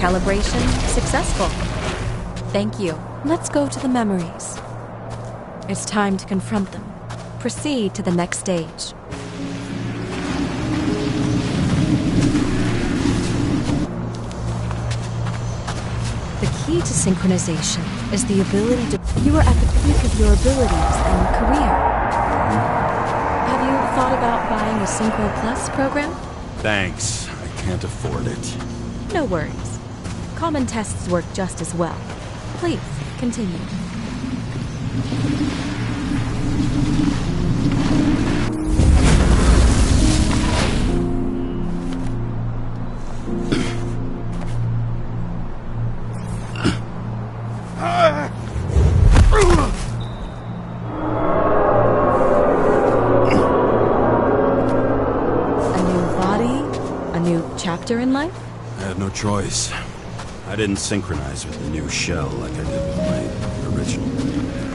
Calibration successful. Thank you. Let's go to the memories. It's time to confront them. Proceed to the next stage. The key to synchronization is the ability to... You are at the peak of your abilities and career. Have you thought about buying a Synchro Plus program? Thanks. I can't afford it. No worries. Common tests work just as well. Please, continue. A new body? A new chapter in life? I had no choice. I didn't synchronize with the new shell like I did with my original.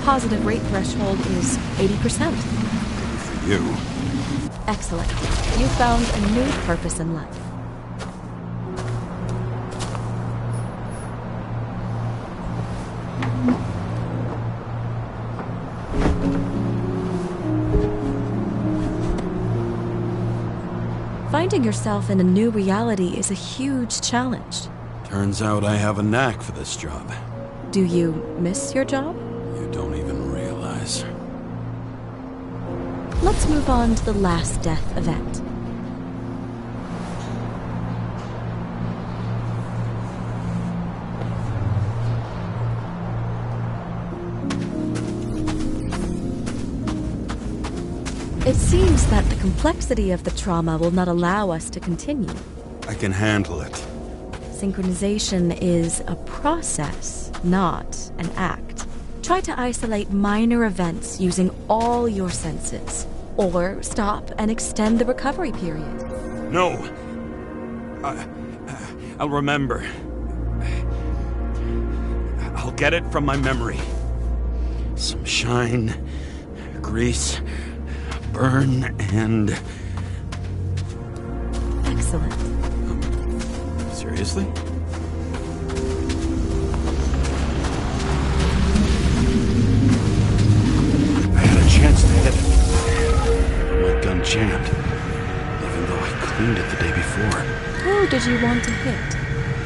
Positive rate threshold is 80%. For you. Excellent. You found a new purpose in life. Finding yourself in a new reality is a huge challenge. Turns out I have a knack for this job. Do you miss your job? You don't even realize. Let's move on to the last death event. It seems that the complexity of the trauma will not allow us to continue. I can handle it. Synchronization is a process, not an act. Try to isolate minor events using all your senses, or stop and extend the recovery period. No! I'll remember. I'll get it from my memory. Some shine, grease, burn, and... Excellent. Seriously? I had a chance to hit it. My gun jammed, even though I cleaned it the day before. Who did you want to hit?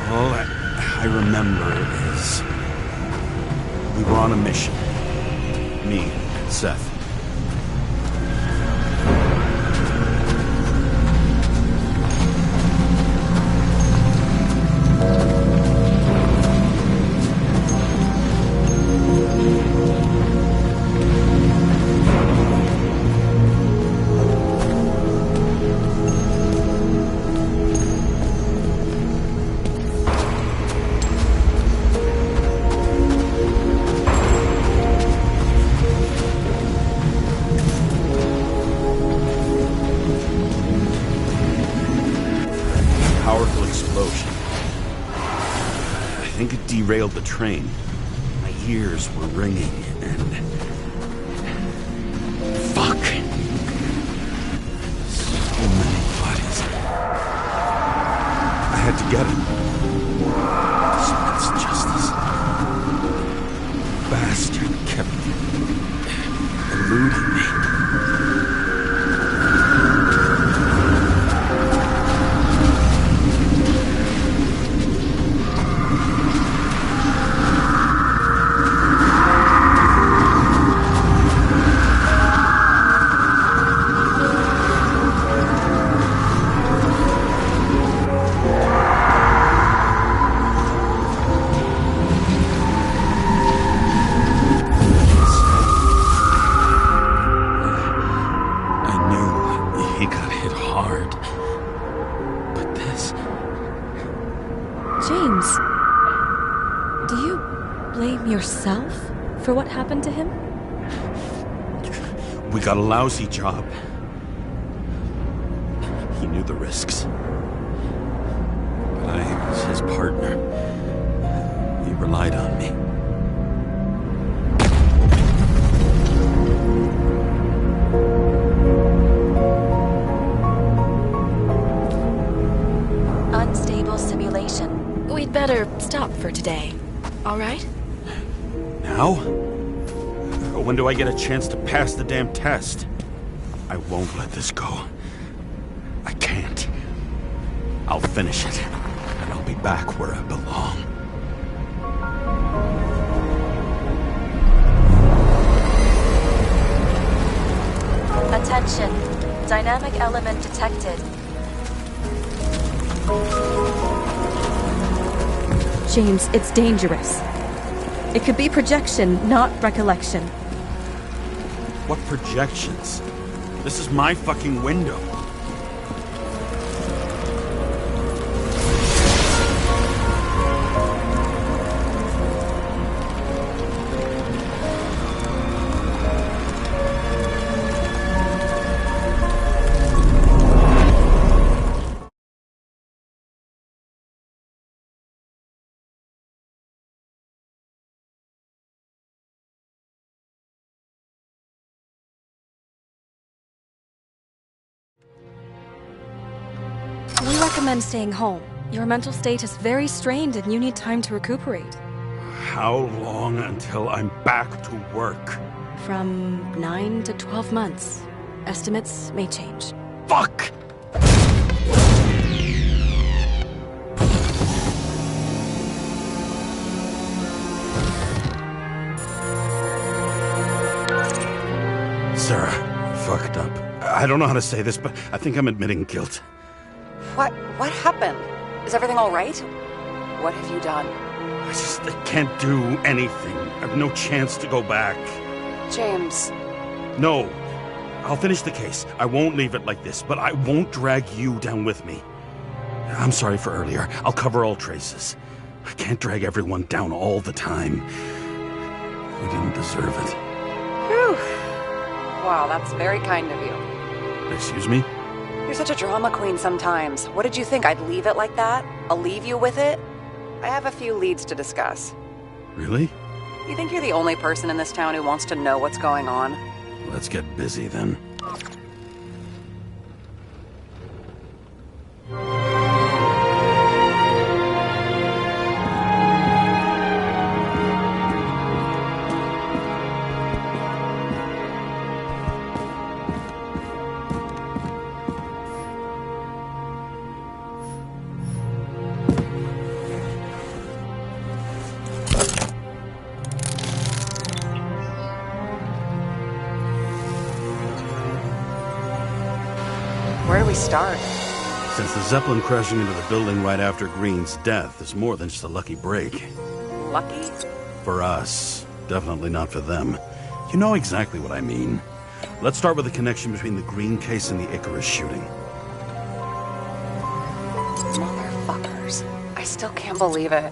All I remember is... we were on a mission. Me, Seth. powerful explosion. I think it derailed the train. My ears were ringing, and... Fuck! So many bodies. I had to get him. This man's justice. Bastard kept eluding me. For what happened to him? We got a lousy job. He knew the risks. But I was his partner. He relied on me. Unstable simulation. We'd better stop for today. All right? Now? When do I get a chance to pass the damn test? I won't let this go. I can't. I'll finish it, and I'll be back where I belong. Attention. Dynamic element detected. James, it's dangerous. It could be projection, not recollection. What projections? This is my fucking window. We recommend staying home. Your mental state is very strained and you need time to recuperate. How long until I'm back to work? From 9 to 12 months. Estimates may change. Fuck! Sarah, fucked up. I don't know how to say this, but I think I'm admitting guilt. What happened? Is everything all right? What have you done? I can't do anything. I have no chance to go back. James. No. I'll finish the case. I won't leave it like this, but I won't drag you down with me. I'm sorry for earlier. I'll cover all traces. I can't drag everyone down all the time. We didn't deserve it. Whew. Wow, that's very kind of you. Excuse me? You're such a drama queen sometimes. What did you think, I'd leave it like that? I'll leave you with it? I have a few leads to discuss. Really? You think you're the only person in this town who wants to know what's going on? Let's get busy then. Where do we start? Since the Zeppelin crashing into the building right after Green's death is more than just a lucky break. Lucky? For us. Definitely not for them. You know exactly what I mean. Let's start with the connection between the Green case and the Icarus shooting. Motherfuckers. I still can't believe it.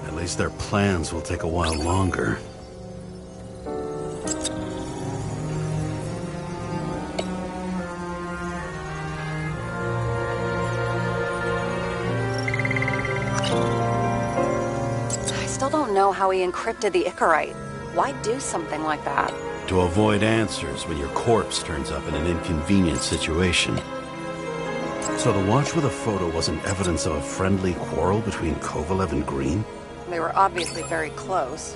At least their plans will take a while longer. don't know how he encrypted the Icarite. Why do something like that? To avoid answers when your corpse turns up in an inconvenient situation. So the watch with a photo wasn't evidence of a friendly quarrel between Kovalev and Green? They were obviously very close.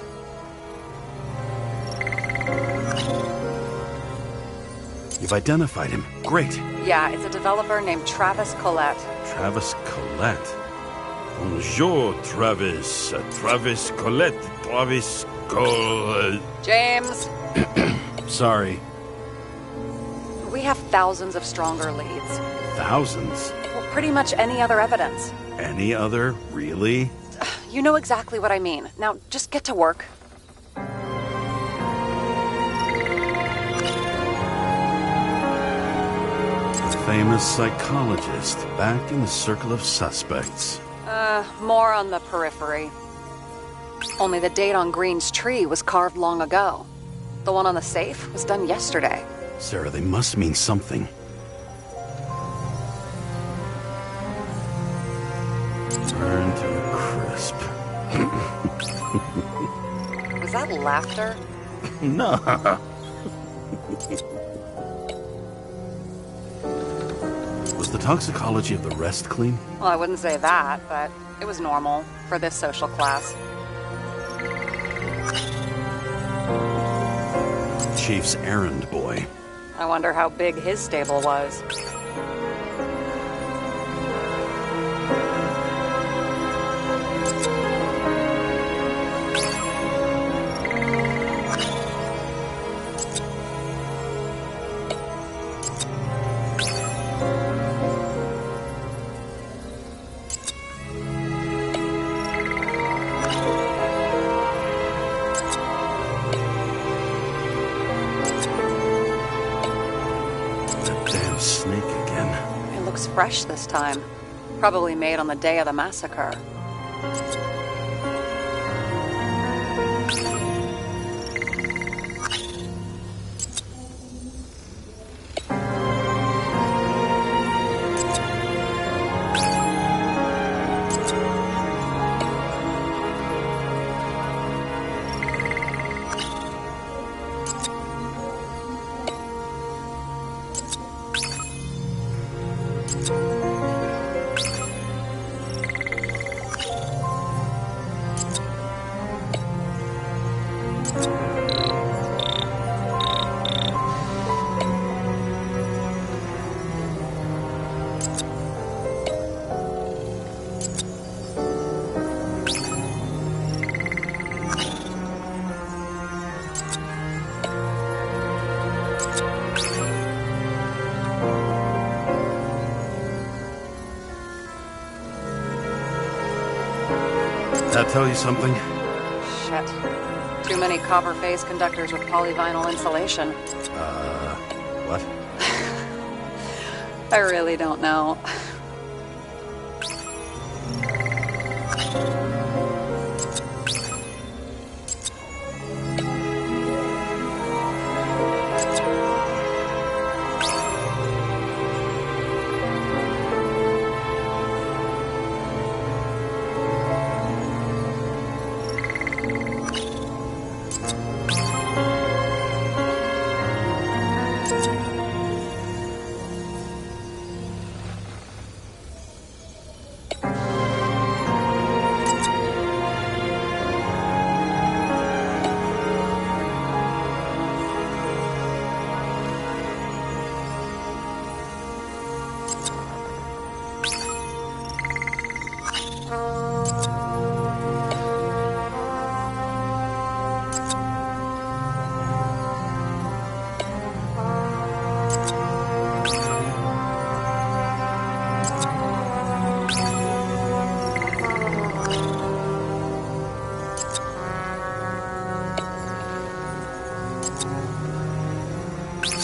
You've identified him. Great. Yeah, it's a developer named Travis Collette. Travis Collette. Bonjour, Travis. Travis Collette. Travis Collette. James! Sorry. We have thousands of stronger leads. Thousands? Well, pretty much any other evidence. Any other? Really? You know exactly what I mean. Now, just get to work. A famous psychologist, back in the circle of suspects. More on the periphery. Only the date on Green's tree was carved long ago. The one on the safe was done yesterday. Sarah, they must mean something. Burn to a crisp. Was that laughter? No. Was the toxicology of the rest clean? Well, I wouldn't say that, but it was normal for this social class. Chief's errand boy. I wonder how big his stable was. Snake again. It looks fresh this time. Probably made on the day of the massacre. That tell you something? Shit. Too many copper phase conductors with polyvinyl insulation. What? I really don't know.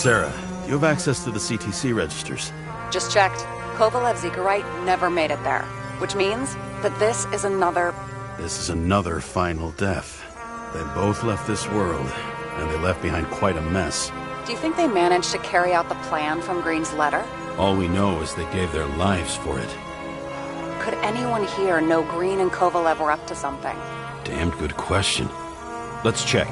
Sarah, do you have access to the CTC registers? Just checked. Kovalev's Icarite never made it there, which means that this is another... This is another final death. They both left this world, and they left behind quite a mess. Do you think they managed to carry out the plan from Green's letter? All we know is they gave their lives for it. could anyone here know Green and Kovalev were up to something? Damn good question. Let's check.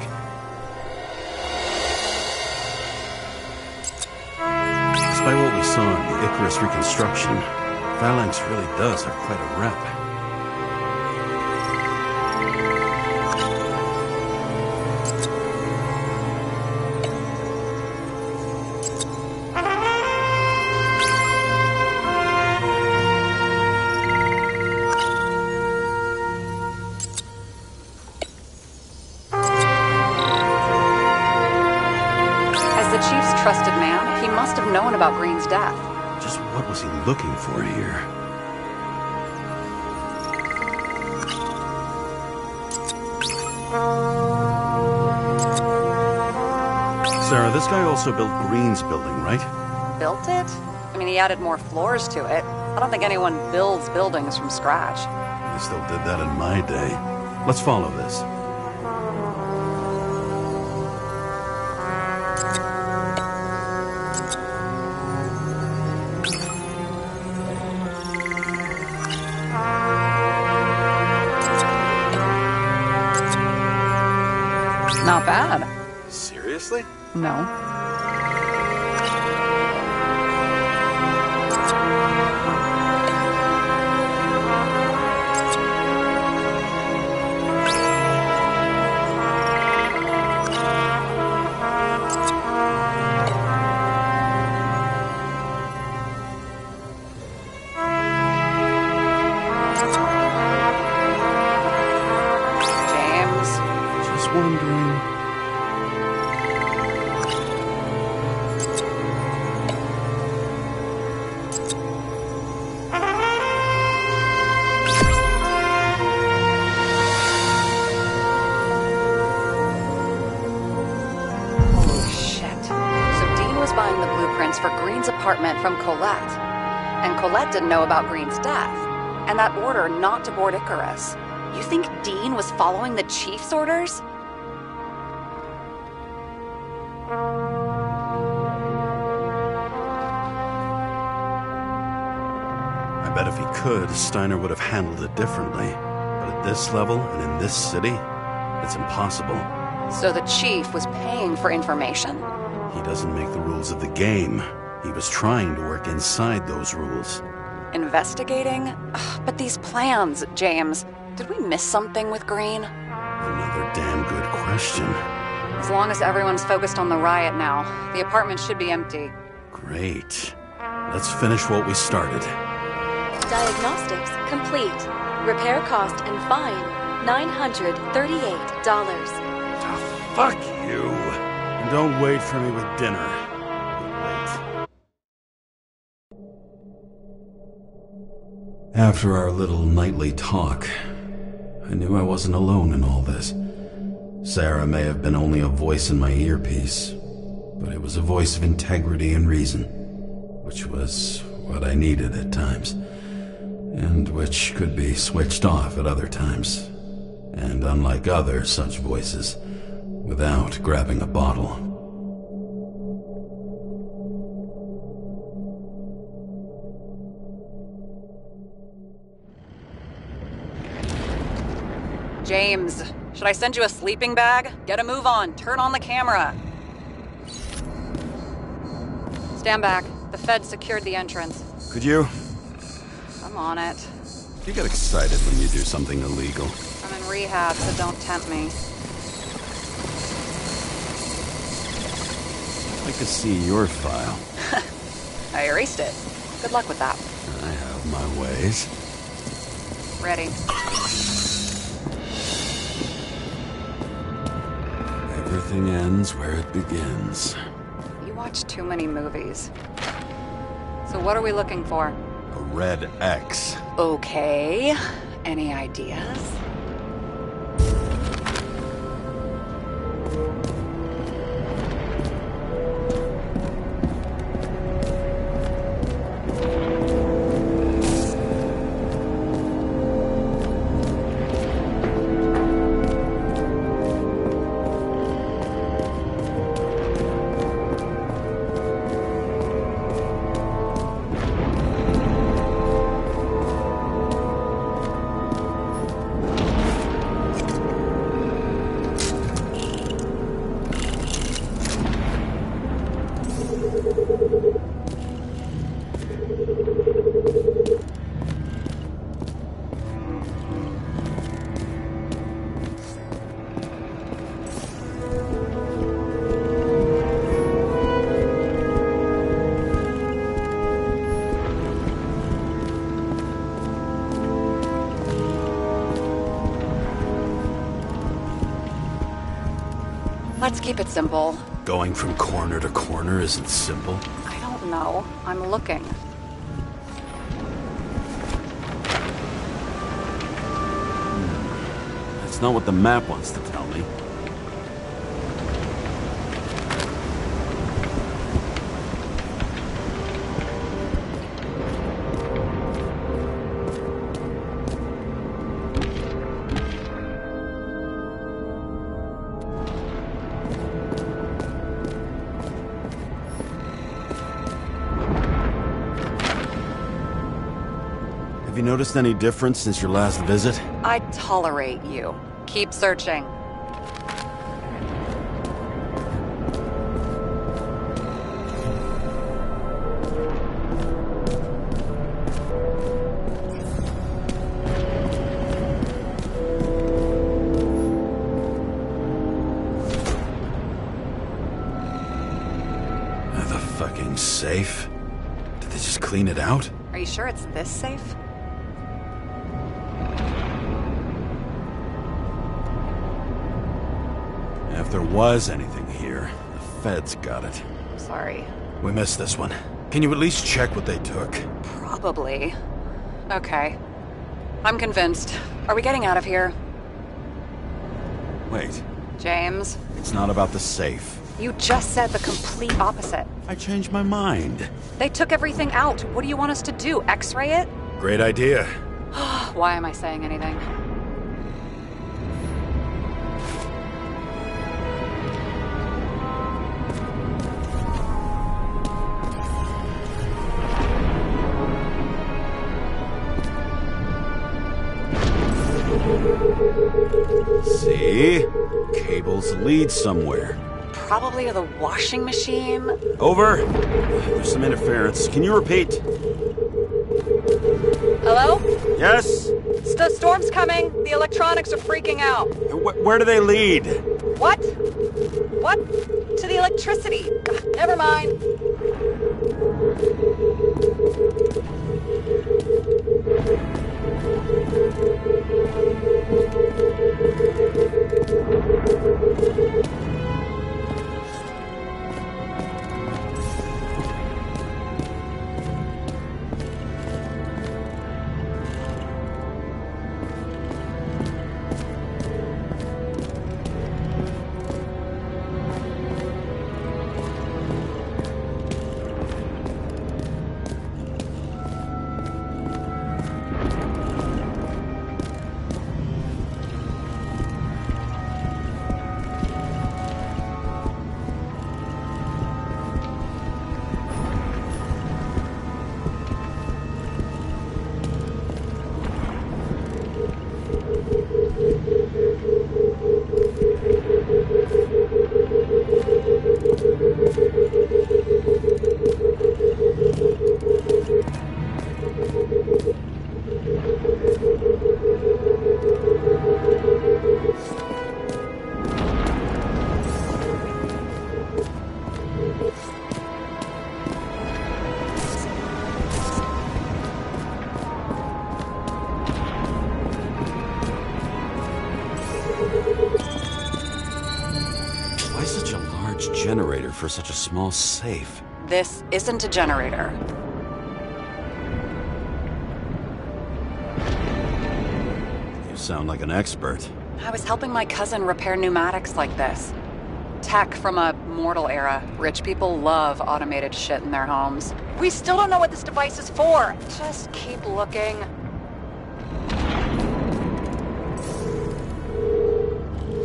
Despite what we saw in the Icarus reconstruction, Phalanx really does have quite a rep. Trusted man, he must have known about Green's death. Just what was he looking for here? Sarah, this guy also built Green's building, right? Built it? I mean, he added more floors to it. I don't think anyone builds buildings from scratch. I still did that in my day. Let's follow this. Not bad. Seriously? No. Wondering. Holy shit. So Dean was buying the blueprints for Green's apartment from Colette. And Colette didn't know about Green's death. And that order not to board Icarus. You think Dean was following the chief's orders? I bet if he could, Steiner would have handled it differently. But at this level and in this city, it's impossible. So the chief was paying for information? He doesn't make the rules of the game. He was trying to work inside those rules. Investigating? Ugh, but these plans, James, did we miss something with Green? Another damn good question. As long as everyone's focused on the riot now, the apartment should be empty. Great. Let's finish what we started. Diagnostics complete. Repair cost and fine, $938. Oh, fuck you. And don't wait for me with dinner. Wait. After our little nightly talk, I knew I wasn't alone in all this. Sarah may have been only a voice in my earpiece, but it was a voice of integrity and reason, which was what I needed at times, and which could be switched off at other times, and unlike other such voices, without grabbing a bottle. James, should I send you a sleeping bag? Get a move on. Turn on the camera. Stand back. The Fed secured the entrance. Could you? I'm on it. You get excited when you do something illegal. I'm in rehab, so don't tempt me. I'd like to see your file. I erased it. Good luck with that. I have my ways. Ready. Everything ends where it begins. You watch too many movies. So what are we looking for? A red X. Okay. Any ideas? Let's keep it simple. Going from corner to corner isn't simple. I don't know. I'm looking. That's not what the map wants to tell me. Have you noticed any difference since your last visit? I tolerate you. Keep searching. The fucking safe? Did they just clean it out? Are you sure it's this safe? If there was anything here, the feds got it. Sorry. We missed this one. Can you at least check what they took? Probably. Okay. I'm convinced. Are we getting out of here? Wait, James, it's not about the safe. you just said the complete opposite. I changed my mind. They took everything out. What do you want us to do? X-ray it? Great idea. Why am I saying anything? See? Cables lead somewhere. Probably to the washing machine. Over. There's some interference. Can you repeat? Hello? Yes? The storm's coming. The electronics are freaking out. Where do they lead? What? What? To the electricity. Never mind. Why such a large generator for such a small safe? This isn't a generator. You sound like an expert. I was helping my cousin repair pneumatics like this. Tech from a mortal era. Rich people love automated shit in their homes. We still don't know what this device is for. Just keep looking.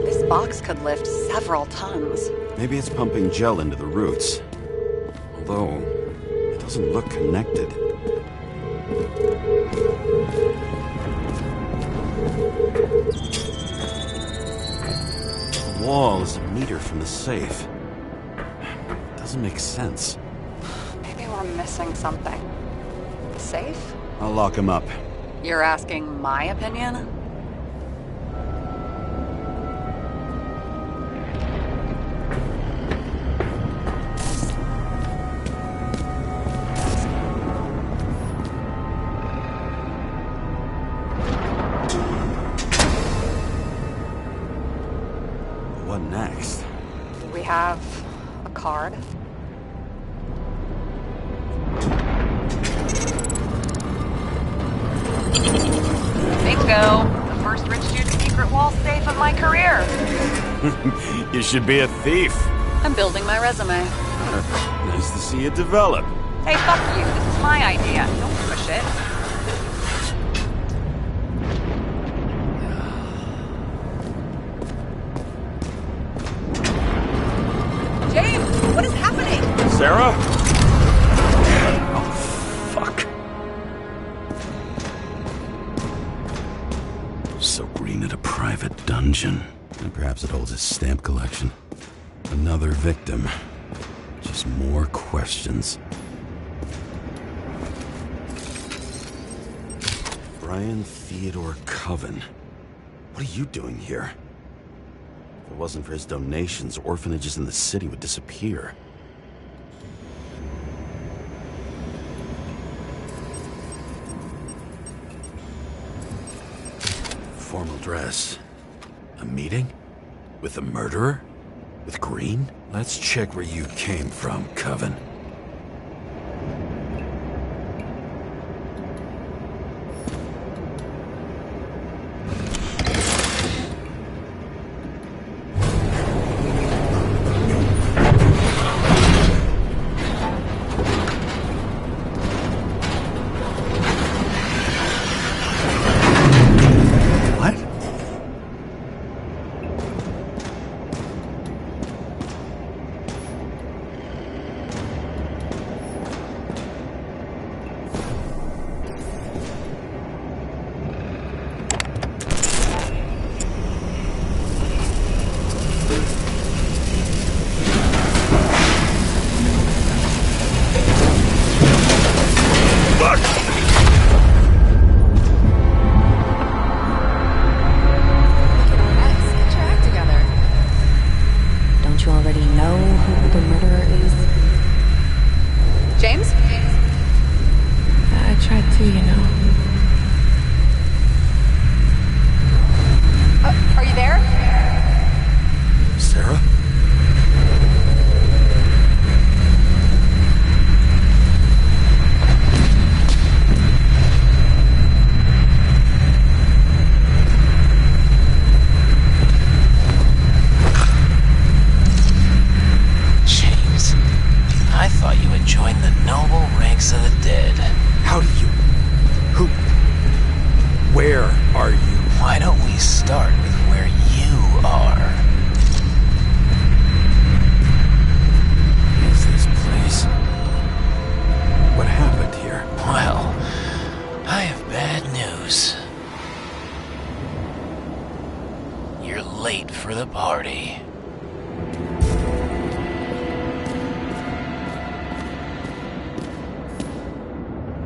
This box could lift several tons. Maybe it's pumping gel into the roots. Although, it doesn't look connected. The wall is a meter from the safe. Doesn't make sense. Maybe we're missing something. Safe? I'll lock him up. You're asking my opinion? What next? have a card? Bingo! The first rich dude's secret wall safe of my career. You should be a thief. I'm building my resume. Nice to see it develop. Hey, fuck you. This is my idea. Don't push it. James, what is happening? Sarah? Oh, fuck. So Green at a private dungeon. And perhaps it holds his stamp collection. Another victim. Just more questions. Brian Theodore Coven. What are you doing here? If it wasn't for his donations, orphanages in the city would disappear. Formal dress. A meeting? With the murderer? With Green? Let's check where you came from, Coven.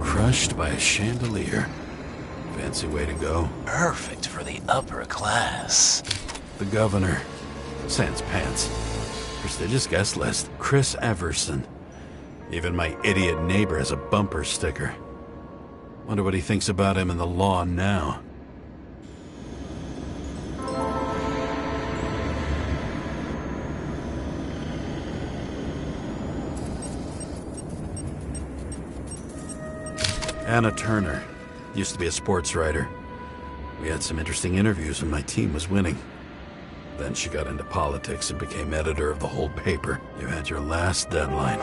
Crushed by a chandelier. Fancy way to go. Perfect for the upper class. The governor. Sans pants. Prestigious guest list. Chris Everson. Even my idiot neighbor has a bumper sticker. Wonder what he thinks about him in the law now. Anna Turner. Used to be a sports writer. We had some interesting interviews when my team was winning. Then she got into politics and became editor of the whole paper. You had your last deadline.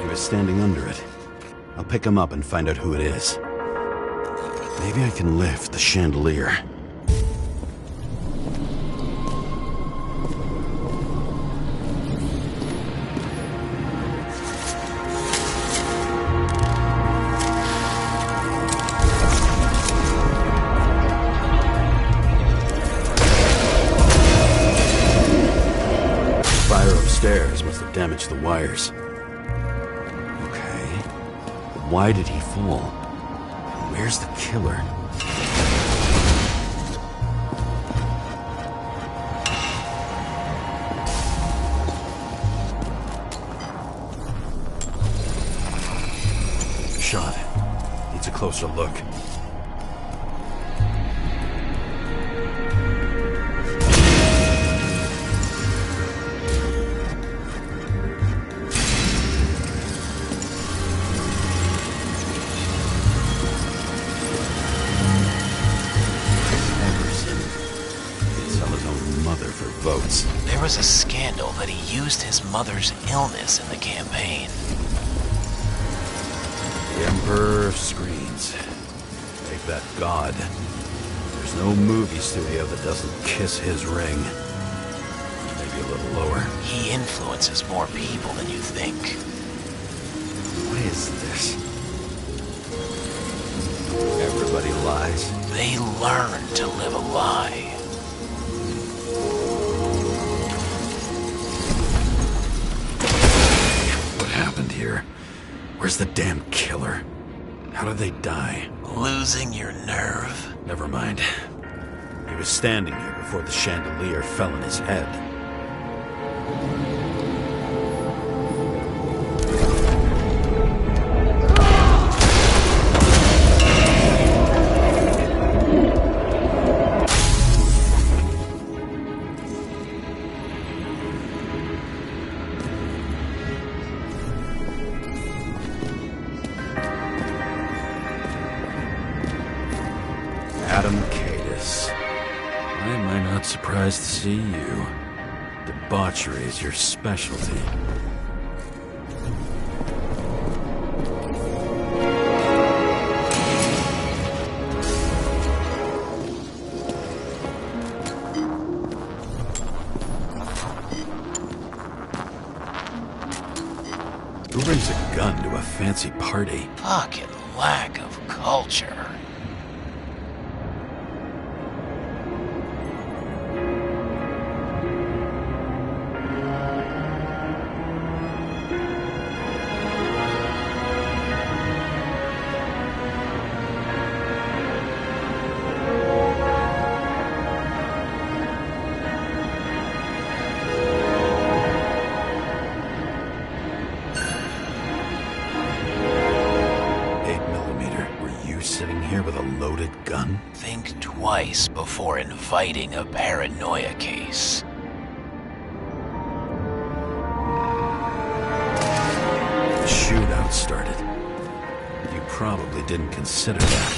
He was standing under it. I'll pick him up and find out who it is. Maybe I can lift the chandelier. Must have damaged the wires. Okay. But why did he fall? And where's the killer? Shot. Needs a closer look. was a scandal that he used his mother's illness in the campaign. The Emperor of Screens. Make that God. There's no movie studio that doesn't kiss his ring. Maybe a little lower. He influences more people than you think. What is this? Everybody lies. They learn to live a lie. What happened here? Where's the damn killer? How did they die? Losing your nerve? Never mind. He was standing here before the chandelier fell on his head. Surprised to see you. Debauchery is your specialty. Who brings a gun to a fancy party? Fucking lack of culture. Think twice before inviting a paranoia case. The shootout started. You probably didn't consider that.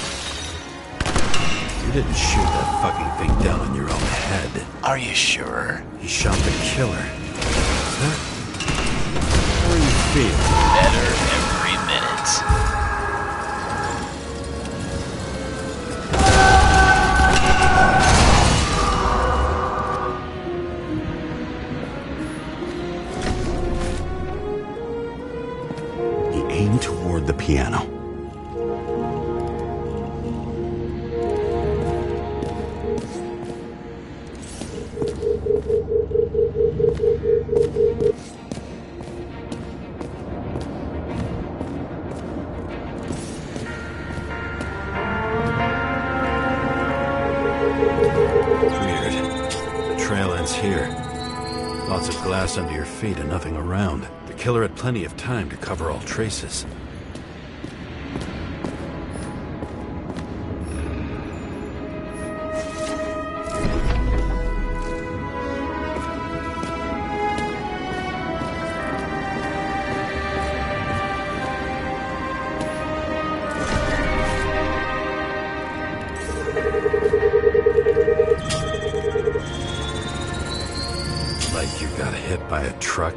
You didn't shoot that fucking thing down on your own head. Are you sure? He shot the killer. How are you feeling? Better every minute. Toward the piano. Weird. The trail ends here. Lots of glass under your feet and nothing around. The killer had plenty of time to cover all traces. Like you got hit by a truck.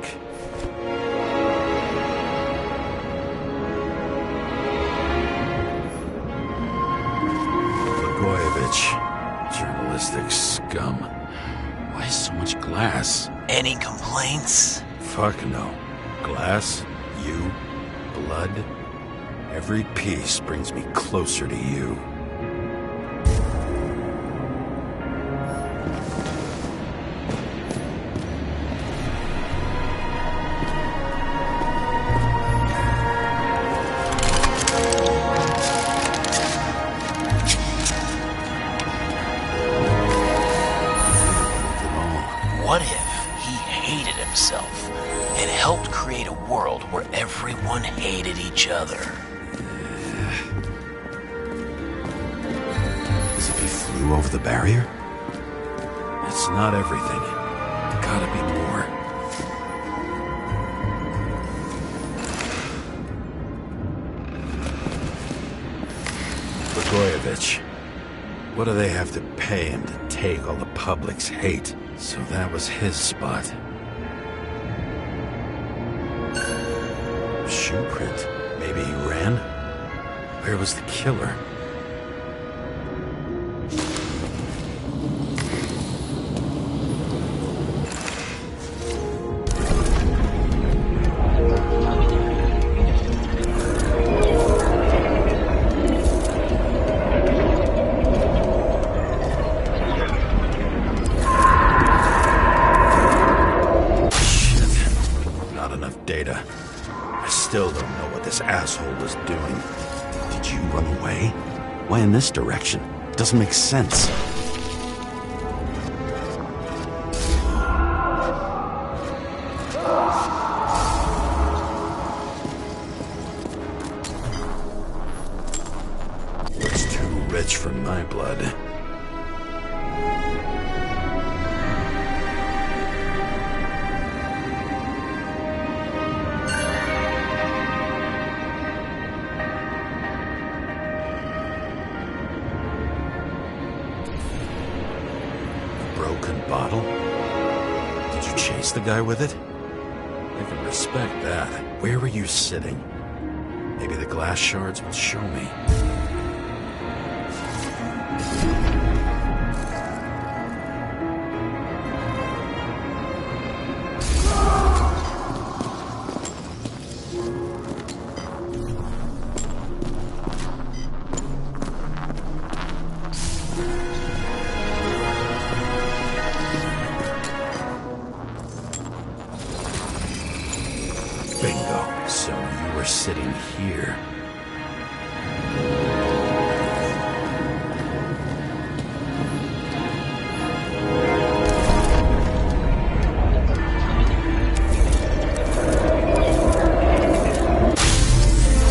Journalistic scum. Why so much glass? Any complaints? Fuck no. Glass, you, blood. Every piece brings me closer to you. What if he hated himself and helped create a world where everyone hated each other? As if he flew over the barrier? It's not everything. Gotta be more. Blagojevich. What do they have to pay him to take all the public's hate. So that was his spot. Shoe print. Maybe he ran? Where was the killer? Still don't know what this asshole was doing. Did you run away? Why in this direction? It doesn't make sense. It's too rich for my blood. Bottle? Did you chase the guy with it? I can respect that. Where were you sitting? Maybe the glass shards will show me. Bingo. So you were sitting here.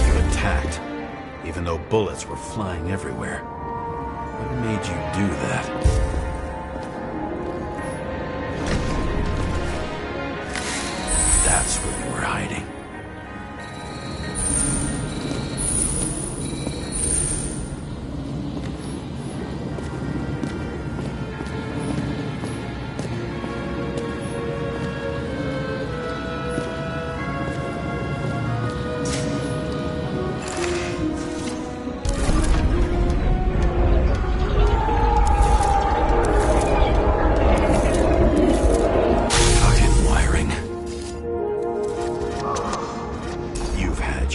You attacked, even though bullets were flying everywhere. What made you do that? That's where you were hiding.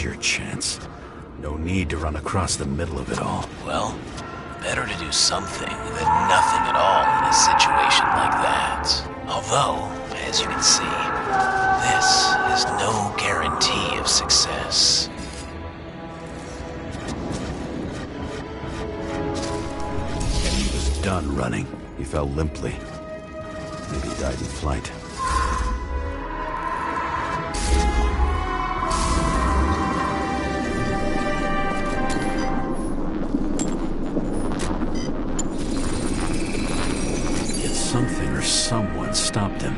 Your chance. No need to run across the middle of it all. Well, better to do something than nothing at all in a situation like that. Although, as you can see, this is no guarantee of success. And he was done running. He fell limply. Maybe he died in flight. Something or someone stopped him.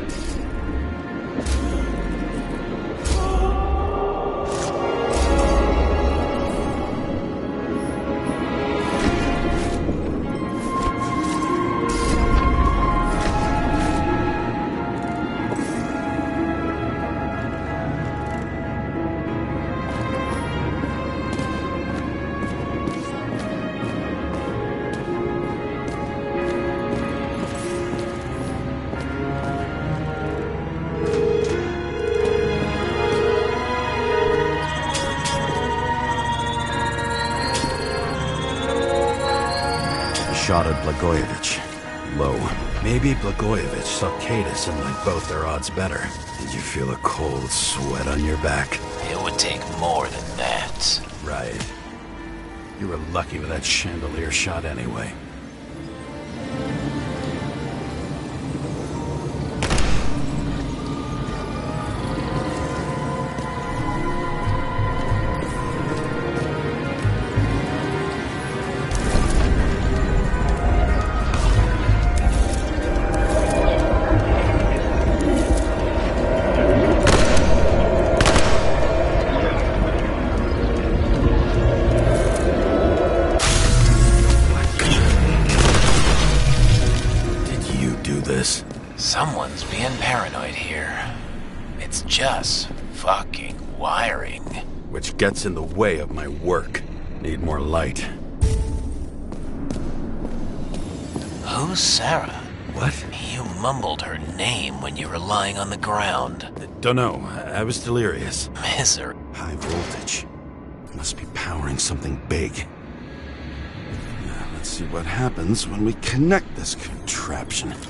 Shot at Blagojevich. Low. Maybe Blagojevich saw Cadis and liked both their odds better. Did you feel a cold sweat on your back? It would take more than that. Right. You were lucky with that chandelier shot anyway. fucking wiring. Which gets in the way of my work. Need more light. Who's Sarah? What? You mumbled her name when you were lying on the ground. Don't know. I was delirious. Misery. High voltage. Must be powering something big. Now, let's see what happens when we connect this contraption. Couldn't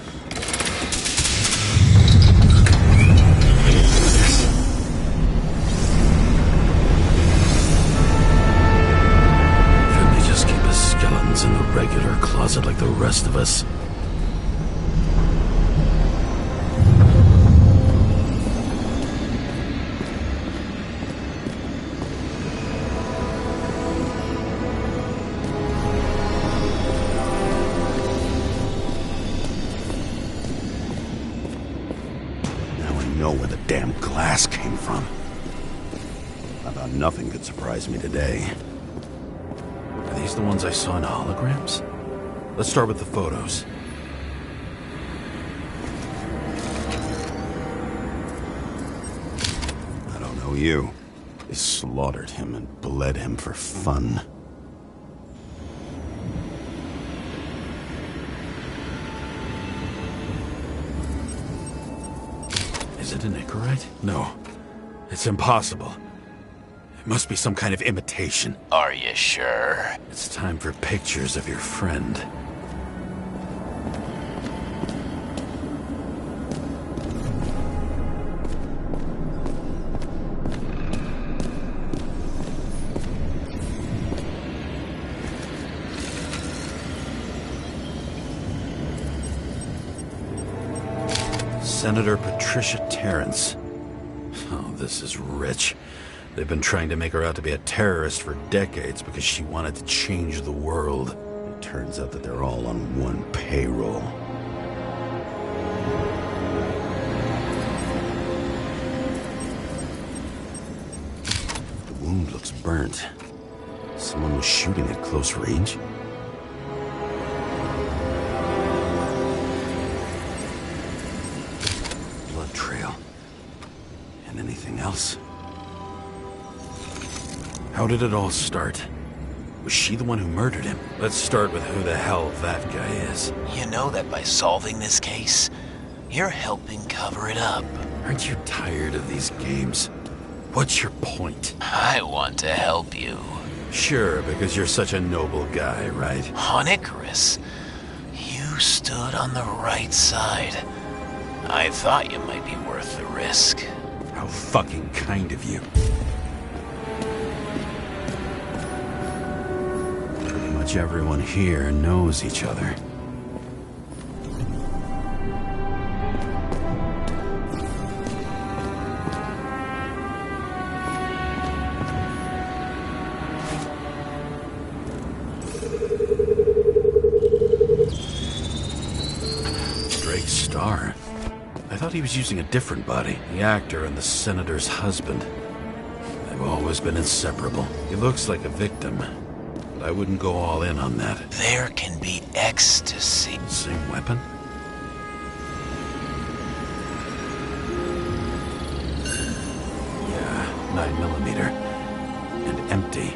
they just keep us skeletons in the regular closet like the rest of us? Where the damn glass came from. I thought nothing could surprise me today. Are these the ones I saw in holograms? Let's start with the photos. I don't know you. They slaughtered him and bled him for fun. Is it an Icarite? No. It's impossible. It must be some kind of imitation. Are you sure? It's time for pictures of your friend. Senator Patricia Terrence. Oh, this is rich. They've been trying to make her out to be a terrorist for decades because she wanted to change the world. It turns out that they're all on one payroll. The wound looks burnt. Someone was shooting at close range? Trail. And anything else? How did it all start? Was she the one who murdered him? Let's start with who the hell that guy is. You know that by solving this case, you're helping cover it up. Aren't you tired of these games? What's your point? I want to help you. Sure, because you're such a noble guy, right? On Icarus, you stood on the right side. I thought you might be worth the risk. How fucking kind of you. Pretty much everyone here knows each other. Drake Starr. I thought he was using a different body. The actor and the senator's husband. They've always been inseparable. He looks like a victim, but I wouldn't go all in on that. There can be ecstasy. Same weapon? Yeah, 9mm. And empty.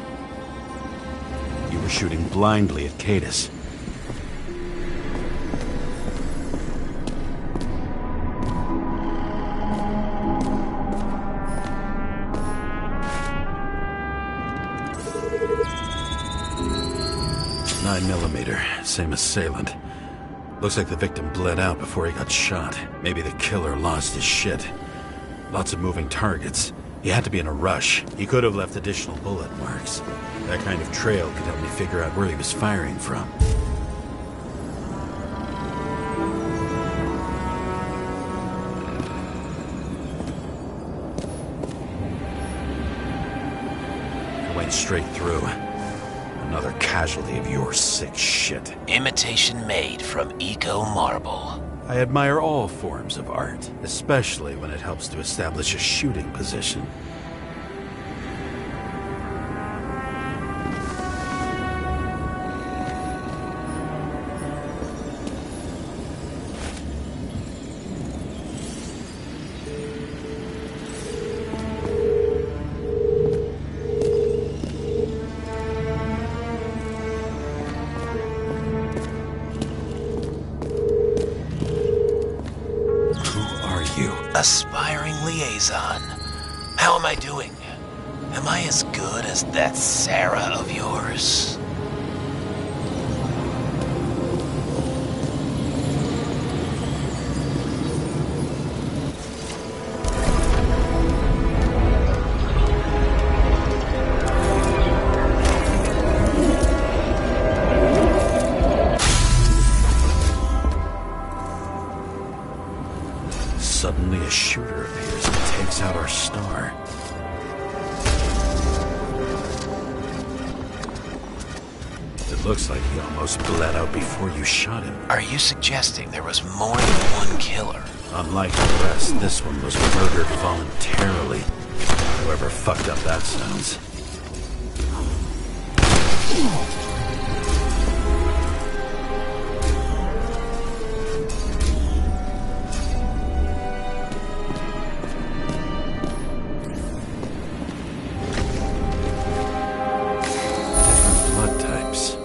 You were shooting blindly at Cadus. Same assailant. Looks like the victim bled out before he got shot. Maybe the killer lost his shit. Lots of moving targets. He had to be in a rush. He could have left additional bullet marks. That kind of trail could help me figure out where he was firing from. I went straight through. Another casualty of your sick shit. Imitation made from eco marble. I admire all forms of art, especially when it helps to establish a shooting position. Aspiring liaison. How am I doing? Am I as good as that Sarah of yours? Suddenly a shooter appears and takes out our star. It looks like he almost bled out before you shot him. Are you suggesting there was more than one killer? Unlike the rest, this one was murdered voluntarily. However fucked up that sounds.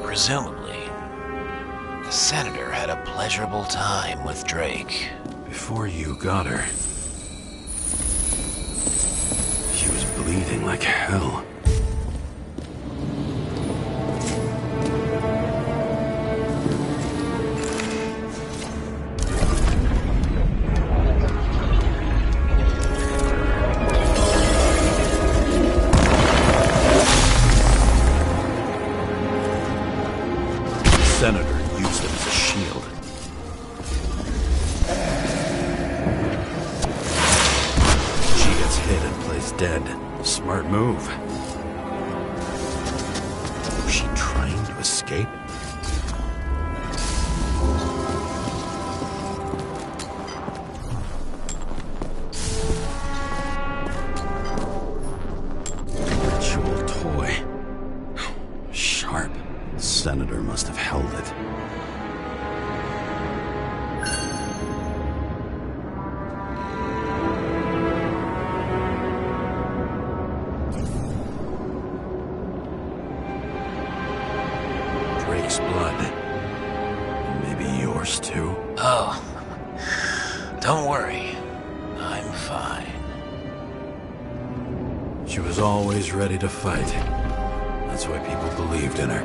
Presumably, the senator had a pleasurable time with Drake. Before you got her, she was bleeding like hell. Senator used it as a shield. She gets hit and plays dead. Smart move. Was she trying to escape? Ritual toy. Sharp. The senator must have held it. Drake's blood. And maybe yours too. Oh, don't worry. I'm fine. She was always ready to fight. That's why people believed in her.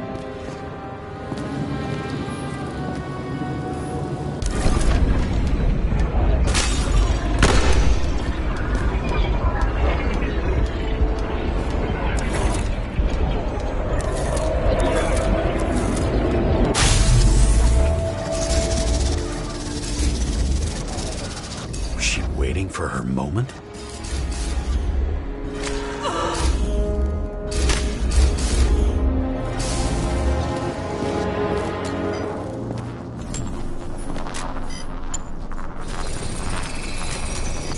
Was she waiting for her moment?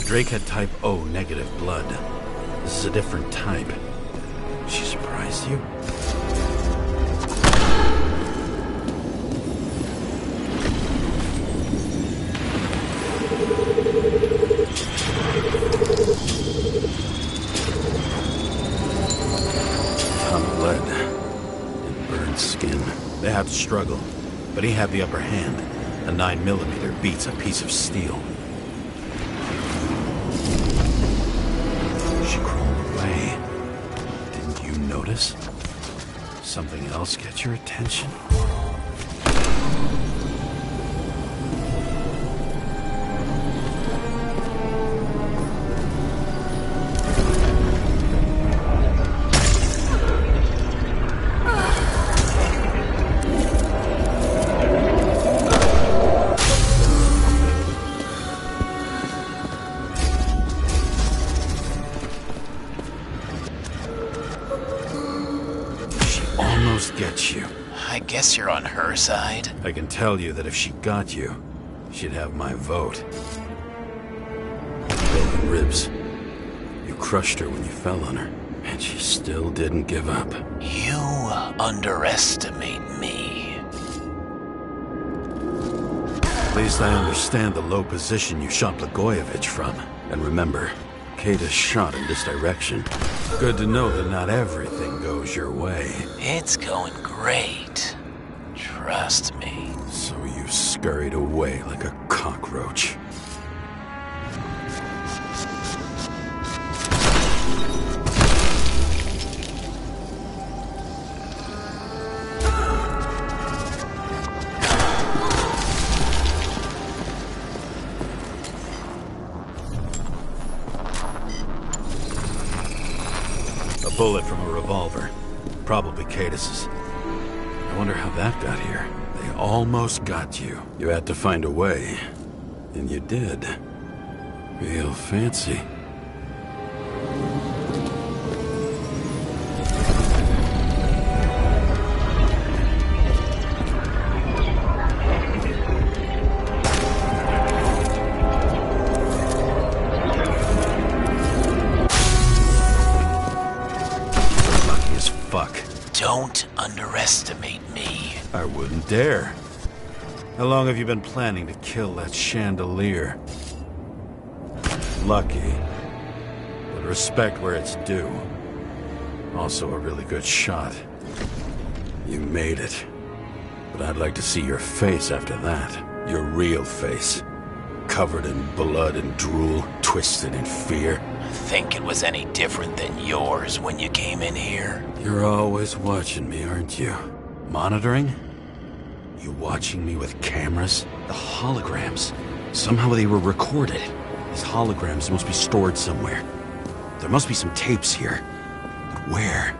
Drake had type O negative blood. This is a different type. She surprised you? Ton of lead and burned skin. They had to struggle, but he had the upper hand. A 9mm beats a piece of steel. She crawled away. Didn't you notice? Something else get your attention? Get you. I guess you're on her side. I can tell you that if she got you, she'd have my vote. Broken ribs. You crushed her when you fell on her, and she still didn't give up. You underestimate me. At least I understand the low position you shot Blagojevich from. And remember, Kata's shot in this direction. Good to know that not everything goes your way. It's going great. Trust me. So you scurried away like a cockroach. A bullet from a revolver. Probably Cadis's. I wonder how that got here. They almost got you. You had to find a way. And you did. Real fancy. Lucky as fuck. Don't underestimate me. I wouldn't dare. How long have you been planning to kill that chandelier? Lucky. But respect where it's due. Also a really good shot. You made it. But I'd like to see your face after that. Your real face. Covered in blood and drool, twisted in fear. Think it was any different than yours when you came in here? You're always watching me, aren't you? Monitoring? You watching me with cameras? The holograms. Somehow they were recorded. These holograms must be stored somewhere. There must be some tapes here. But where?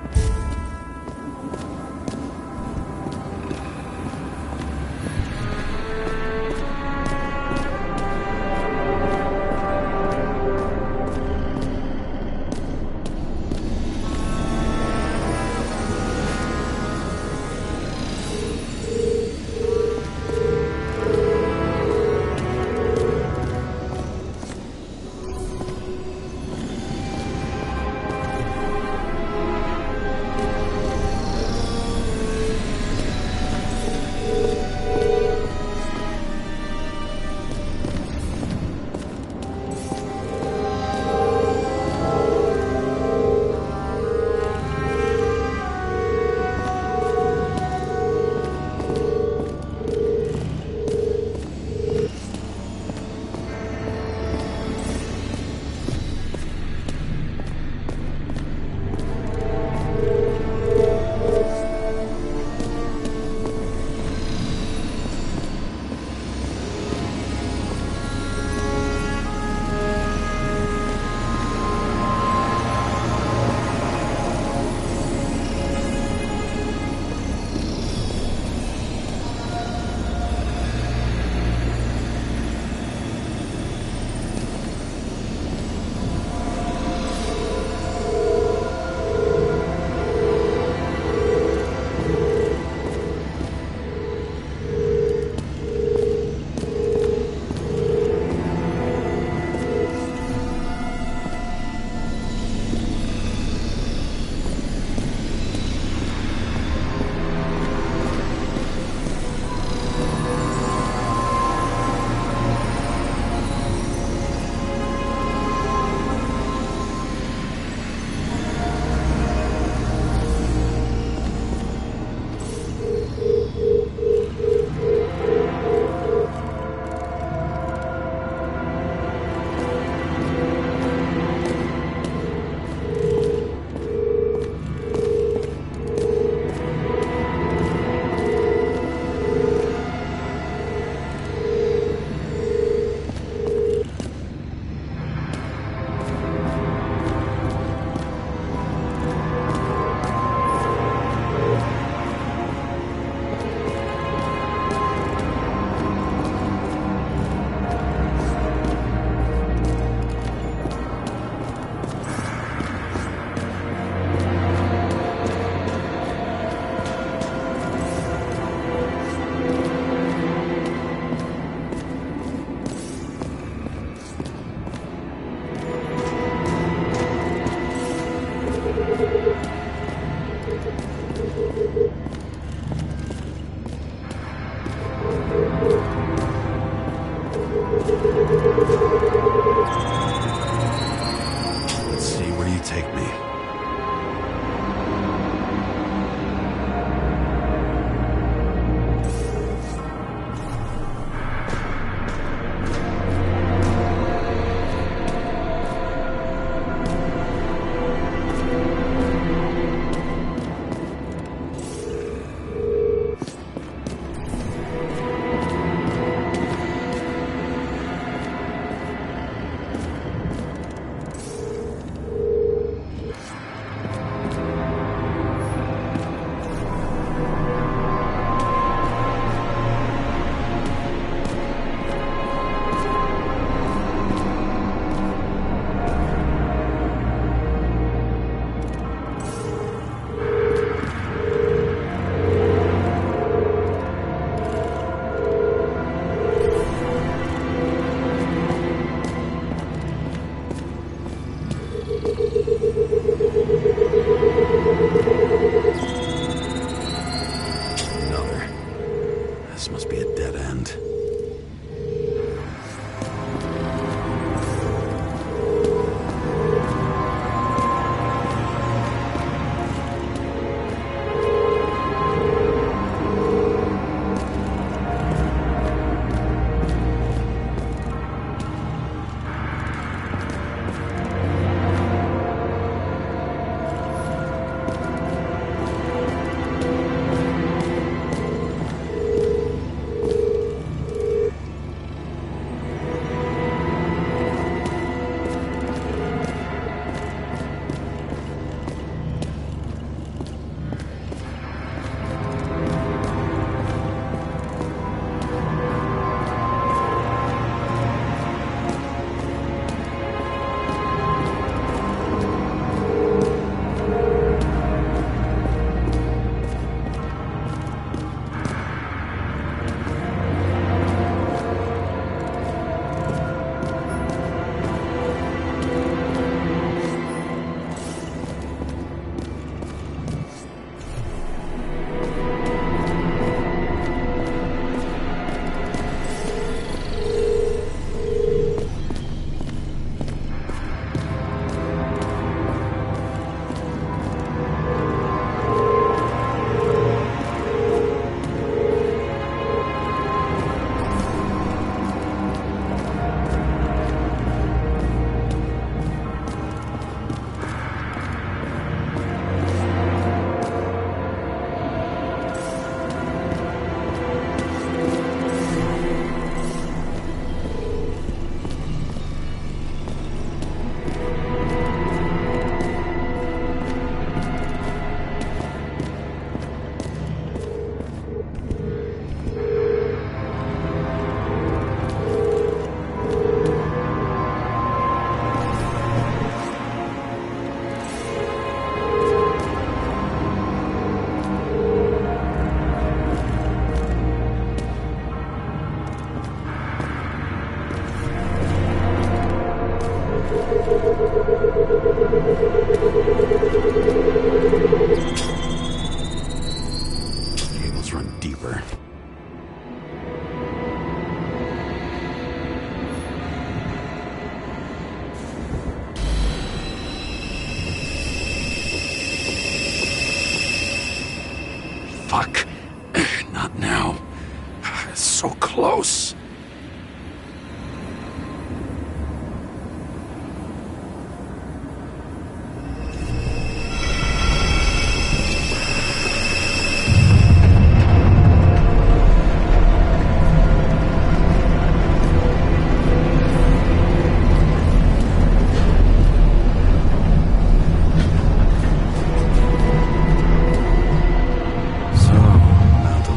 house.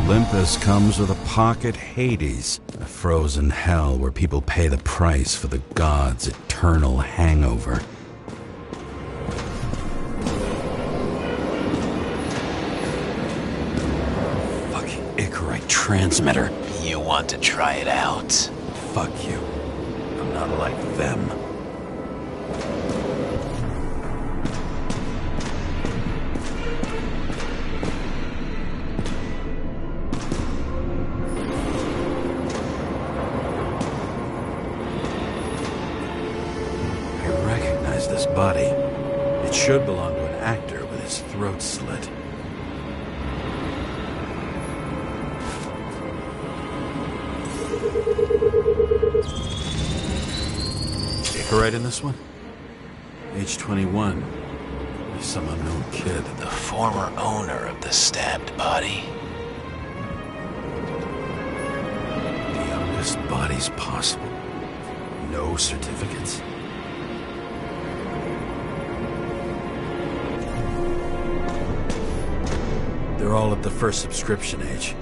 Olympus comes with a pocket Hades, a frozen hell where people pay the price for the gods' eternal hangover. Fucking Icarite transmitter. You want to try it out? Fuck you. I'm not like them. This body. It should belong to an actor with his throat slit. Icarite in this one? Age 21. He's some unknown kid. The former owner of the stabbed body. The youngest bodies possible. No certificates. They're all at the first subscription age.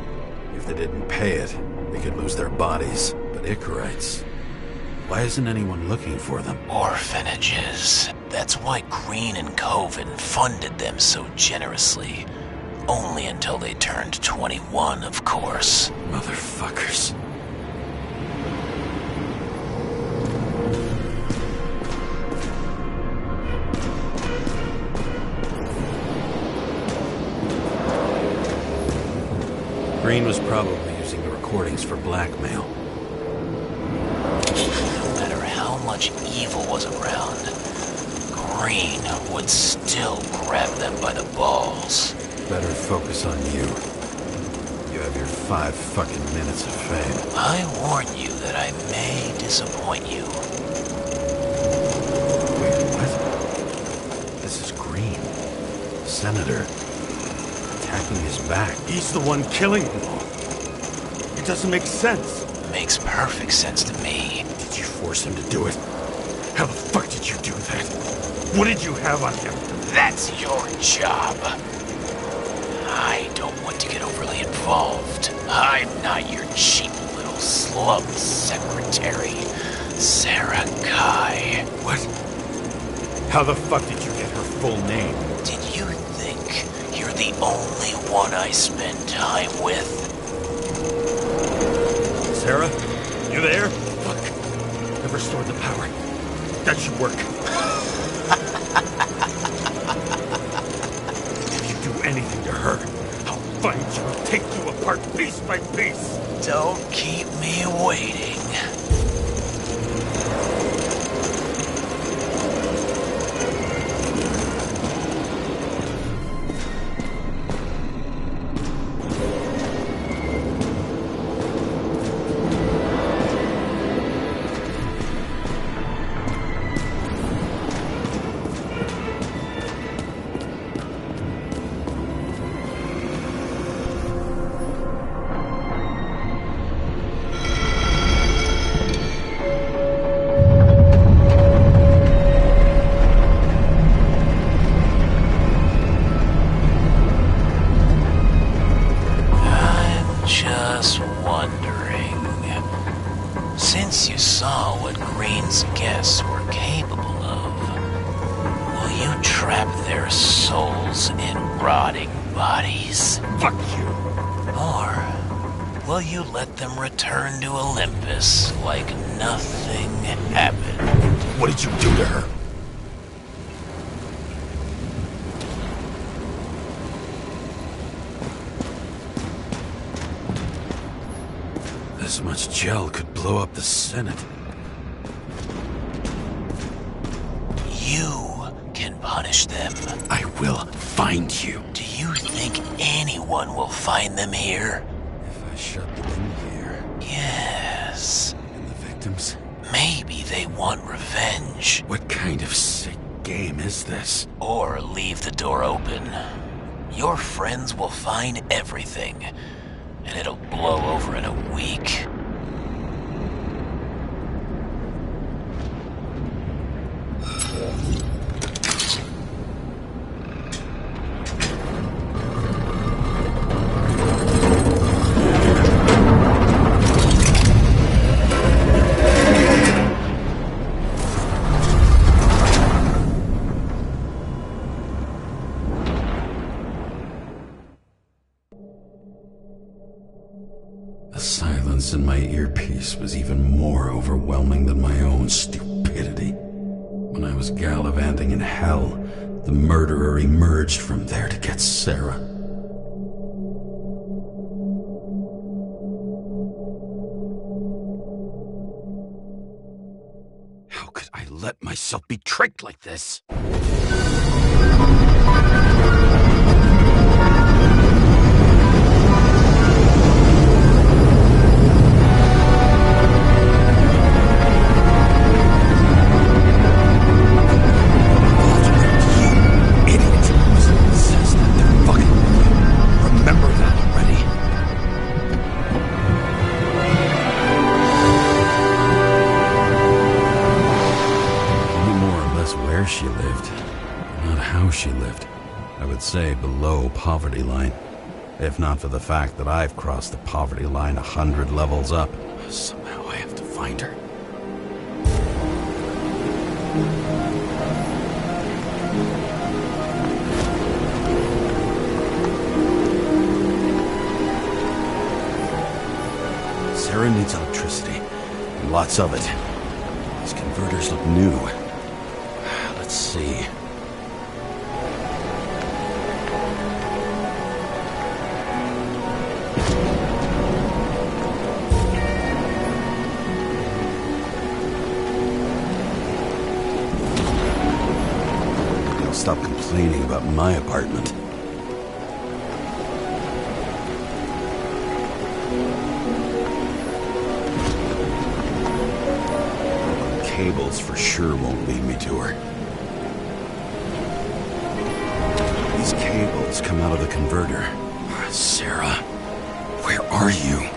If they didn't pay it, they could lose their bodies. But Icarites, why isn't anyone looking for them? Orphanages. That's why Green and Coven funded them so generously. Only until they turned 21, of course. Motherfuckers. Green was probably using the recordings for blackmail. No matter how much evil was around, Green would still grab them by the balls. Better focus on you. You have your 5 fucking minutes of fame. I warn you that I may disappoint you. Wait, what? This is Green. Senator. Attacking his back. He's the one killing them all. It doesn't make sense. Makes perfect sense to me. Did you force him to do it? How the fuck did you do that? What did you have on him? That's your job. I don't want to get overly involved. I'm not your cheap little slum secretary, Sarah Kai. What? How the fuck did you get her full name? Did you think you're the only one I spend time with? Sarah? You there? Fuck. I've restored the power. That should work. If you do anything to her, I'll find you and take you apart piece by piece. Don't keep me waiting. Since you saw what Green's guests were capable of, will you trap their souls in rotting bodies? Fuck you. Or will you let them return to Olympus like nothing happened? What did you do to her? This much gel could blow up the Senate. You can punish them. I will find you. Do you think anyone will find them here? If I shut them in here... Yeah. victims? Maybe they want revenge. What kind of sick game is this? Or leave the door open. Your friends will find everything, and it'll blow over in a week. The silence in my earpiece was even more overwhelming than my own stupidity. When I was gallivanting in hell, the murderer emerged from there to get Sarah. How could I let myself be tricked like this? She lived, not how she lived. I would say below poverty line, if not for the fact that I've crossed the poverty line 100 levels up. Somehow I have to find her. Sarah needs electricity, and lots of it. These converters look new. Let's see. I'll stop complaining about my apartment. Cables for sure won't lead me to her. These cables come out of the converter. Sarah, where are you?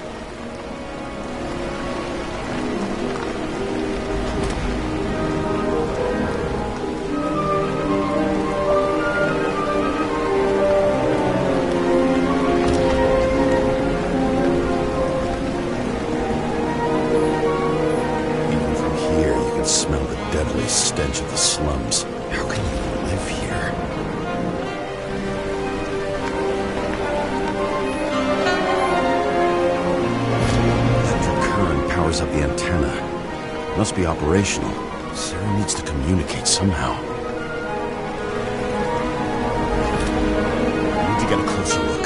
Even from here, you can smell the deadly stench of the slums. How can you live here? Powers up the antenna. Must be operational. Sarah needs to communicate somehow. I need to get a closer look.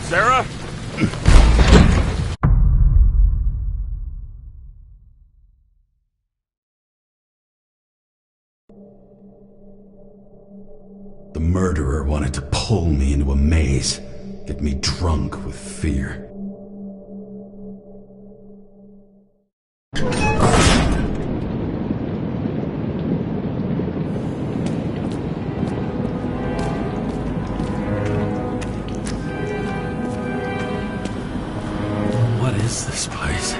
Sarah? The murderer wanted to pull me into a maze, get me drunk with fear. What is this place?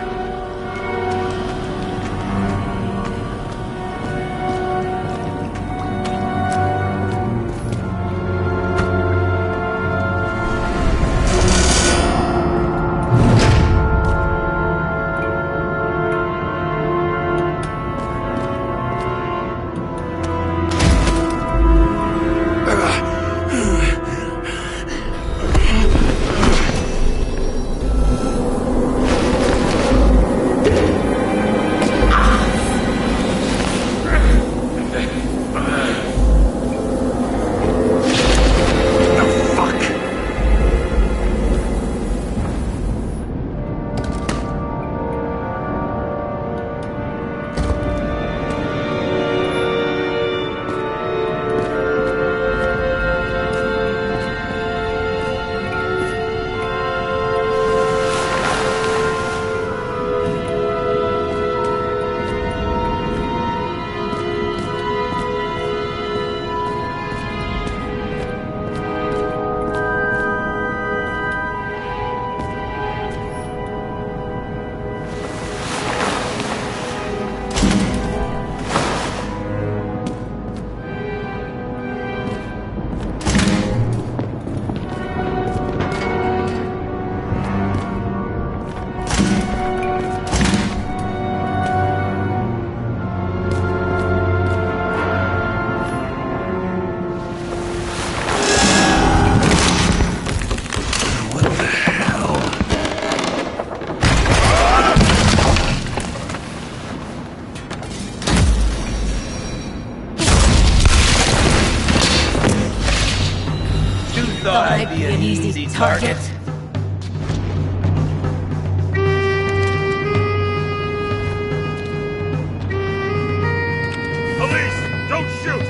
Thought I'd be an easy target. Police, don't shoot!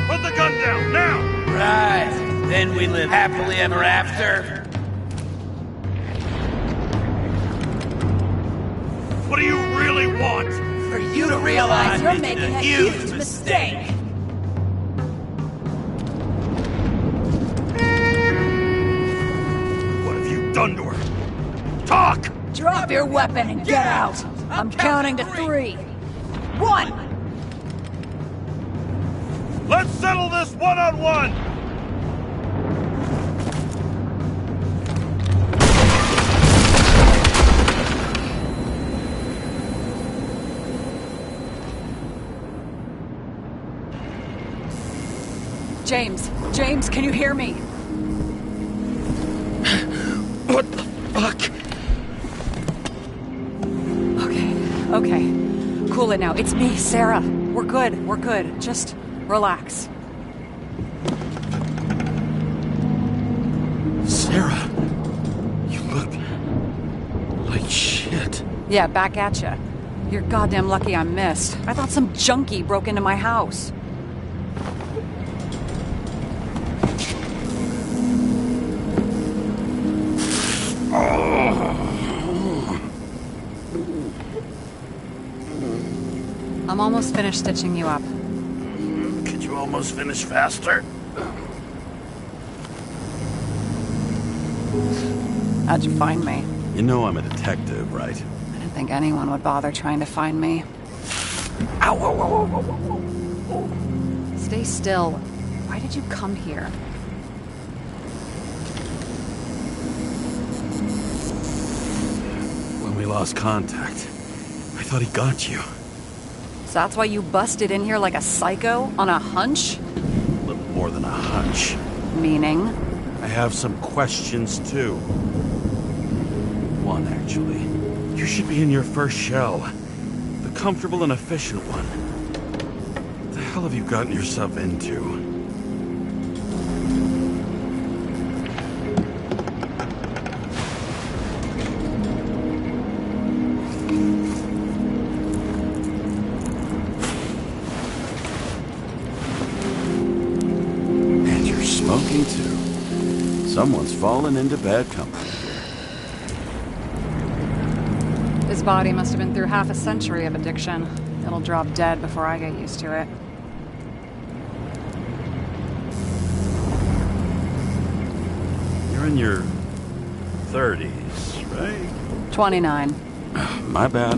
Put the gun down, now! Right, then we live happily ever after. What do you really want? For you to realize you're making a huge mistake. Done to her. Talk! Drop your weapon and get out. I'm counting to 3. 1! Let's settle this one-on-one! James, can you hear me? What the fuck? Okay. Cool it now. It's me, Sarah. We're good. Just relax. Sarah, you look like shit. Yeah, back at ya. You're goddamn lucky I missed. I thought some junkie broke into my house. I'm almost finished stitching you up. Could you almost finish faster? How'd you find me? You know I'm a detective, right? I didn't think anyone would bother trying to find me. Ow, ow, ow, ow, ow, ow. Stay still. Why did you come here? When we lost contact, I thought he got you. So that's why you busted in here like a psycho on a hunch? A little more than a hunch. Meaning? I have some questions, too. One, actually. You should be in your first shell. The comfortable and efficient one. What the hell have you gotten yourself into? talking to. Someone's fallen into bad company. His body must have been through half a century of addiction. It'll drop dead before I get used to it. You're in your 30s, right? 29. My bad.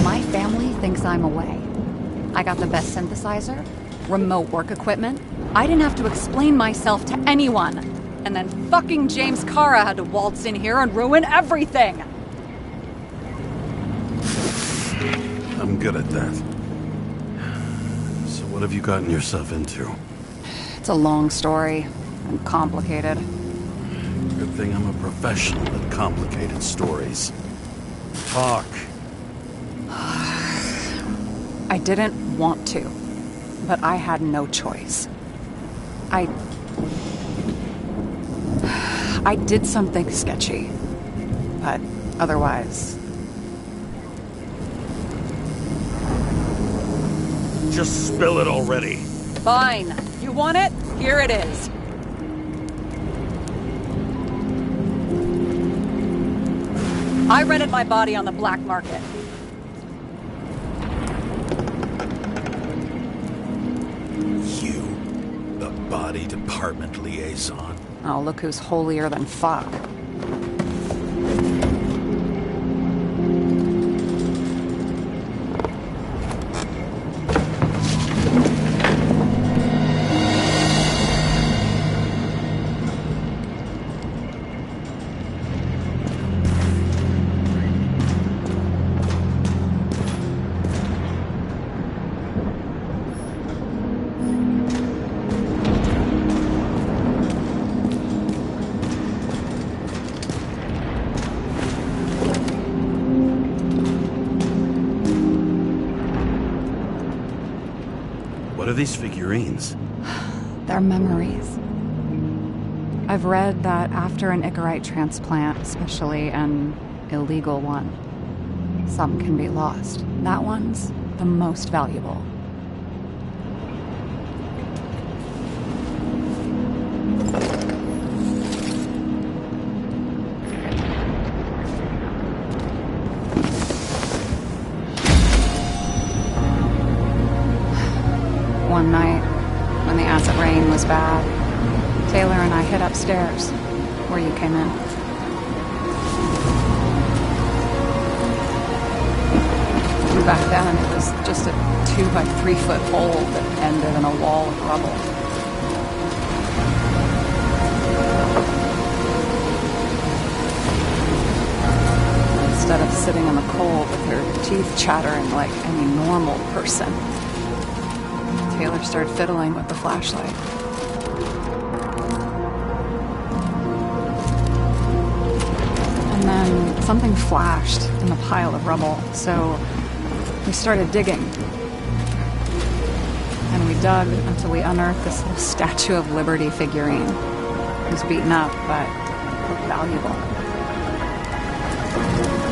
My family thinks I'm away. I got the best synthesizer, remote work equipment. I didn't have to explain myself to anyone. And then fucking James Kara had to waltz in here and ruin everything! I'm good at that. So what have you gotten yourself into? It's a long story and complicated. Good thing I'm a professional at complicated stories. Talk. I didn't want to, but I had no choice. I did something sketchy, but otherwise... Just spill it already. Fine. You want it? Here it is. I rented my body on the black market. You, the body department liaison. Oh, look who's holier than fuck. What are these figurines? They're memories. I've read that after an Icarite transplant, especially an illegal one, some can be lost. That one's the most valuable. One night, when the acid rain was bad, Taylor and I hid upstairs, where you came in. And back then, it was just a 2 by 3 foot hole that ended in a wall of rubble. Instead of sitting in the cold with her teeth chattering like any normal person, Taylor started fiddling with the flashlight. And then something flashed in the pile of rubble, so we started digging. And we dug until we unearthed this little Statue of Liberty figurine. It was beaten up, but looked valuable.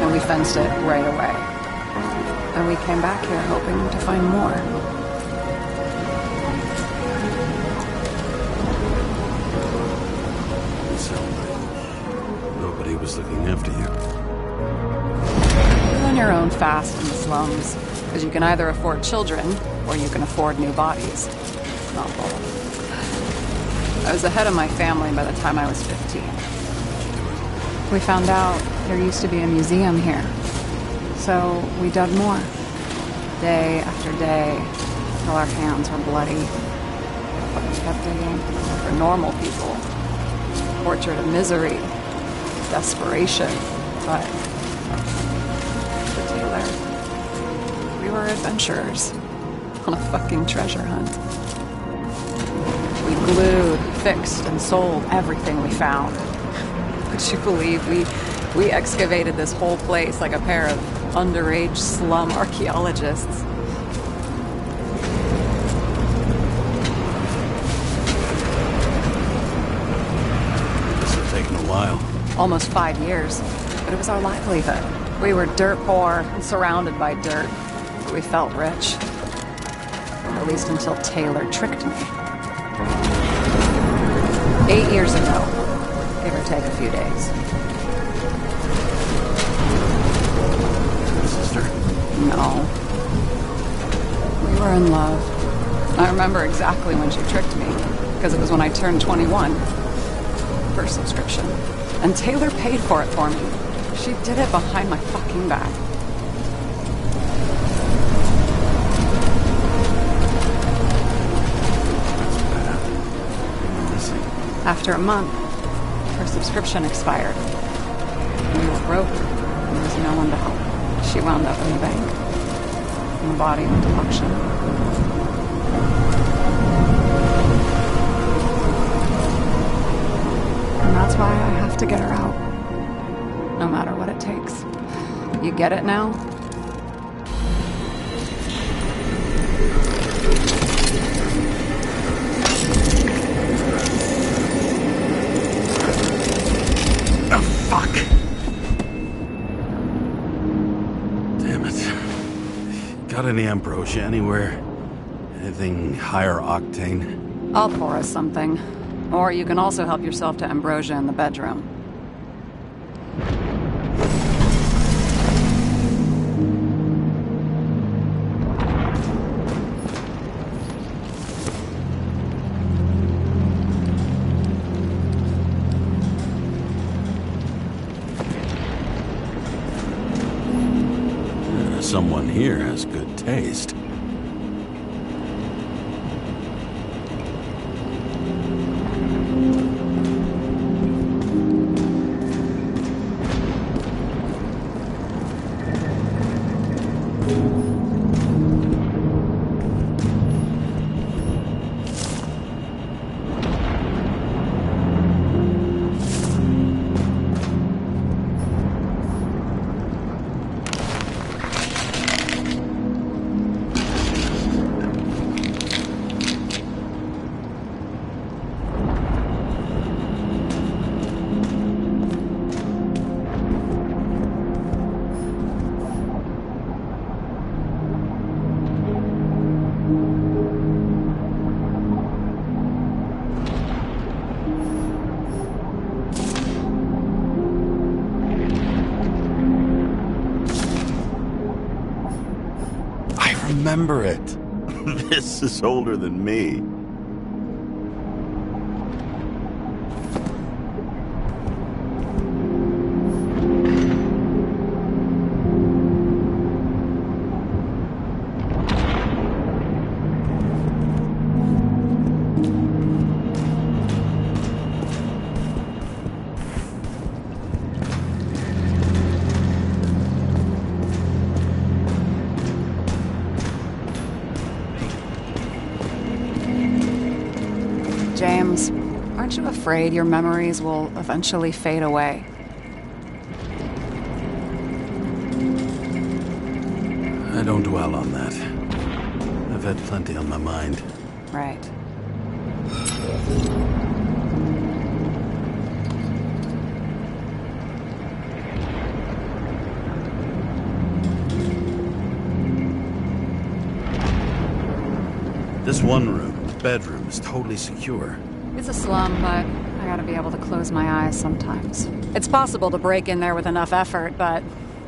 And we fenced it right away. And we came back here hoping to find more. Nobody was looking after you. You're on your own fast in the slums, because you can either afford children, or you can afford new bodies. Not both. I was ahead of my family by the time I was 15. We found out there used to be a museum here, so we dug more. Day after day, till our hands were bloody. We kept digging for normal people. Portrait of misery, desperation, but for Taylor, we were adventurers on a fucking treasure hunt. We glued, fixed, and sold everything we found. Would you believe we excavated this whole place like a pair of underage slum archaeologists? Almost 5 years, but it was our livelihood. We were dirt poor and surrounded by dirt, but we felt rich. At least until Taylor tricked me. 8 years ago. Give or take a few days. Sister? No. We were in love. I remember exactly when she tricked me, because it was when I turned 21. First subscription. And Taylor paid for it for me. She did it behind my fucking back. After a month, her subscription expired. We were broke. There was no one to help. She wound up in the bank. And the body went to auction. And that's why I have to get her out. No matter what it takes. You get it now? Fuck! Damn it. Got any ambrosia anywhere? Anything higher octane? I'll pour us something. Or you can also help yourself to ambrosia in the bedroom. Someone here has good taste. Remember it. This is older than me. James, aren't you afraid your memories will eventually fade away? I don't dwell on that. I've had plenty on my mind. Right. This one room, the bedroom, is totally secure. It's a slum, but I gotta be able to close my eyes sometimes. It's possible to break in there with enough effort, but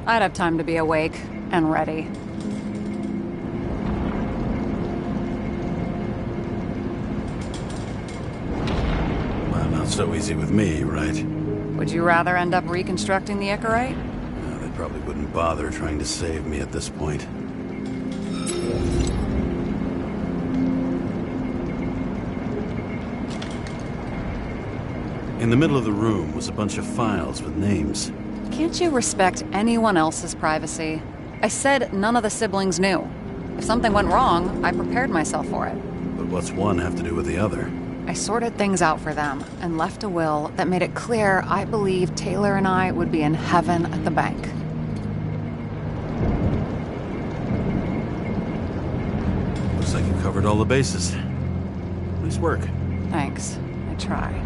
I'd have time to be awake and ready. Well, not so easy with me, right? Would you rather end up reconstructing the Icarite? No, they probably wouldn't bother trying to save me at this point. In the middle of the room was a bunch of files with names. Can't you respect anyone else's privacy? I said none of the siblings knew. If something went wrong, I prepared myself for it. But what's one have to do with the other? I sorted things out for them and left a will that made it clear I believed Taylor and I would be in heaven at the bank. Looks like you covered all the bases. Nice work. Thanks. I try.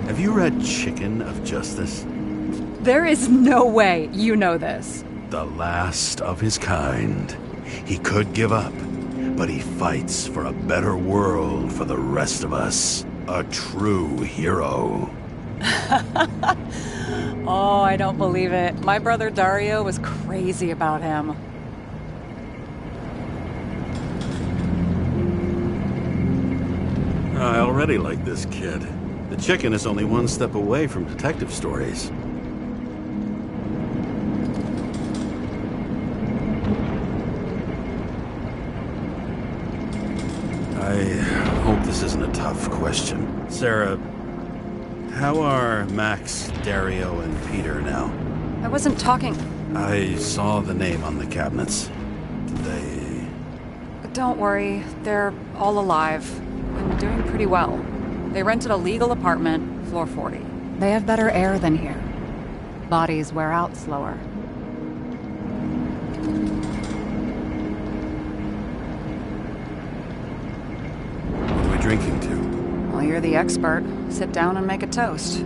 Have you read Chicken of Justice? There is no way you know this. The last of his kind. He could give up, but he fights for a better world for the rest of us. A true hero. Oh, I don't believe it. My brother Dario was crazy about him. I already like this kid. The chicken is only one step away from detective stories. I hope this isn't a tough question. Sarah, how are Max, Dario, and Peter now? I wasn't talking... I saw the name on the cabinets. Did they... Don't worry, they're all alive and doing pretty well. They rented a legal apartment, floor 40. They have better air than here. Bodies wear out slower. What are we drinking to? Well, you're the expert. Sit down and make a toast.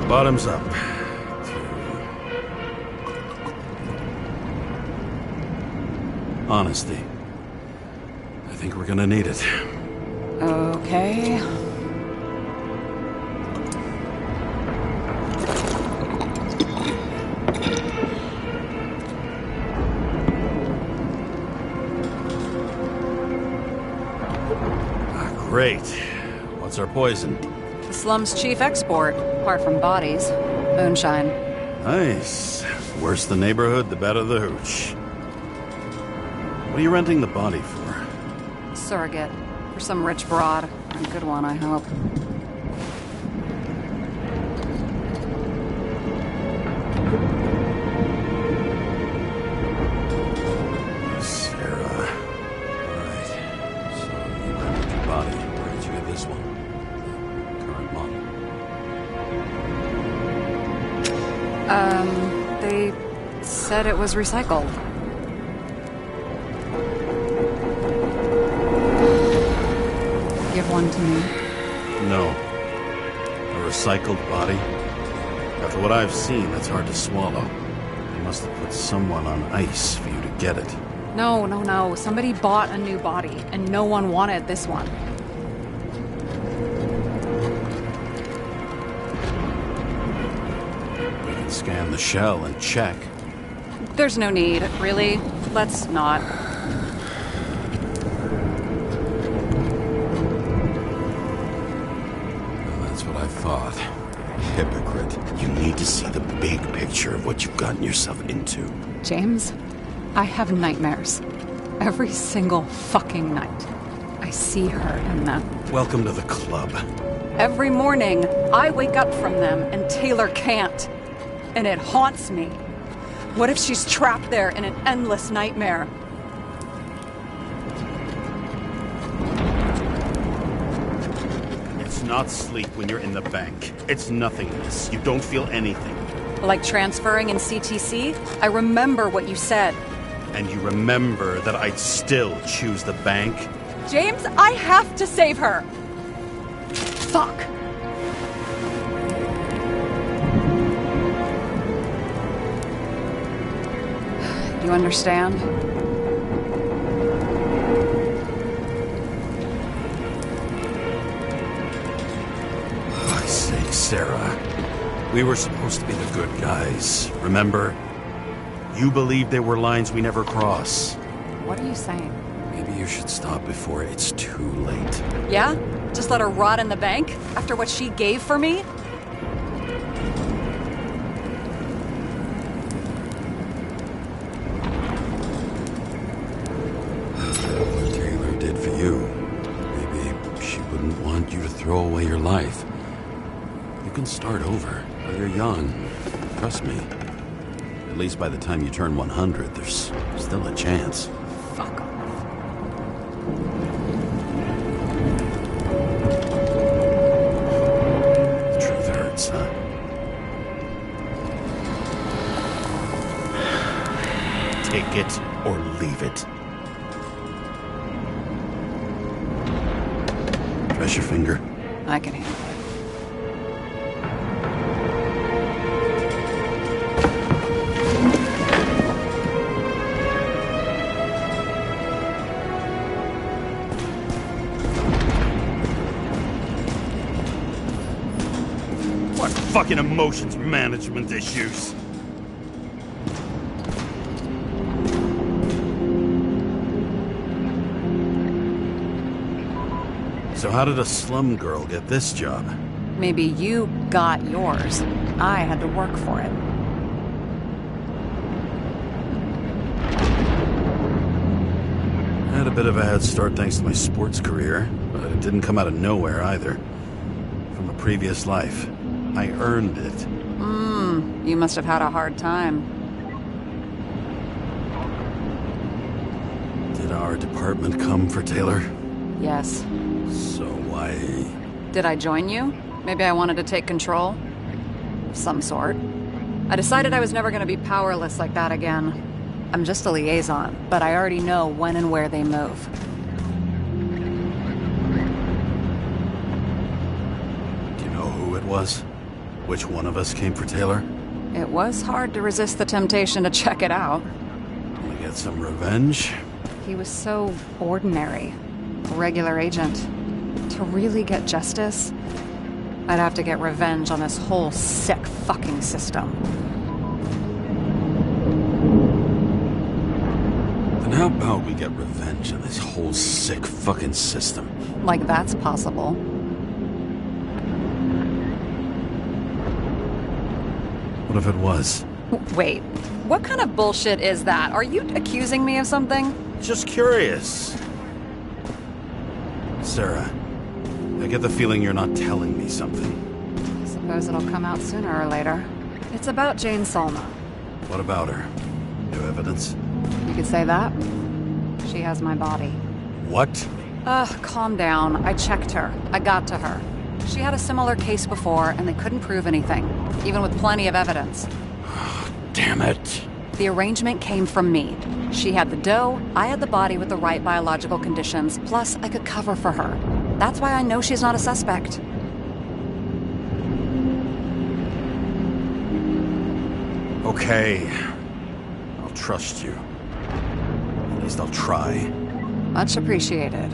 Bottoms up. Honesty. I think we're gonna need it. Okay. Great. What's our poison? The slum's chief export, apart from bodies. Moonshine. Nice. The worse the neighborhood, the better the hooch. What are you renting the body for? Surrogate. For some rich broad. A good one, I hope. Sarah. Alright. So you rented your body. Where did you get this one? The current model. They said it was recycled. Give one to me. No. A recycled body? After what I've seen, that's hard to swallow. They must have put someone on ice for you to get it. No. Somebody bought a new body, and no one wanted this one. We can scan the shell and check. There's no need, really. Let's not. That's what I thought. Hypocrite. You need to see the big picture of what you've gotten yourself into. James, I have nightmares. Every single fucking night. I see her in them. Welcome to the club. Every morning, I wake up from them and Taylor can't. And it haunts me. What if she's trapped there in an endless nightmare? It's not sleep when you're in the bank. It's nothingness. You don't feel anything. Like transferring in CTC? I remember what you said. And you remember that I'd still choose the bank? James, I have to save her! Fuck! You understand? For fuck's sake, Sarah. We were supposed to be the good guys, remember? You believed there were lines we never cross. What are you saying? Maybe you should stop before it's too late. Yeah? Just let her rot in the bank? After what she gave for me? What Taylor did for you. Maybe she wouldn't want you to throw away your life. You can start over. While you're young. Trust me. At least by the time you turn 100, there's still a chance. Fuck off. The truth hurts, huh? Take it or leave it. Press your finger. I can handle it. What fucking emotions management issues? So how did a slum girl get this job? Maybe you got yours. I had to work for it. I had a bit of a head start thanks to my sports career, but it didn't come out of nowhere either. From a previous life. I earned it. You must have had a hard time. Did our department come for Taylor? Yes. So why... Did I join you? Maybe I wanted to take control? Of some sort. I decided I was never going to be powerless like that again. I'm just a liaison, but I already know when and where they move. Do you know who it was? Which one of us came for Taylor? It was hard to resist the temptation to check it out. Want to get some revenge? He was so ordinary. A regular agent. To really get justice, I'd have to get revenge on this whole sick fucking system. Then how about we get revenge on this whole sick fucking system? Like that's possible. What if it was? Wait, what kind of bullshit is that? Are you accusing me of something? Just curious. Sarah, I get the feeling you're not telling me something. I suppose it'll come out sooner or later. It's about Jane Salma. What about her? New evidence? You could say that. She has my body. What? Calm down. I checked her. I got to her. She had a similar case before, and they couldn't prove anything, even with plenty of evidence. Damn it. The arrangement came from me. She had the dough, I had the body with the right biological conditions, plus I could cover for her. That's why I know she's not a suspect. Okay. I'll trust you. At least I'll try. Much appreciated.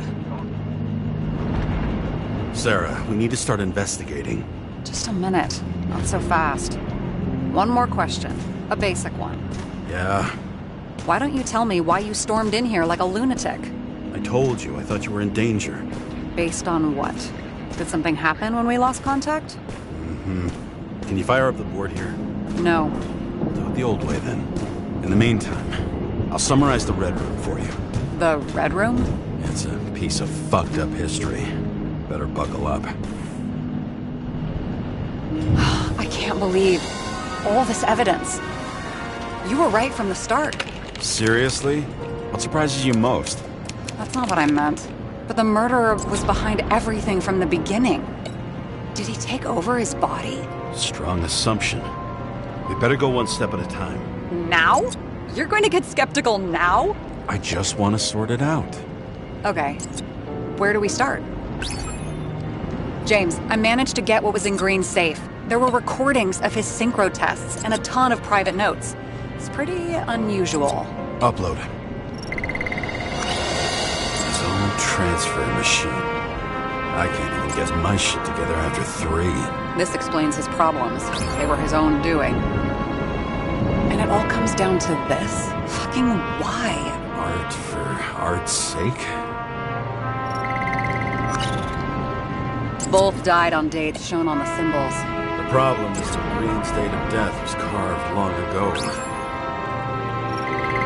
Sarah, we need to start investigating. Just a minute. Not so fast. One more question. A basic one. Yeah? Why don't you tell me why you stormed in here like a lunatic? I told you, I thought you were in danger. Based on what? Did something happen when we lost contact? Mm-hmm. Can you fire up the board here? No. Do it the old way, then. In the meantime, I'll summarize the Red Room for you. The Red Room? It's a piece of fucked up history. Better buckle up. I can't believe all this evidence. You were right from the start. Seriously? What surprises you most? That's not what I meant. But the murderer was behind everything from the beginning. Did he take over his body? Strong assumption. We better go one step at a time. Now? You're going to get skeptical now? I just want to sort it out. Okay. Where do we start? James, I managed to get what was in Green's safe. There were recordings of his synchro tests and a ton of private notes. It's pretty unusual. Upload. His own transfer machine. I can't even get my shit together after 3. This explains his problems. They were his own doing. And it all comes down to this? Fucking why? Art for art's sake? Both died on dates shown on the symbols. The problem is the Green's date of death was carved long ago.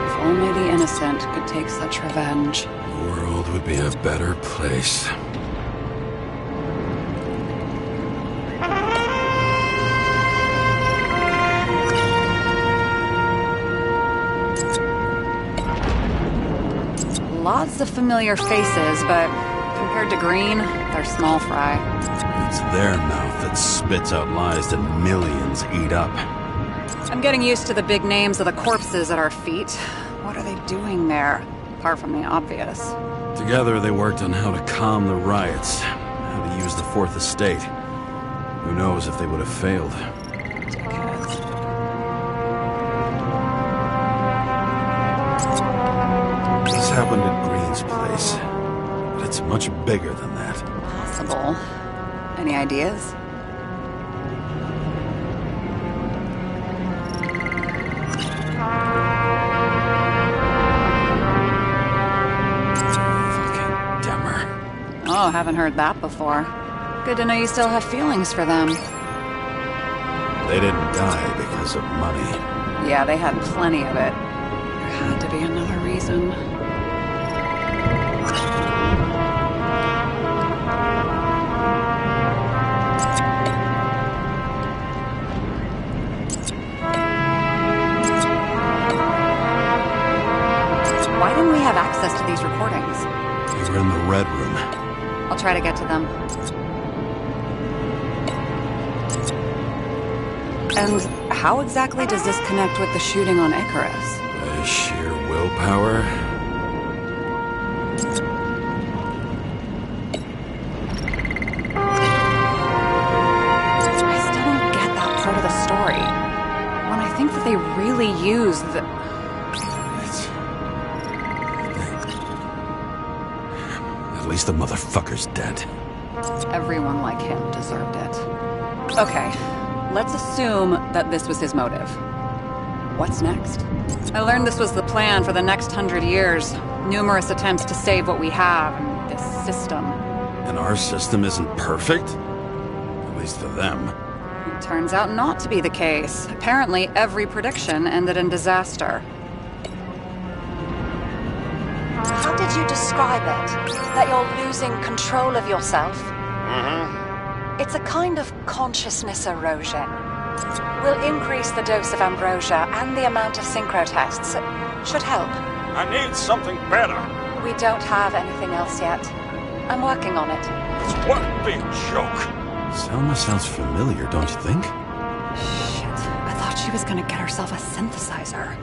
If only the innocent could take such revenge. The world would be a better place. Lots of familiar faces, but compared to Green, they're small fry. It's their mouth that spits out lies that millions eat up. I'm getting used to the big names of the corpses at our feet. What are they doing there? Apart from the obvious. Together they worked on how to calm the riots, use the Fourth Estate. Who knows if they would have failed. This happened at Green's place, but it's much bigger than that. Possible. Any ideas? Oh, haven't heard that before. Good to know you still have feelings for them. They didn't die because of money. Yeah, they had plenty of it. There had to be another reason. Why didn't we have access to these recordings? They were in the Red Room. I'll try to get to them. And how exactly does this connect with the shooting on Icarus? By sheer willpower? I still don't get that part of the story. When I think that they really use the... At least the motherfucker's dead. Everyone like him deserved it. Okay, let's assume that this was his motive. What's next? I learned this was the plan for the next 100 years. Numerous attempts to save what we have in this system. And our system isn't perfect? At least for them. It turns out not to be the case. Apparently, every prediction ended in disaster. How did you describe it? That you're losing control of yourself? Mm-hmm. It's a kind of consciousness erosion. We'll increase the dose of ambrosia and the amount of synchro tests. Should help. I need something better. We don't have anything else yet. I'm working on it. It's one big joke. Selma sounds familiar, don't you think? Shit, I thought she was gonna get herself a synthesizer.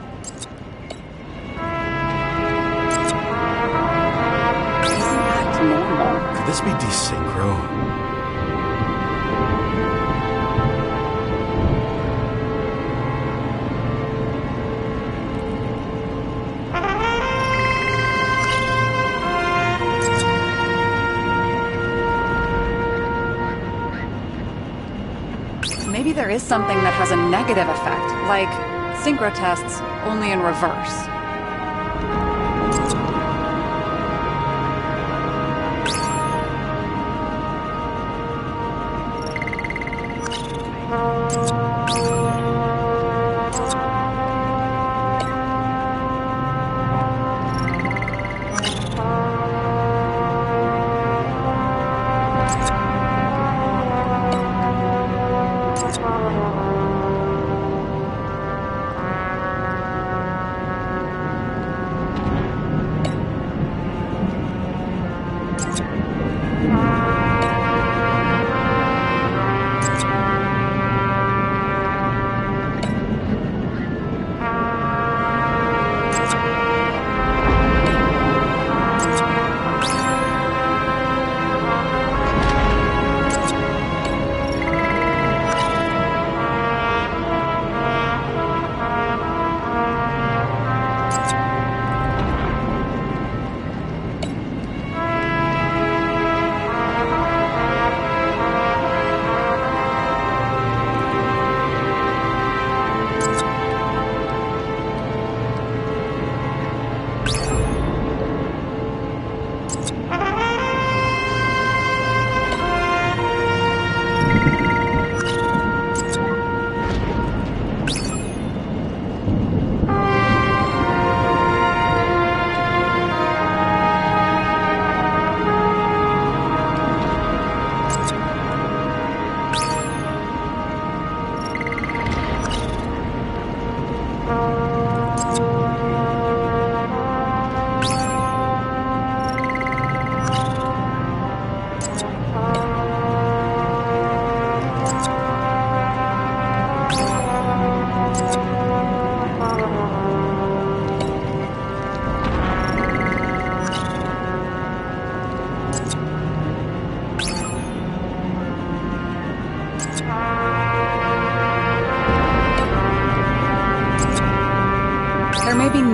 Doesn't act normal. Could this be desynchro? Maybe there is something that has a negative effect, like synchro tests, only in reverse.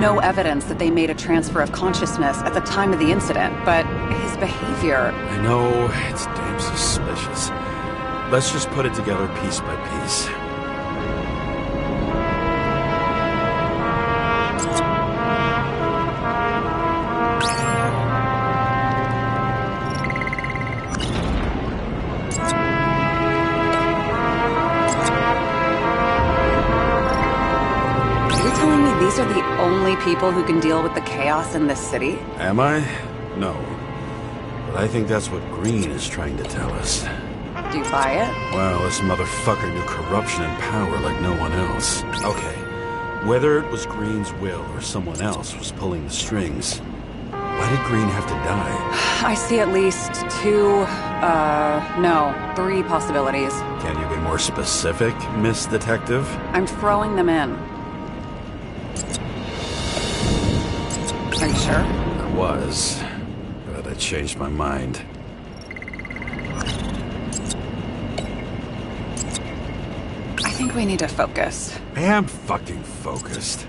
no evidence that they made a transfer of consciousness at the time of the incident, but his behavior... I know, it's damn suspicious. Let's just put it together piece by piece. These are the only people who can deal with the chaos in this city? Am I? No. But I think that's what Green is trying to tell us. Do you buy it? Well, this motherfucker knew corruption and power like no one else. Okay, whether it was Green's will or someone else was pulling the strings, why did Green have to die? I see at least three possibilities. Can you be more specific, Miss Detective? I'm throwing them in. Are you sure? I was, but I changed my mind. I think we need to focus. I am fucking focused.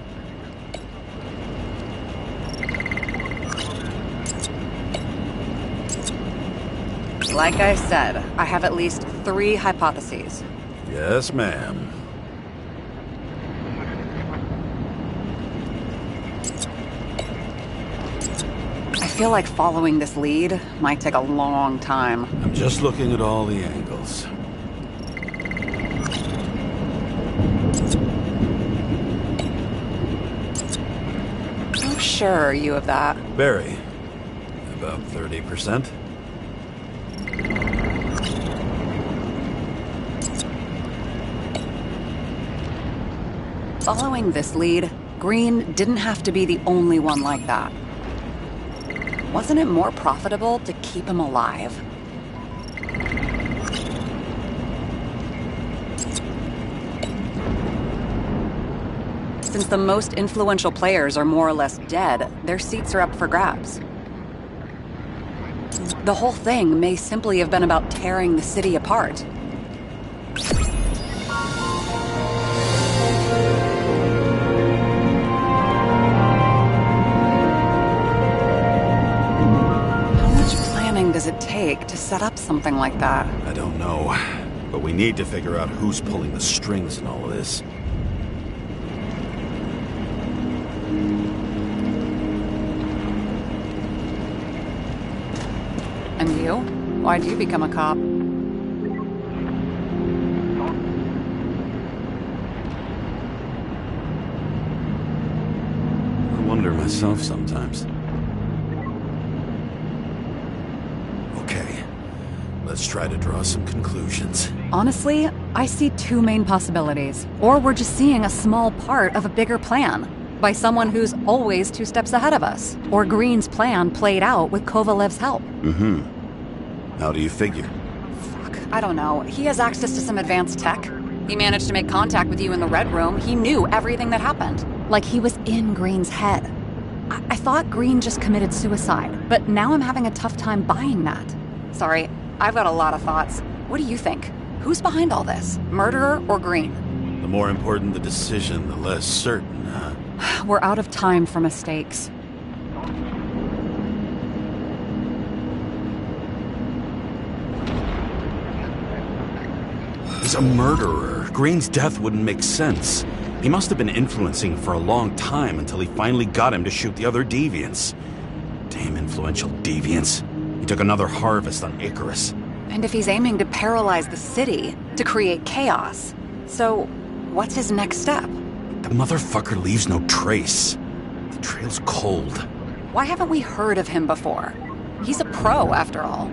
Like I said, I have at least 3 hypotheses. Yes, ma'am. I feel like following this lead might take a long time. I'm just looking at all the angles. How sure are you of that? Very. About 30%. Following this lead, Green didn't have to be the only one like that. Wasn't it more profitable to keep him alive? Since the most influential players are more or less dead, their seats are up for grabs. The whole thing may simply have been about tearing the city apart. Does it take to set up something like that? I don't know, but we need to figure out who's pulling the strings in all of this. And you? Why'd you become a cop? I wonder myself sometimes. Let's try to draw some conclusions. Honestly, I see 2 main possibilities. Or we're just seeing a small part of a bigger plan by someone who's always 2 steps ahead of us. Or Green's plan played out with Kovalev's help. How do you figure? Fuck, I don't know. He has access to some advanced tech. He managed to make contact with you in the Red Room. He knew everything that happened. Like he was in Green's head. I thought Green just committed suicide, but now I'm having a tough time buying that. Sorry, I've got a lot of thoughts. What do you think? Who's behind all this? Murderer or Green? The more important the decision, the less certain, huh? We're out of time for mistakes. He's a murderer. Green's death wouldn't make sense. He must have been influencing for a long time until he finally got him to shoot the other deviants. Damn influential deviants. He took another harvest on Icarus. And if he's aiming to paralyze the city, to create chaos, so what's his next step? The motherfucker leaves no trace. The trail's cold. Why haven't we heard of him before? He's a pro, after all.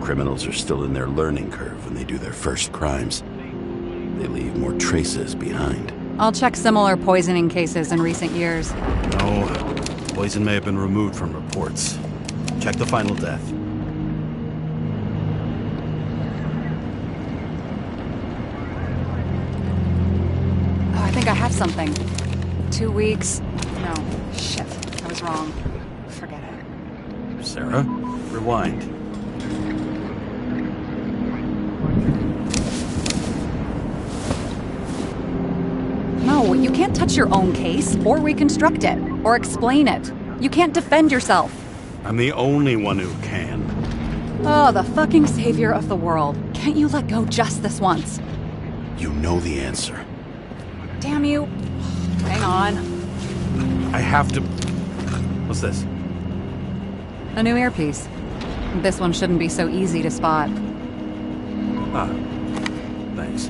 Criminals are still in their learning curve when they do their first crimes. They leave more traces behind. I'll check similar poisoning cases in recent years. No, poison may have been removed from reports. Check the final death. Oh, I think I have something. 2 weeks. No, shit. I was wrong. Forget it. Sarah, rewind. No, you can't touch your own case, or reconstruct it, or explain it. You can't defend yourself. I'm the only one who can. Oh, the fucking savior of the world. Can't you let go just this once? You know the answer. Damn you. Hang on. I have to... What's this? A new earpiece. This one shouldn't be so easy to spot. Ah, thanks.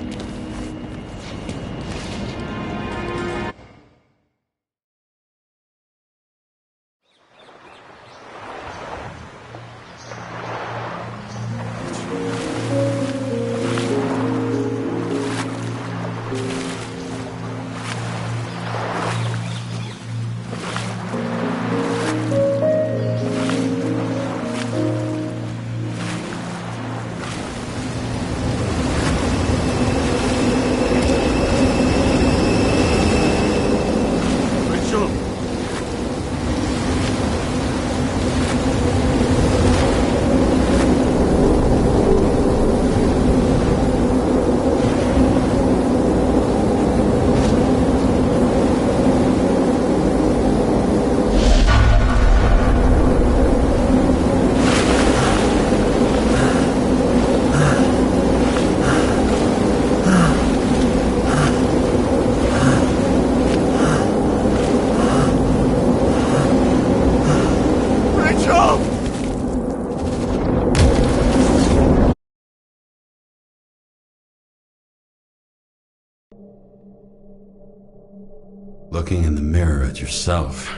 Looking in the mirror at yourself,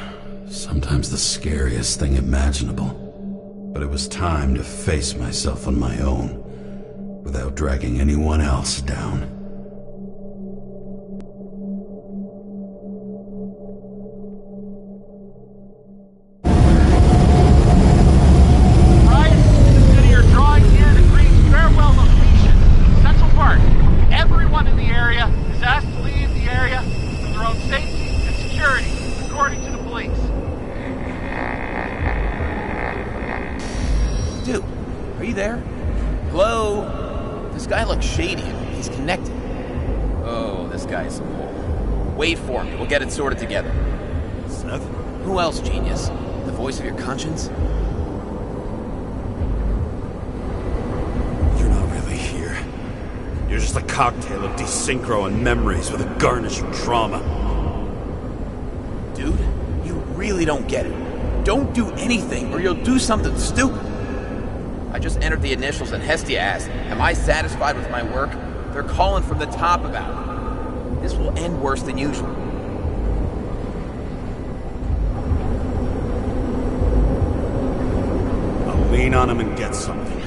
sometimes the scariest thing imaginable. But it was time to face myself on my own, without dragging anyone else down. Ryan, consider drawing near the Green's farewell location, Central Park. Everyone in the area is asked to leave the area for their own safety and security, according to the police. Dude, are you there? Hello? This guy looks shady. He's connected. Oh, this guy's a bull. Wait for me. We'll get it sorted together. Seth? Who else, genius? The voice of your conscience? You're not really here. You're just a cocktail of desynchro and memories with a garnish of trauma. Dude, you really don't get it. Don't do anything or you'll do something stupid. I just entered the initials and Hestia asked, am I satisfied with my work? They're calling from the top about it. This will end worse than usual. I'll lean on him and get something.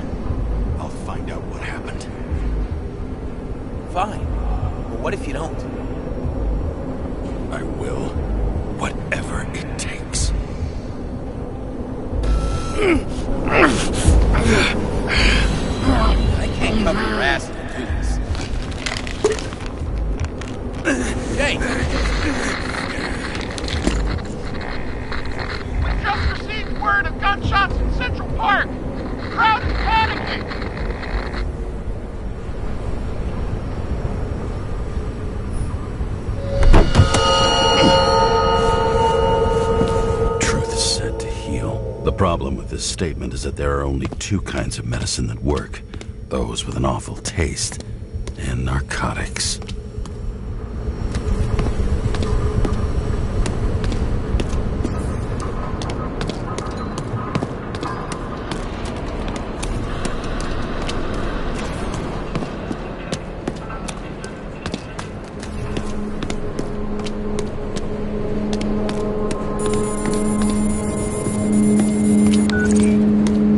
I'll find out what happened. Fine. But what if you don't? I will. Whatever it takes. I can't cover your ass and do this. Hey! We just received word of gunshots in Central Park. The crowd is panicking. Truth is said to heal. The problem with this statement is that there are only two kinds of medicine that work. Those with an awful taste, and narcotics.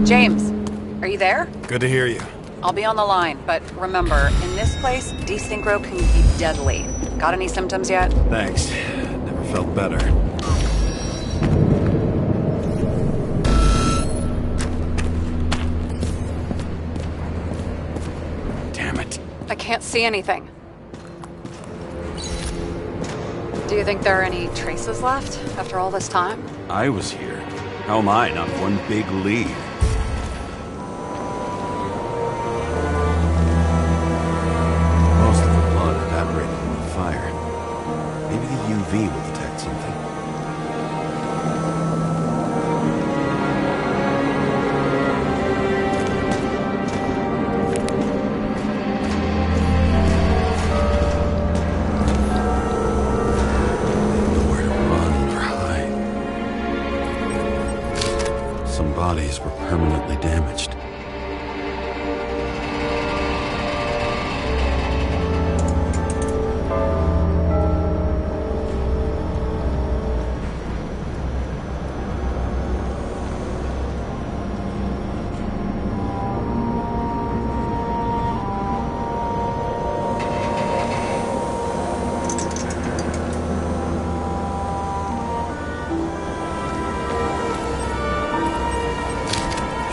James, are you there? Good to hear you. I'll be on the line, but remember, in this place, desynchro can be deadly. Got any symptoms yet? Thanks. Never felt better. Damn it. I can't see anything. Do you think there are any traces left after all this time? I was here. How am I not one big lead? Most of the blood evaporated in the fire. Maybe Some bodies were permanently damaged.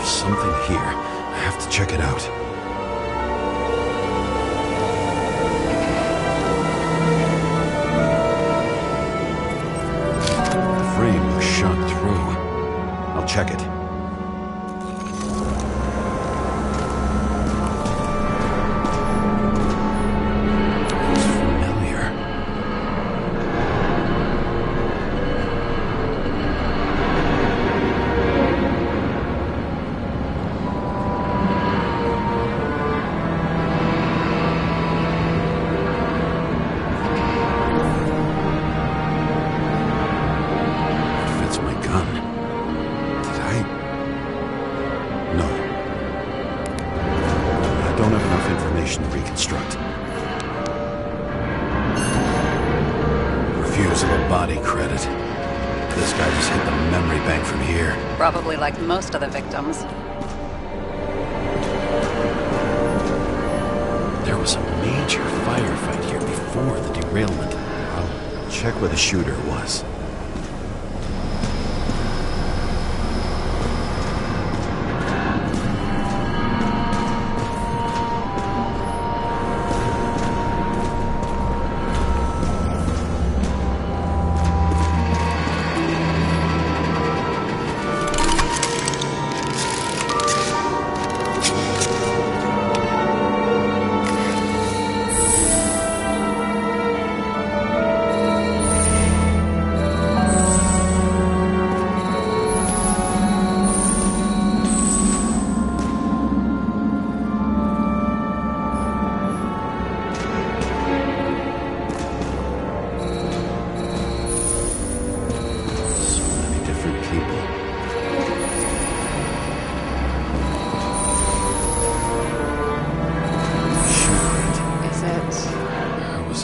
Something here. I have to check it out. The frame was shot through. I'll check it. It's familiar. To reconstruct. Refusal of body credit. This guy just hit the memory bank from here. Probably like most of the victims. There was a major firefight here before the derailment. I'll check where the shooter was.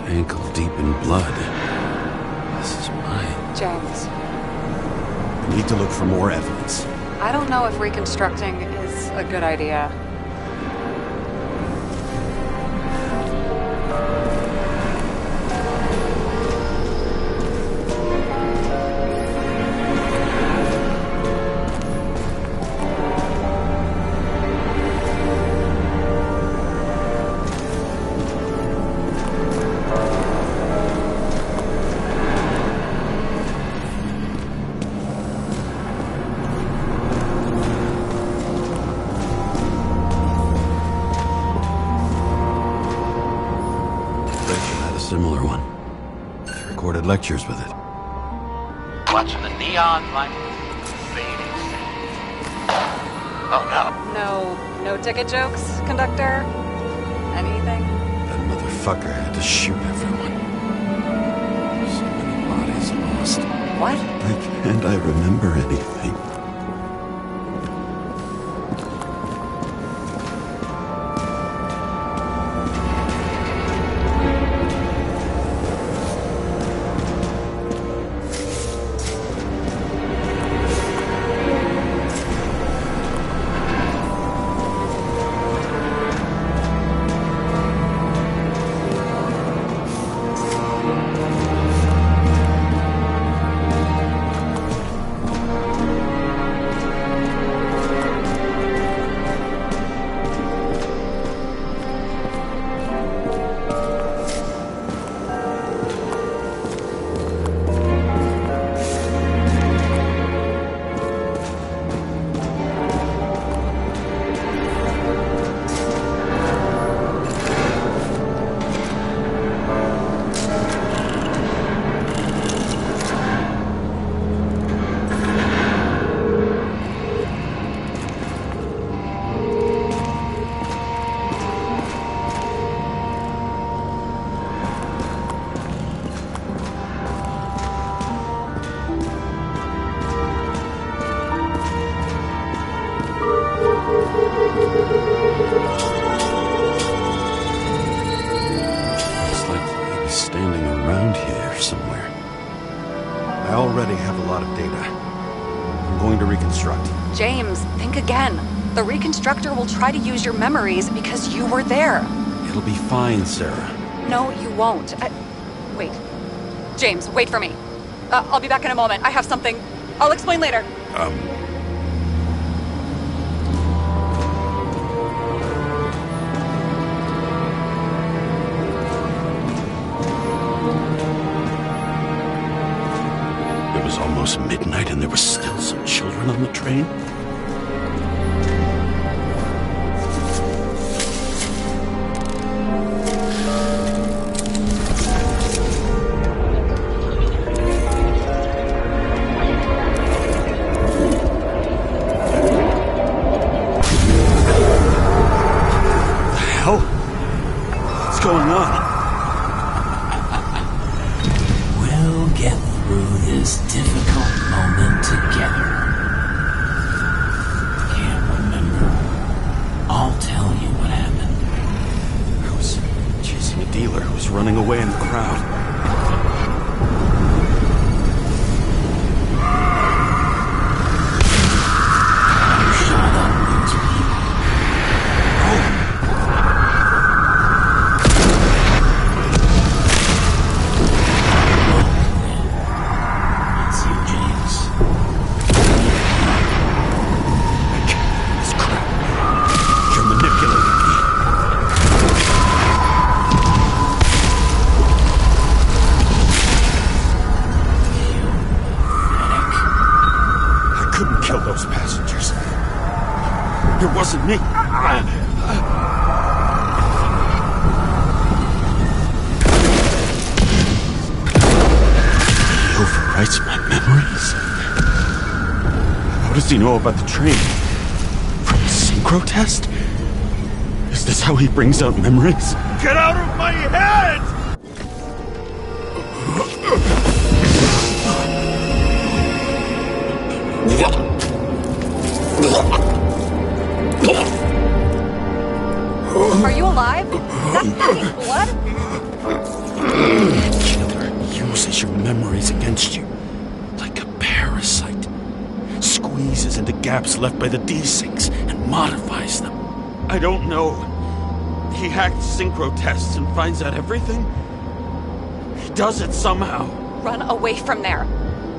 Ankle deep in blood. This is mine. James. I need to look for more evidence. I don't know if reconstructing is a good idea. Similar one. Recorded lectures with it. Watching the neon light fading. Oh no. No ticket jokes, conductor? Anything? That motherfucker had to shoot everyone. So many bodies lost. What? Why can't I remember anything? to reconstruct. James, think again. The reconstructor will try to use your memories because you were there. It'll be fine, Sarah. No, you won't. Wait. James, wait for me. I'll be back in a moment. I have something. I'll explain later. It was almost midnight and there were still some children on the train. What's going on? We'll get through this difficult moment together. Can't remember? I'll tell you what happened. I was chasing a dealer who was running away in the crowd. It wasn't me. He overwrites my memories? How does he know about the train? From the synchro test? Is this how he brings out memories? Get out of my head! Are you alive? That's fucking blood? Killer uses your memories against you. Like a parasite. Squeezes into gaps left by the D-Syncs and modifies them. I don't know. He hacked synchro tests and finds out everything? He does it somehow. Run away from there.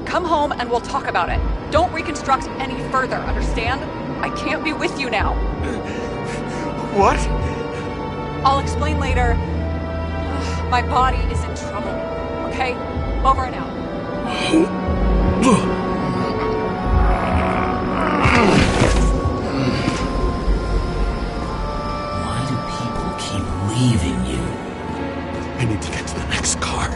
Come home and we'll talk about it. Don't reconstruct any further, understand? I can't be with you now. What? I'll explain later. My body is in trouble. Okay? Over and out. Why do people keep leaving you? I need to get to the next car.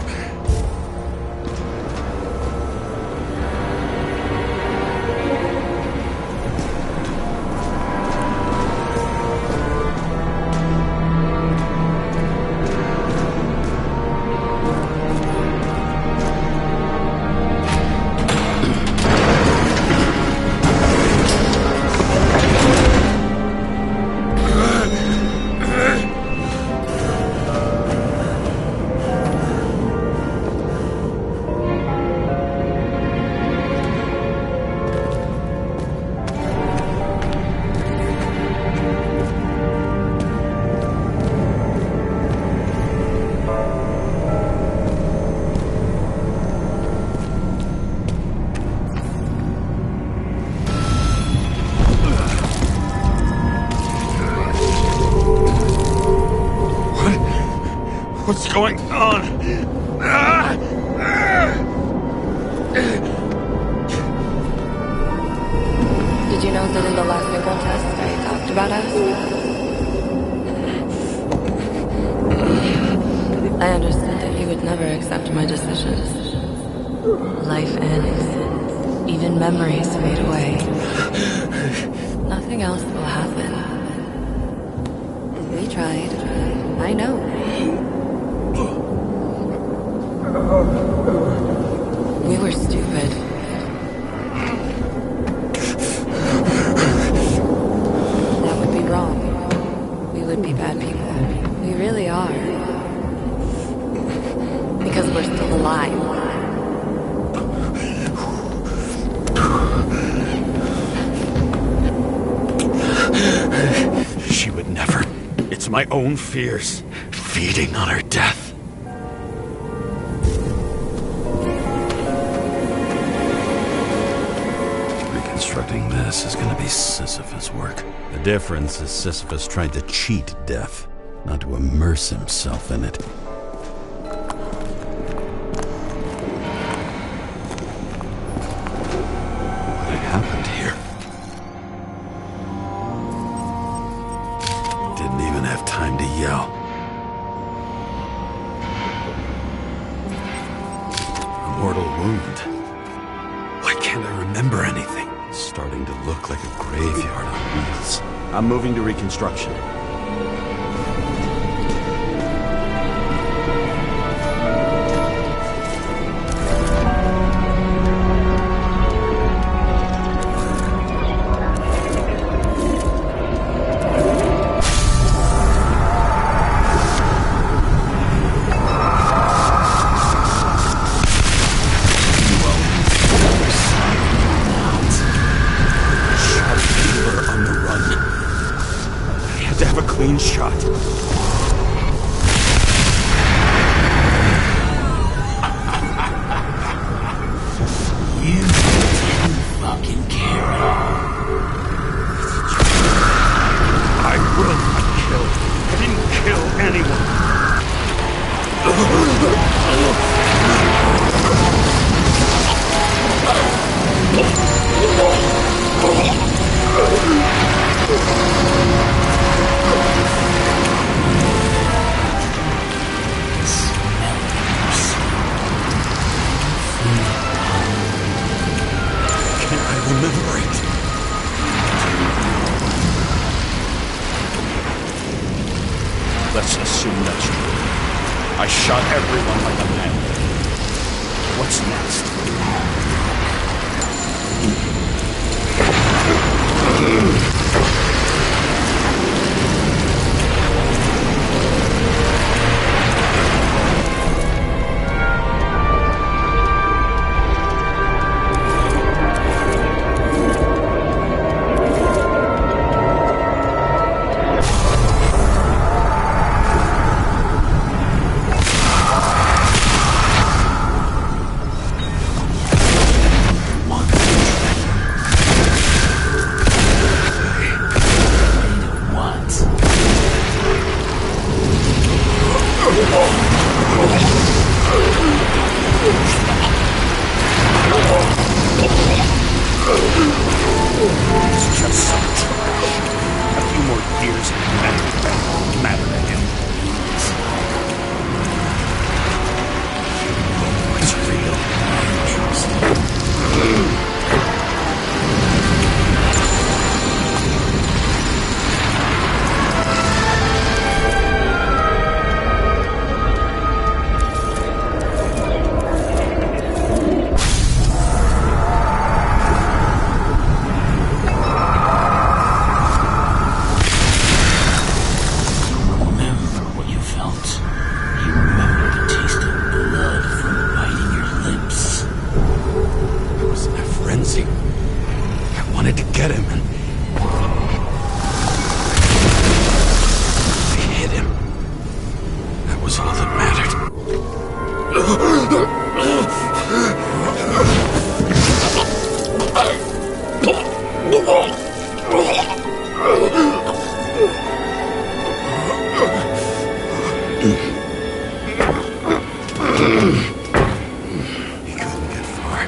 What's going on? Did you know that in the last synchro test I talked about us? I understood that you would never accept my decisions. Life ends. Even memories fade away. Nothing else will happen. We tried. I know. We were stupid. That would be wrong. We would be bad people. We really are. Because we're still alive. my own fears, feeding on her death. Reconstructing this is gonna be Sisyphus work. The difference is Sisyphus tried to cheat death, not to immerse himself in it. What happened here? Didn't even have time to yell. A mortal wound. Why can't I remember anything? It's starting to look like a graveyard on wheels. I'm moving to reconstruction. Clean shot. You didn't fucking care at all. I will not kill. I didn't kill anyone. Remember it. Let's assume that's true. I shot everyone like a man. What's next? It's just some trash. A few more years and matter to him. It's real. I wanted to get him and I hit him. That was all that mattered. He couldn't get far.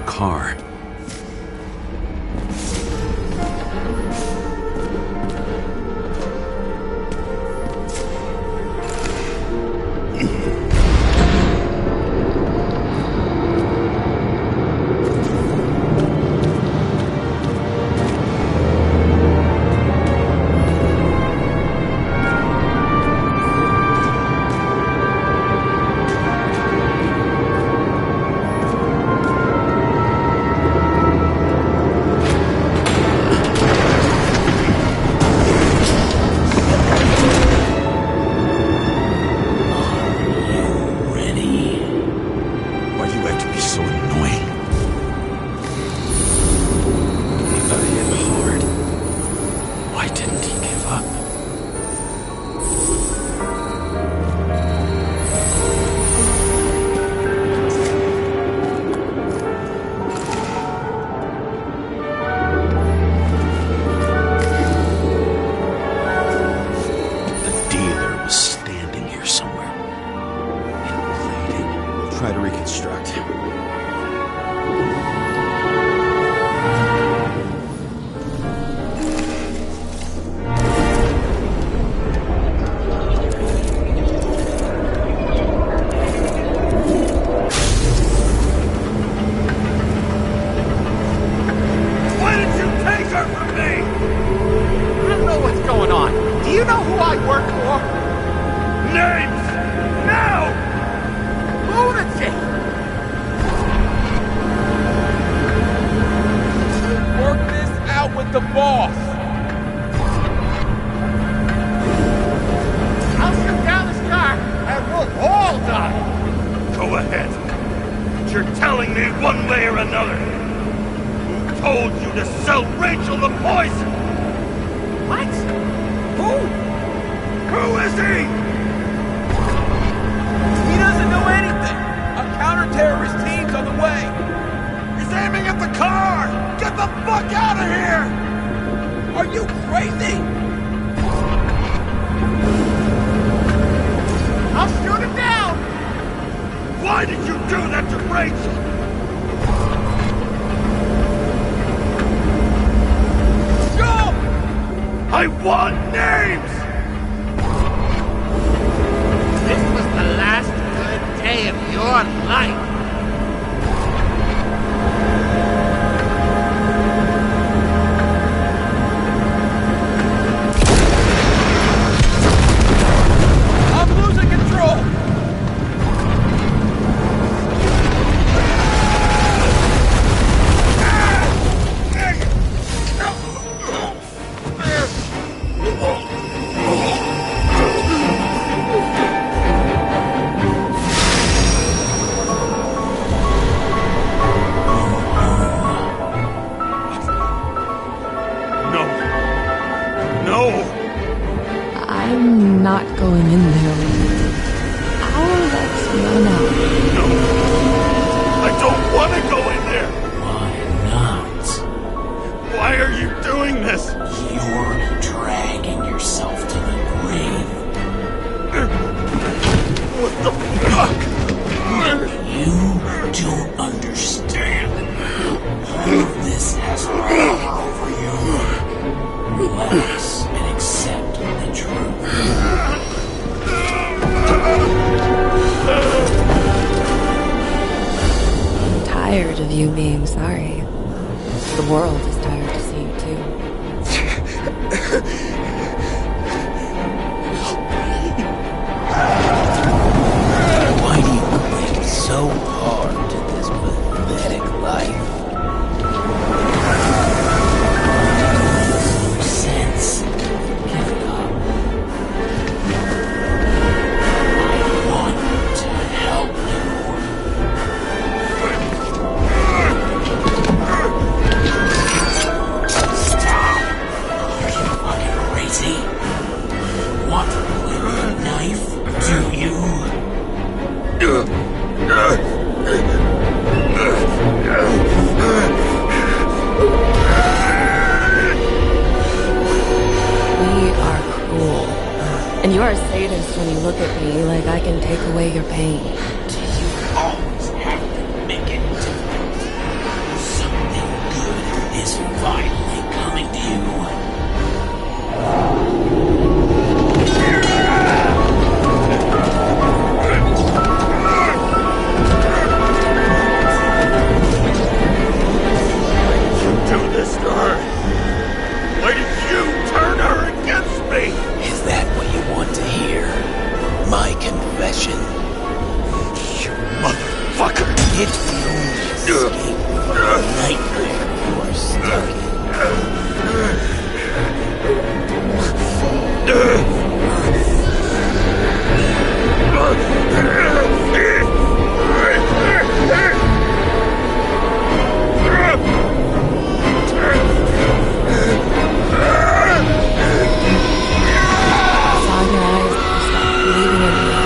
Car. try to reconstruct. Why did you take her from me? I don't know what's going on. Do you know who I work for? Names! Now! Lunatic! Work this out with the boss. I'll shut down this car and we'll all die. Go ahead. But you're telling me one way or another. Who told you to sell Rachel the poison? What? Who? Who is he? He doesn't know anything. A counter-terrorist team's on the way. He's aiming at the car! Get the fuck out of here! Are you crazy? I'll shoot him down! Why did you do that to Rachel? Go! I want names! This was the last good day of your life. I'm losing control. No. No! I'm not going in there with you. I'll let you know. No! I don't want to go in there! Why not? Why are you doing this? You're dragging yourself to the grave. What the fuck? You don't understand. All of this has power over you. Relax and accept the truth. I'm tired of you being sorry. The world is tired to see you too. Why do you cling so hard to this pathetic life? Makes no sense. Give it up. I want to help you. Stop. Are you fucking crazy? Want to play with a knife? Do you? We are cruel. And you are a sadist when you look at me like I can take away your pain. Do you always have to make it difficult? Something good is finally coming to you. Do this to her? Why did you turn her against me? Is that what you want to hear? My confession? You motherfucker! It's the only escape from the nightmare you are stuck I saw in your eyes that you stopped believing in me.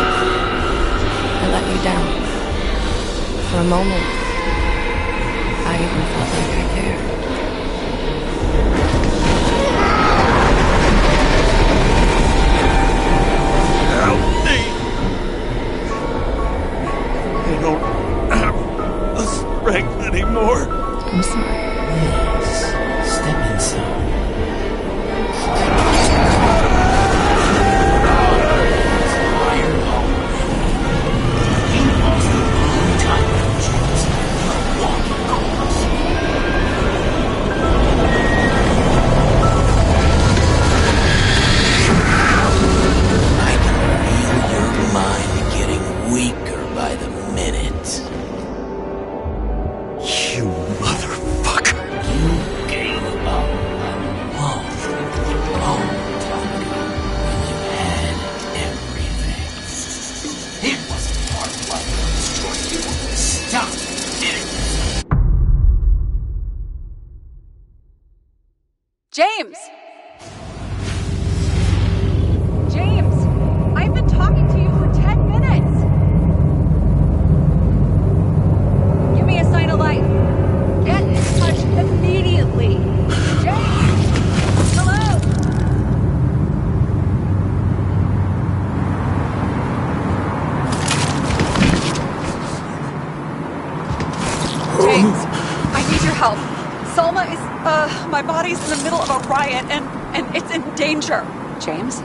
I let you down. For a moment, I even felt like I cared. Help me! don't have the strength anymore. I'm sorry. Yes, step inside. Iron already. You lost a long time ago, James. Walk the course. I can feel your mind getting weaker by the minute. You motherfucker. You gave up a long time ago when you had everything. It wasn't our blood that destroyed you. Stop it. James! James! I've been talking to you for 10 minutes! Give me a sign of life. Get in touch immediately. James! Hello? James, I need your help. Salma is, my body's in the middle of a riot and it's in danger. James?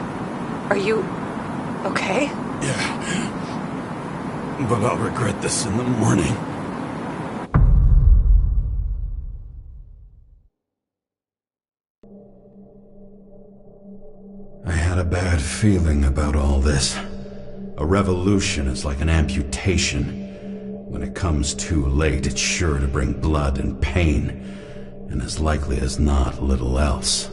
Are you okay? Yeah. But I'll regret this in the morning. I had a bad feeling about all this. A revolution is like an amputation. When it comes too late, it's sure to bring blood and pain, and as likely as not, little else.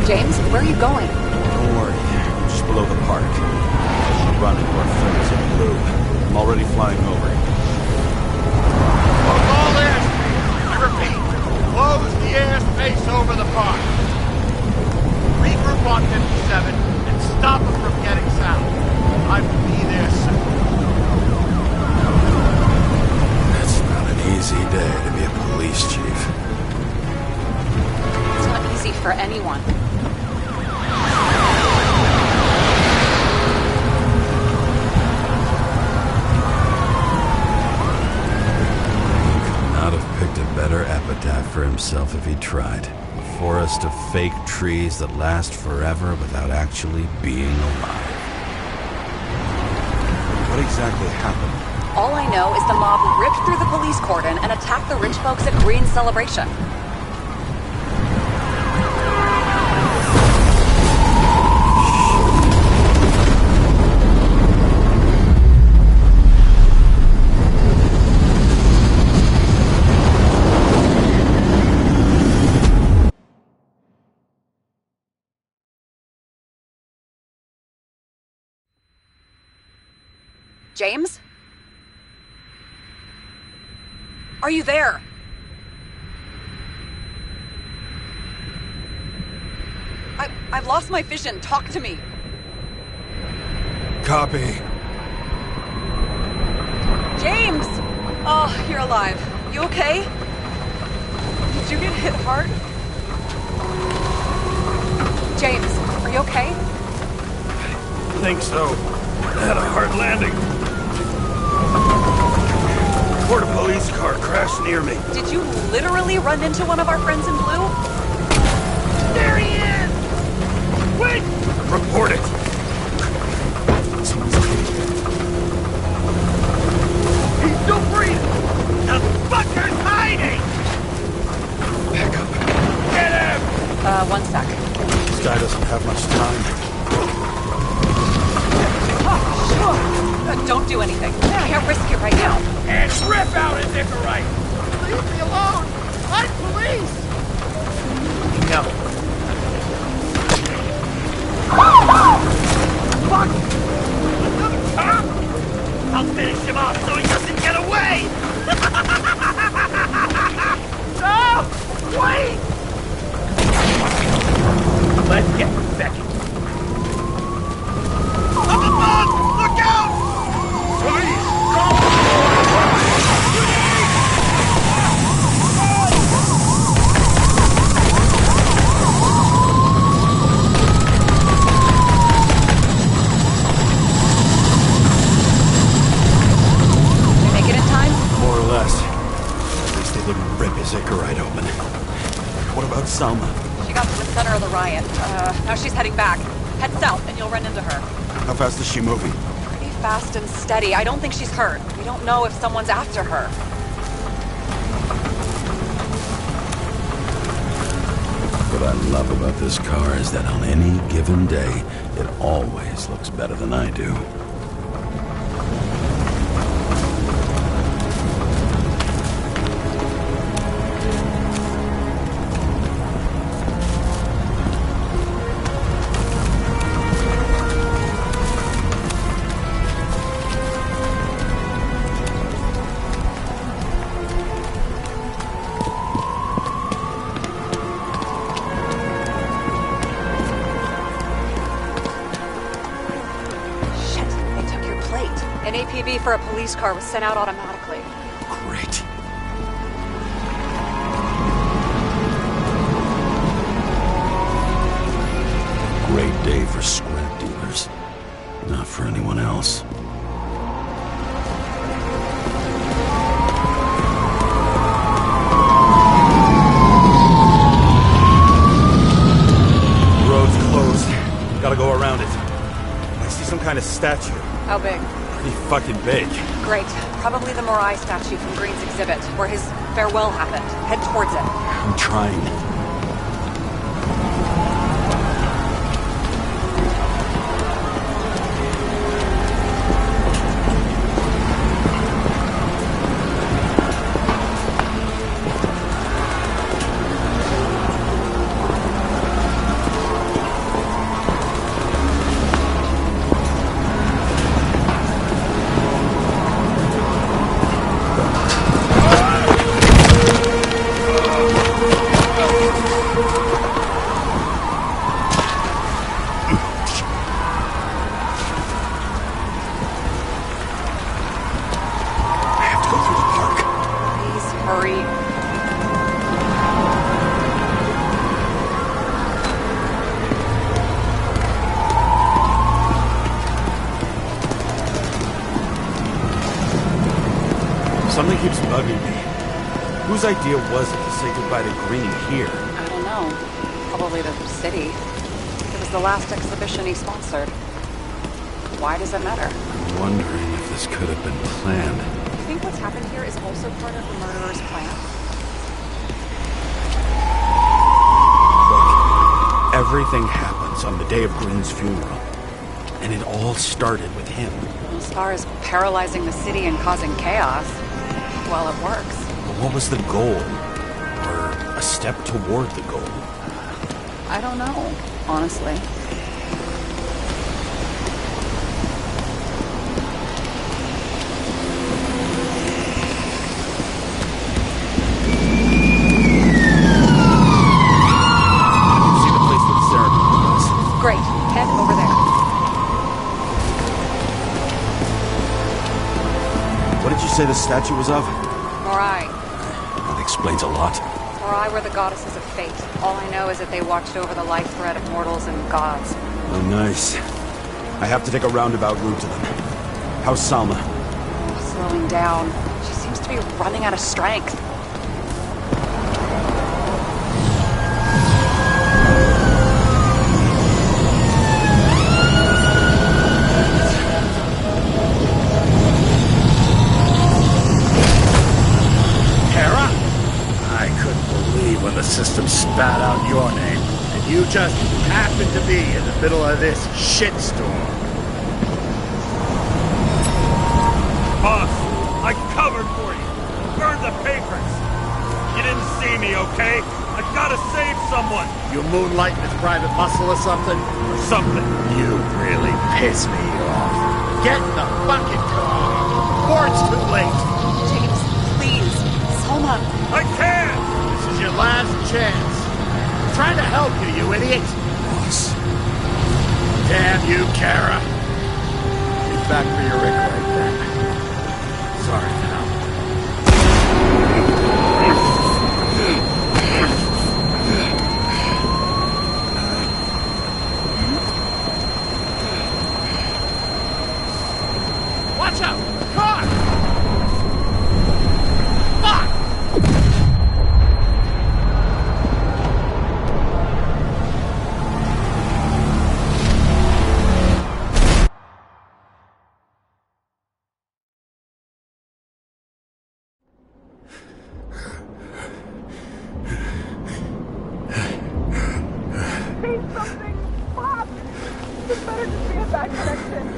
James, where are you going? Don't worry, I'm just below the park. I should run into our friends in blue. I'm already flying over. All airspace. I repeat, close the airspace over the park. Regroup on 57 and stop them from getting south. I will be there soon. That's not an easy day to be a police chief. It's not easy for anyone. Not have picked a better epitaph for himself if he tried. A forest of fake trees that last forever without actually being alive. What exactly happened? All I know is the mob ripped through the police cordon and attacked the rich folks at Green's celebration. James? Are you there? I've lost my vision. Talk to me. Copy. James! Oh, you're alive. You okay? Did you get hit hard? James, are you okay? I think so. I had a hard landing. A police car crashed near me. Did you literally run into one of our friends in blue? There he is! Wait! Report it. He's still breathing! The fucker's hiding! Back up. Get him! One sec. This guy doesn't have much time. Don't do anything. I can't risk it right now. And rip out his Icarite! Leave me alone! I'm police! No. Fuck! Another cop? I'll finish him off so he doesn't get away! No! Wait! Let's get Becky. Up above! Look out! Police! Go! There's Icarite open. What about Selma? She got to the center of the riot. Now she's heading back. Head south and you'll run into her. How fast is she moving? Pretty fast and steady. I don't think she's hurt. We don't know if someone's after her. What I love about this car is that on any given day, it always looks better than I do. An APB for a police car was sent out automatically. Great. Great day for scrap dealers. Not for anyone else. The road's closed. Gotta go around it. I see some kind of statue. How big? Pretty fucking big. Great. Probably the Morai statue from Green's exhibit, where his farewell happened. Head towards it. I'm trying. Something keeps bugging me. Whose idea was it to say goodbye to Green here? I don't know. Probably the city. It was the last exhibition he sponsored. Why does it matter? I'm wondering if this could have been planned. You think what's happened here is also part of the murderer's plan? Look, everything happens on the day of Green's funeral. And it all started with him. As far as paralyzing the city and causing chaos, well, it works. But what was the goal? Or a step toward the goal? I don't know, honestly. See the place where the ceremony was? Great. Head over there. What did you say the statue was of? Morai. That explains a lot. Morai were the goddesses of fate. All I know is that they watched over the life thread of mortals and gods. Oh, nice. I have to take a roundabout route to them. How's Salma? Slowing down. She seems to be running out of strength. When the system spat out your name, and you just happened to be in the middle of this shitstorm. Boss, I covered for you. Burned the papers. You didn't see me, okay? I gotta save someone. You moonlighting as private muscle or something? Or something. You really piss me off. Get in the fucking car before it's too late. James, please. Selma. I can't! This is your last chance. I'm trying to help you, you idiot. Boss. Damn you, Kara. Get back for your Rick right then. Sorry, pal. Watch out! Car! Fuck! bad connection.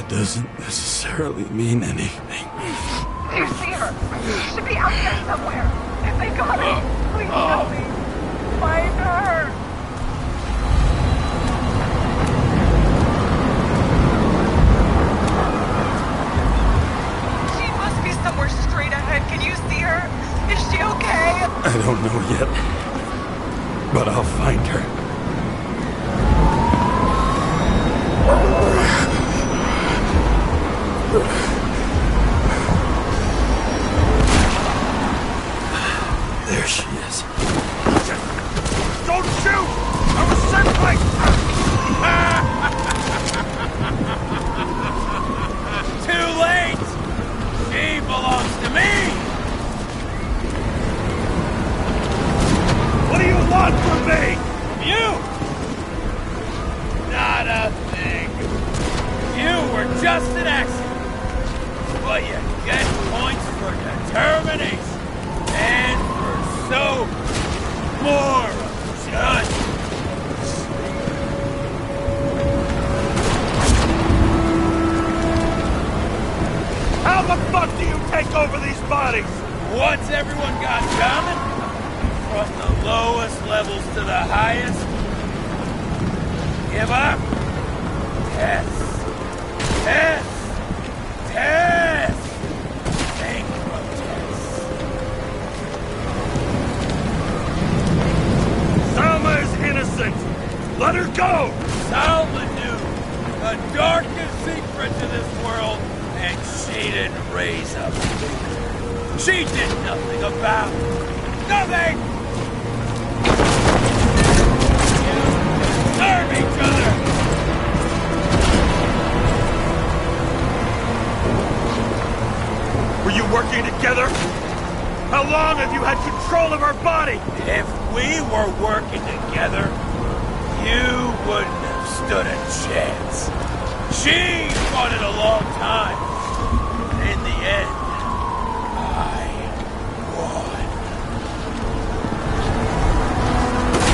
Doesn't necessarily mean anything. Do you see her? She should be out there somewhere. If they got her, please help me. Find her. She must be somewhere straight ahead. Can you see her? Is she okay? I don't know yet, but I'll find her. There she is. Don't shoot! I was circling! Too late! She belongs to me! What do you want from me? You! Not a thing. You were just an accident. But you get points for determination. And for so more judge. How the fuck do you take over these bodies? What's everyone got in common? From the lowest levels to the highest? Give up? Test. Test. Test. Think protest. Salma is innocent. Let her go. Salma knew the darkest secret to this world, and she didn't raise a finger. She did nothing about it. Nothing! You deserve each other! Were you working together? How long have you had control of her body? If we were working together, you wouldn't have stood a chance. She fought it a long time. In the end, I won.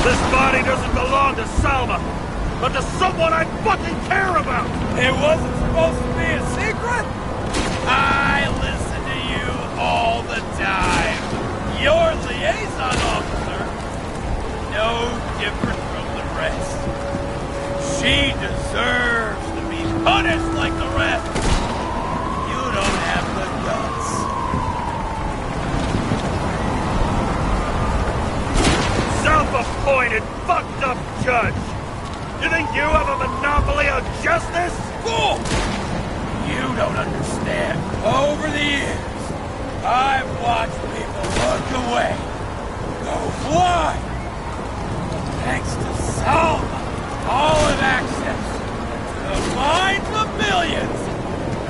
This body doesn't belong to Salma, but to someone I fucking care about! It wasn't supposed to be a secret? I listen to you all the time. Your liaison officer. No different from the rest. She deserves to be punished like the rest. You don't have the guts. Self-appointed, fucked up judge! You think you have a monopoly on justice? Fool! You don't understand. Over the years, I've watched people look away, go blind. Thanks to Salma, all have access to the minds of millions.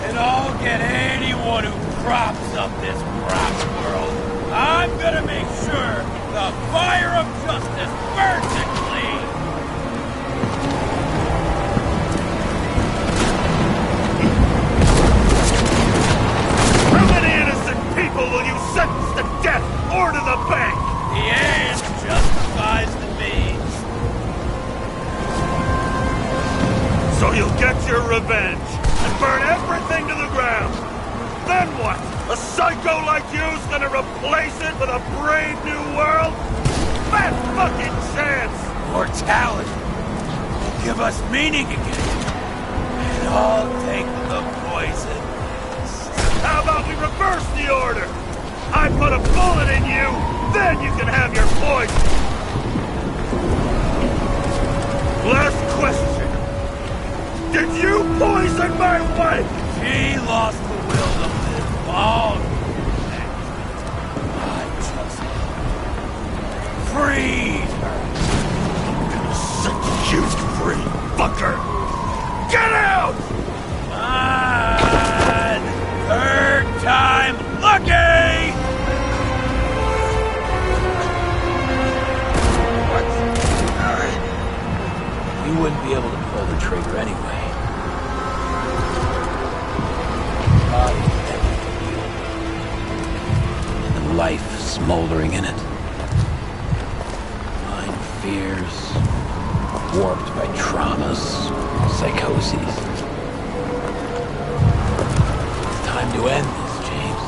And I'll get anyone who props up this corrupt world. I'm gonna make sure the fire of justice burns it clean. How many innocent your revenge and burn everything to the ground. Then what? A psycho like you's gonna replace it with a brave new world? Bad fucking chance! Mortality will give us meaning again. And I'll take the poison. How about we reverse the order? I put a bullet in you, then you can have your poison. Last question. Did you poison my wife? She lost the will to live long. I just freed her. Set you free, fucker! Get out! Third time lucky! What? You wouldn't be able to pull the trigger anyway. Body and life smoldering in it. Mind fears, warped by traumas, psychoses. Time to end this, James.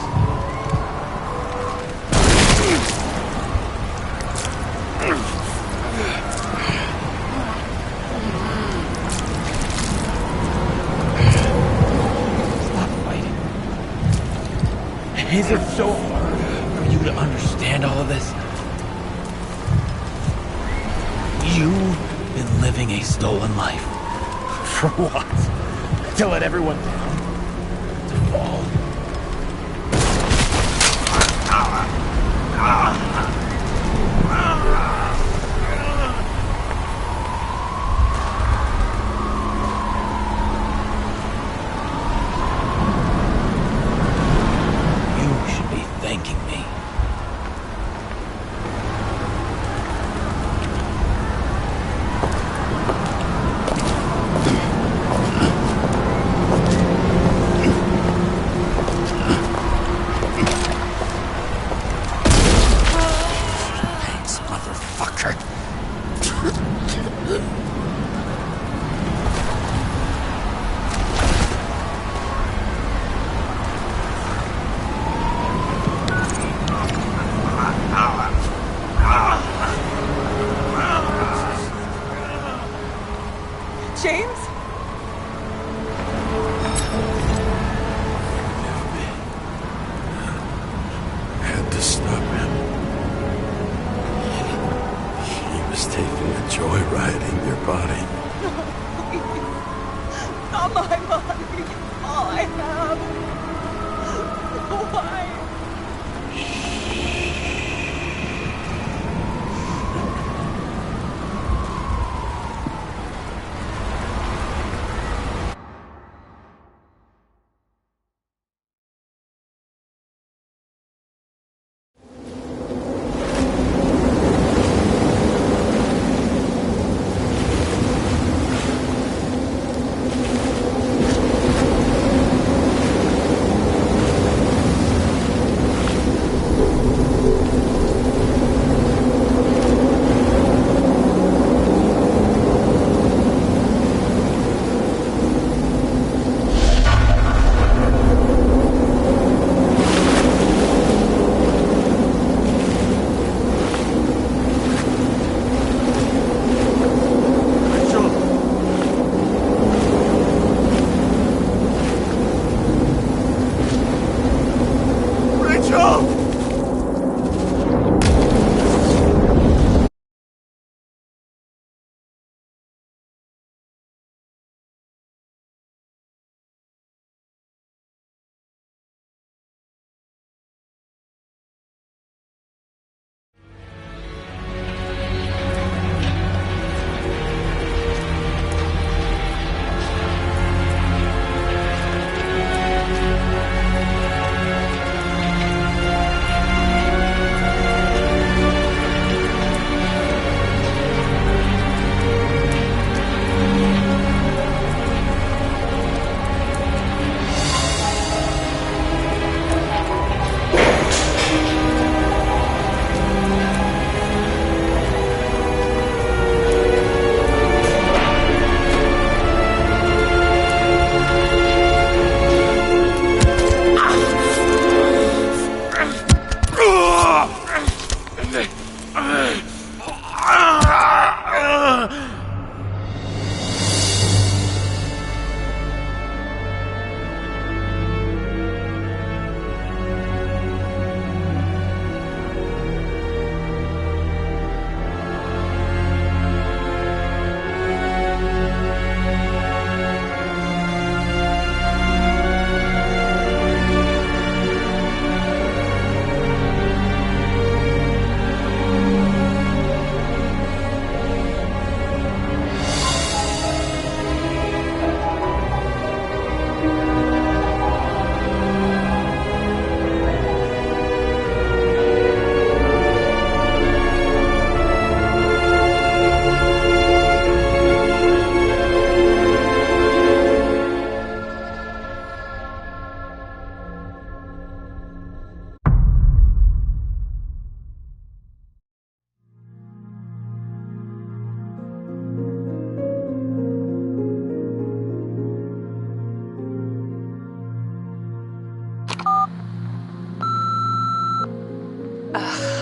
Stop fighting. Is it so hard for you to understand all of this? You've been living a stolen life. For what? To let everyone down? To fall? You should be thanking me. James? Had to stop him. He was taking a joyride in your body. Not my body. All I have. Why?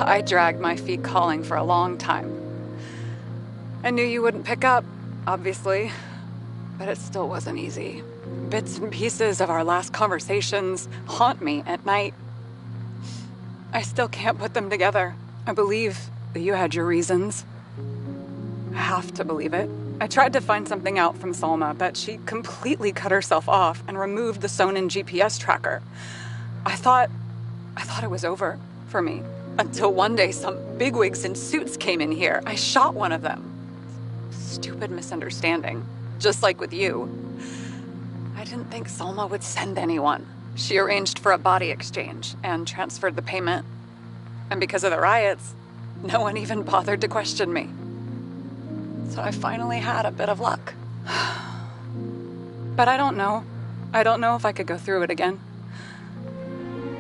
I dragged my feet calling for a long time. I knew you wouldn't pick up, obviously, but it still wasn't easy. Bits and pieces of our last conversations haunt me at night. I still can't put them together. I believe that you had your reasons. I have to believe it. I tried to find something out from Salma, but she completely cut herself off and removed the Sonin GPS tracker. I thought it was over for me. Until one day some bigwigs in suits came in here. I shot one of them. Stupid misunderstanding. Just like with you. I didn't think Salma would send anyone. She arranged for a body exchange and transferred the payment. And because of the riots, no one even bothered to question me. So I finally had a bit of luck. But I don't know. I don't know if I could go through it again.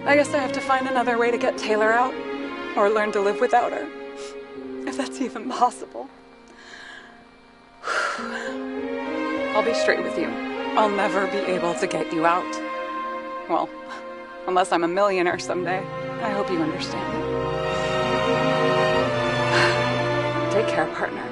I guess I have to find another way to get Taylor out, or learn to live without her. If that's even possible. I'll be straight with you. I'll never be able to get you out. Well, unless I'm a millionaire someday. I hope you understand. Take care, partner.